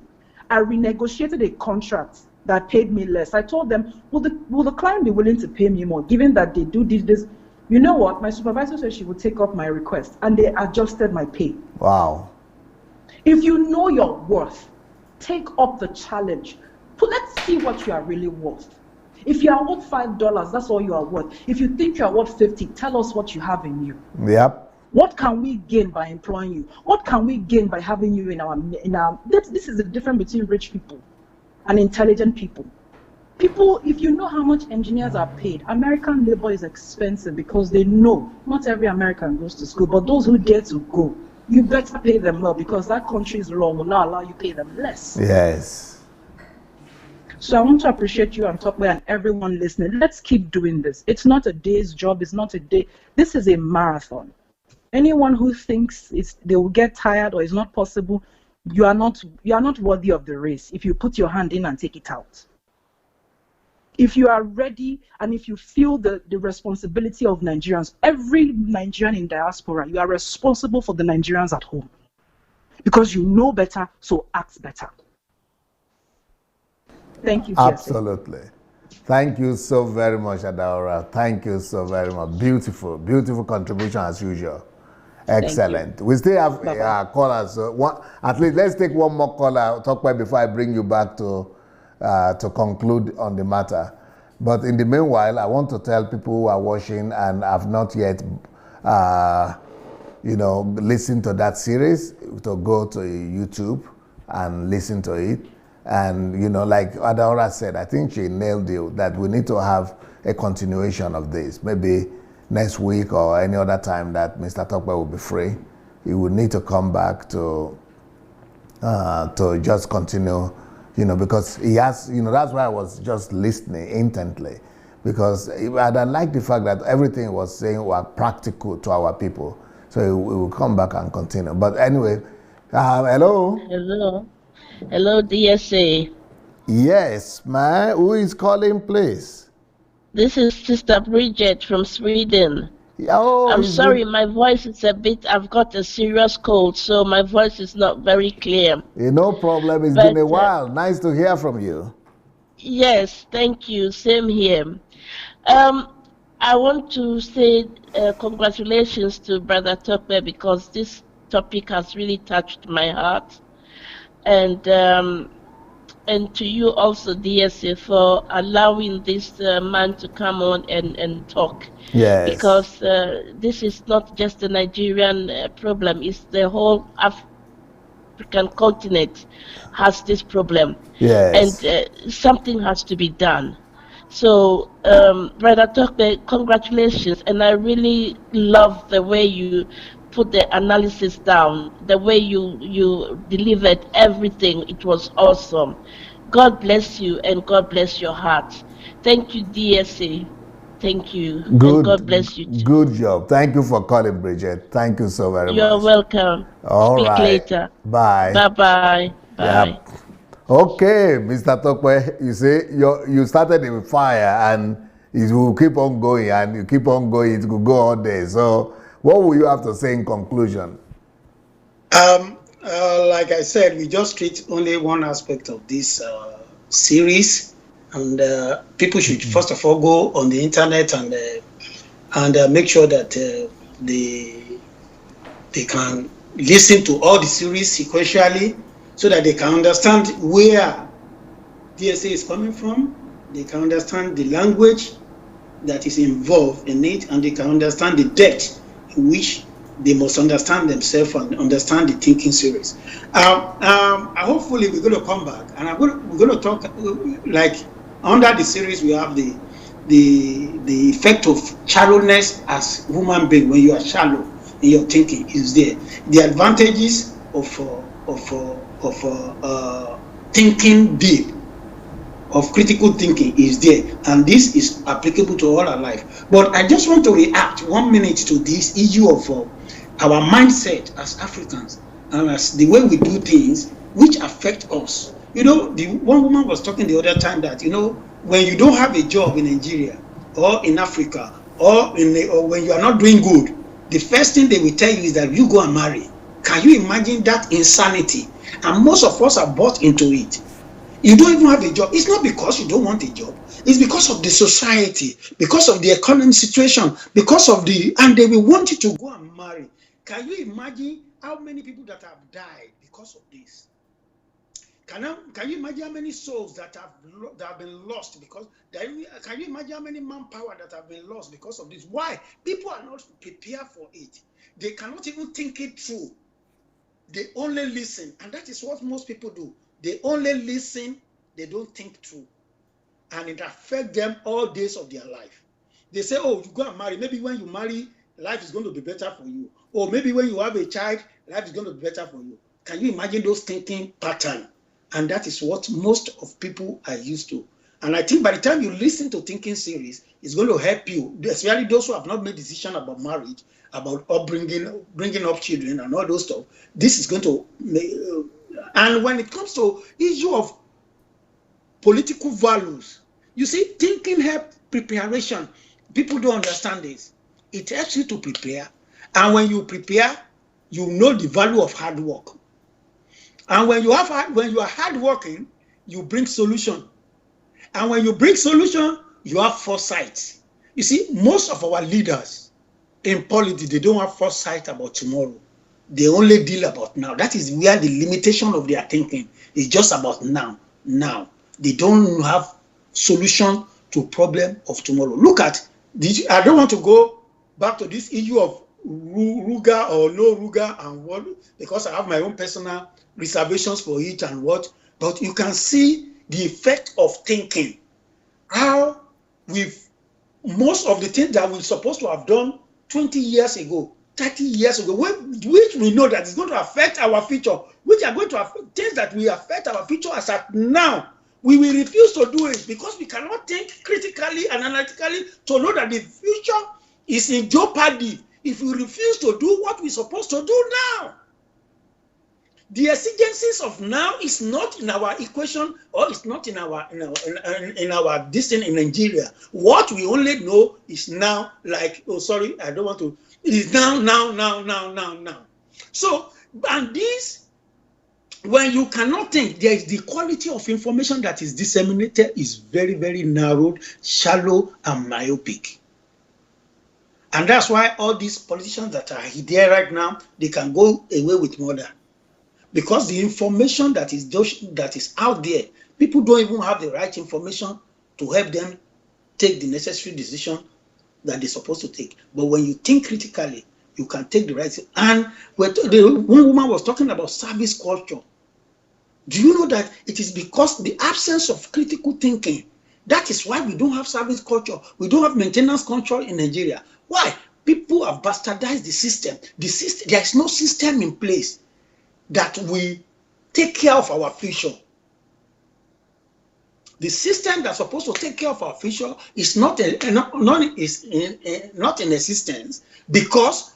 I renegotiated a contract that paid me less. I told them, will the client be willing to pay me more, given that they do this? You know what? My supervisor said she would take up my request, and they adjusted my pay. Wow. If you know your worth, take up the challenge. Let's see what you are really worth. If you are worth $5, that's all you are worth. If you think you are worth 50, tell us what you have in you. Yep. What can we gain by employing you? What can we gain by having you in our this is the difference between rich people and intelligent people. People, if you know how much engineers are paid, American labor is expensive because they know not every American goes to school, but those who dare to go, you better pay them well, because that country's law will not allow you to pay them less. Yes. So I want to appreciate you and Tope and everyone listening. Let's keep doing this. It's not a day's job. It's not a day. This is a marathon. Anyone who thinks they will get tired or it's not possible, you are not worthy of the race if you put your hand in and take it out. If you are ready and if you feel the responsibility of Nigerians, every Nigerian in diaspora, you are responsible for the Nigerians at home. Because you know better, so act better. Thank you, Jesse. Absolutely. Thank you so very much, Adaora. Thank you so very much. Beautiful, beautiful contribution as usual. Excellent. We still have callers. So at least let's take one more caller, talk about before I bring you back to conclude on the matter. But in the meanwhile, I want to tell people who are watching and have not yet, listened to that series, to go to YouTube and listen to it. And, like Adaora said, I think she nailed it, that we need to have a continuation of this. Maybe next week or any other time that Mr. Tope will be free, he will need to come back to just continue, because he has, that's why I was just listening intently, because I like the fact that everything he was saying was practical to our people. So he will come back and continue. But anyway, hello. Hello, DSA. Yes, ma'am. Who is calling, please? This is Sister Bridget from Sweden. Oh, I'm sorry, my voice is I've got a serious cold, so my voice is not very clear. No problem. It's been a while. Nice to hear from you. Yes, thank you. Same here. I want to say congratulations to Brother Tope, because this topic has really touched my heart. And to you also, DSA, for allowing this man to come on and talk. Yes. Because this is not just a Nigerian problem, it's the whole African continent has this problem. Yes. And something has to be done. So, Brother Tope, congratulations. And I really love the way you put the analysis down, the way you delivered everything. It was awesome. God bless you and God bless your heart. Thank you, DSA. Thank you. Good, and God bless you too. Good job. Thank you for calling, Bridget. Thank you so very much. You're welcome. All Speak right. later. Bye. Bye-bye. Bye. Yep. Okay, Mr. Tope, you say you started in fire and it will keep on going and you keep on going. It will go all day. So what will you have to say in conclusion? Like I said, we just treat only one aspect of this series, and people should first of all go on the internet and make sure that they can listen to all the series sequentially, so that they can understand where DSA is coming from. They can understand the language that is involved in it, and they can understand the depth in which they must understand themselves and understand the thinking series. Hopefully, we're going to come back, and we're going to talk like under the series. We have the effect of shallowness as human being. When you are shallow in your thinking, is there. The advantages of thinking deep, of critical thinking, is there, and this is applicable to all our life. But I just want to react 1 minute to this issue of our mindset as Africans and as the way we do things, which affect us. You know, the one woman was talking the other time that, you know, when you don't have a job in Nigeria or in Africa or when you are not doing good, the first thing they will tell you is that you go and marry. Can you imagine that insanity? And most of us are bought into it. You don't even have a job. It's not because you don't want a job. It's because of the society, because of the economic situation, because of and they will want you to go and marry. Can you imagine how many people that have died because of this? Can you imagine how many souls that have been lost because? Can you imagine how many manpower that have been lost because of this? Why? People are not prepared for it. They cannot even think it through. They only listen, and that is what most people do. They only listen, they don't think through, and it affects them all days of their life. They say, oh, you go and marry. Maybe when you marry, life is going to be better for you. Or maybe when you have a child, life is going to be better for you. Can you imagine those thinking patterns? And that is what most of people are used to. And I think by the time you listen to thinking series, it's going to help you, especially those who have not made decision about marriage, about bringing up children and all those stuff. This is going to and when it comes to issue of political values, you see, thinking help preparation. People don't understand this. It helps you to prepare, and when you prepare, you know the value of hard work. And when you are hardworking, you bring solution. And when you bring solution, you have foresight. You see, most of our leaders in politics, they don't have foresight about tomorrow. They only deal about now. That is where the limitation of their thinking is, just about now. Now. They don't have solution to problem of tomorrow. Look at, I don't want to go back to this issue of Ruga or no Ruga and what, because I have my own personal reservations for it and what, but you can see the effect of thinking. How most of the things that we're supposed to have done 20 years ago, 30 years ago, which we know that is going to affect our future, which are going to affect things that will affect our future as at now, we will refuse to do it because we cannot think critically and analytically to know that the future is in jeopardy if we refuse to do what we're supposed to do now. The exigencies of now is not in our equation, or it's not in our destiny in Nigeria. What we only know is now, like, oh, sorry, I don't want to, it is now. So, and this, when you cannot think, there is the quality of information that is disseminated is very, very narrowed, shallow, and myopic. And that's why all these politicians that are there right now, they can go away with murder. Because the information that is out there, people don't even have the right information to help them take the necessary decision that they're supposed to take. But when you think critically, you can take the right. And the one woman was talking about service culture. Do you know that it is because the absence of critical thinking? That is why we don't have service culture. We don't have maintenance culture in Nigeria. Why? People have bastardized the system. There is no system in place that we take care of our future. The system that's supposed to take care of our future is not in existence, because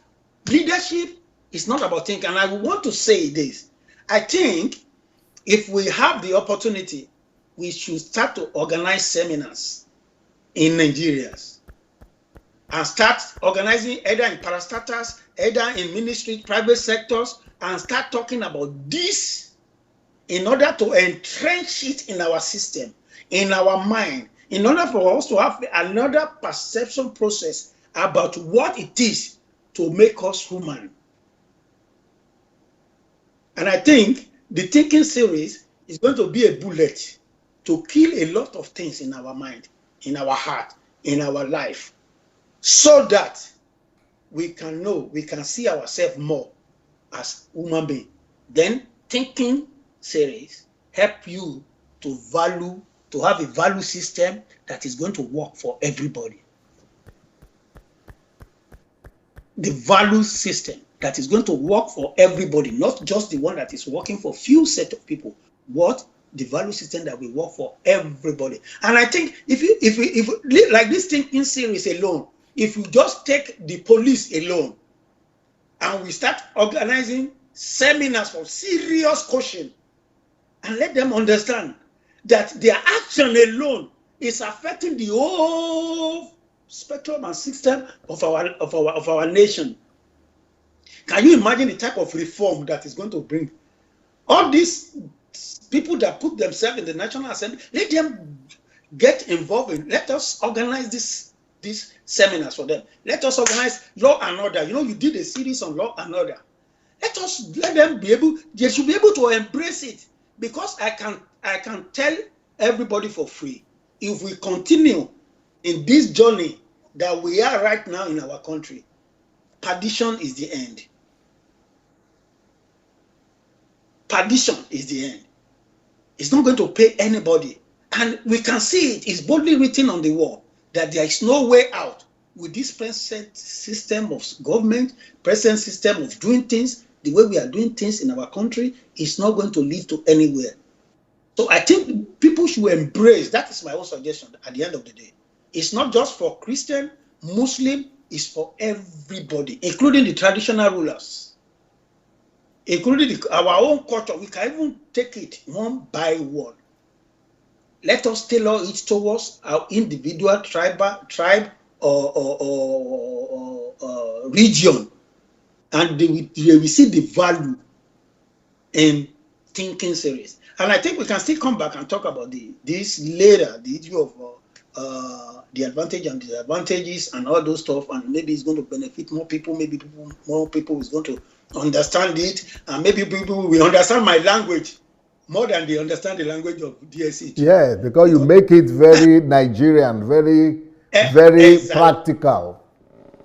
leadership is not about thinking. And I want to say this. I think if we have the opportunity, we should start to organize seminars in Nigeria and start organizing either in parastatals, either in ministry, private sectors, and start talking about this in order to entrench it in our system, in our mind, in order for us to have another perception process about what it is to make us human. And I think the thinking series is going to be a bullet to kill a lot of things in our mind, in our heart, in our life, so that we can know, we can see ourselves more as human beings. Then thinking series help you to value, to have a value system that is going to work for everybody. The value system that is going to work for everybody, not just the one that is working for few set of people. What the value system that will work for everybody. And I think if you like this thinking series alone, if you just take the police alone and we start organizing seminars for serious coaching and let them understand that their action alone is affecting the whole spectrum and system of our nation. Can you imagine the type of reform that is going to bring? All these people that put themselves in the National Assembly, let them get involved in. Let us organize these seminars for them. Let us organize law and order. You know, you did a series on law and order. Let them be able. They should be able to embrace it, because I can tell everybody for free, if we continue in this journey that we are right now in our country, perdition is the end. Perdition is the end. It's not going to pay anybody. And we can see it. It's boldly written on the wall that there is no way out with this present system of government, present system of doing things, the way we are doing things in our country is not going to lead to anywhere. So I think people should embrace, that is my own suggestion at the end of the day. It's not just for Christian, Muslim, it's for everybody, including the traditional rulers. Including our own culture. We can even take it one by one. Let us tailor it towards our individual tribe or region, and they will see the value in thinking series. And I think we can still come back and talk about this later, the issue of the advantage and disadvantages and all those stuff, and maybe it's going to benefit more people. Maybe more people is going to understand it, and maybe people will understand my language more than they understand the language of DSC. Yeah, because you make it very Nigerian, very exactly. Practical.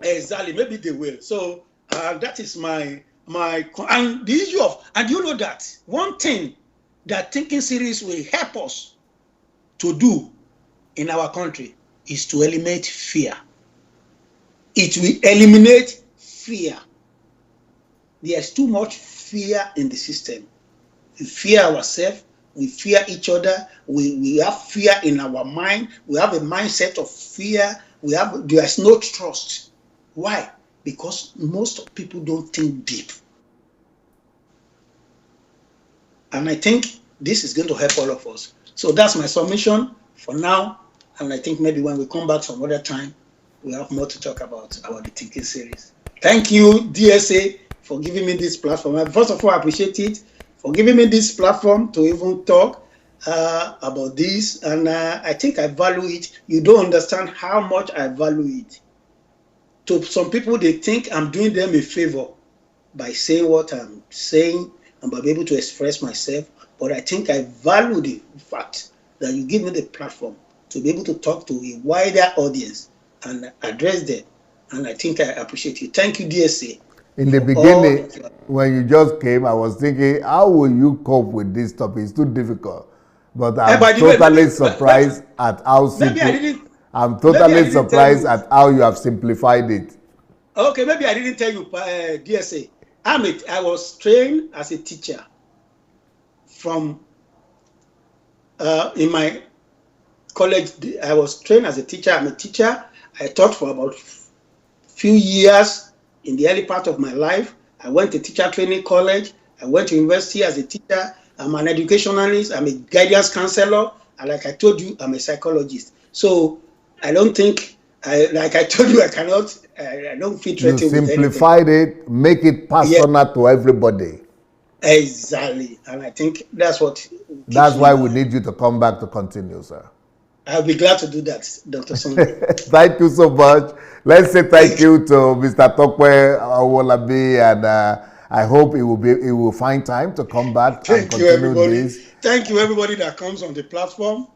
Exactly, maybe they will. So that is my and the issue of, and you know that one thing that thinking series will help us to do in our country is to eliminate fear. It will eliminate fear. There's too much fear in the system. We fear ourselves, we fear each other, we have fear in our mind, we have a mindset of fear, there's no trust. Why? Because most people don't think deep. And I think this is going to help all of us. So that's my submission for now, and I think maybe when we come back some other time, we'll have more to talk about the thinking series. Thank you, DSA, for giving me this platform. First of all, I appreciate it for giving me this platform to even talk about this, and I think I value it. You don't understand how much I value it. To some people, they think I'm doing them a favor by saying what I'm saying and by being able to express myself, but I think I value the fact that you give me the platform to be able to talk to a wider audience and address them, and I think I appreciate it. Thank you, DSA. In the beginning, when you just came, I was thinking, how will you cope with this topic? It's too difficult. But I'm totally surprised at how simple. I'm totally surprised at how you have simplified it. Okay, maybe I didn't tell you, DSA. I was trained as a teacher from in my college. I was trained as a teacher. I'm a teacher. I taught for about few years. In the early part of my life, I went to teacher training college. I went to university as a teacher. I'm an educationalist. I'm a guidance counselor. And like I told you, I'm a psychologist. So I don't think, like I told you, I don't feel threatened. You simplified it, make it personal to everybody. Exactly. And I think that's what keeps That's me why we going. need you to come back to continue, sir. I'll be glad to do that, Dr. Sunday. Thank you so much. Let's say thank Thank you. you to Mr. Tope Owolabi, and I hope he will find time to come back and Thank you, continue everybody. this. Thank you, everybody that comes on the platform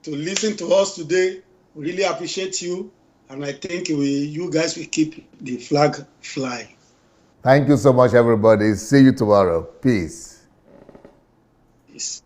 to listen to us today. We really appreciate you. And I think you guys will keep the flag flying. Thank you so much, everybody. See you tomorrow. Peace. Peace.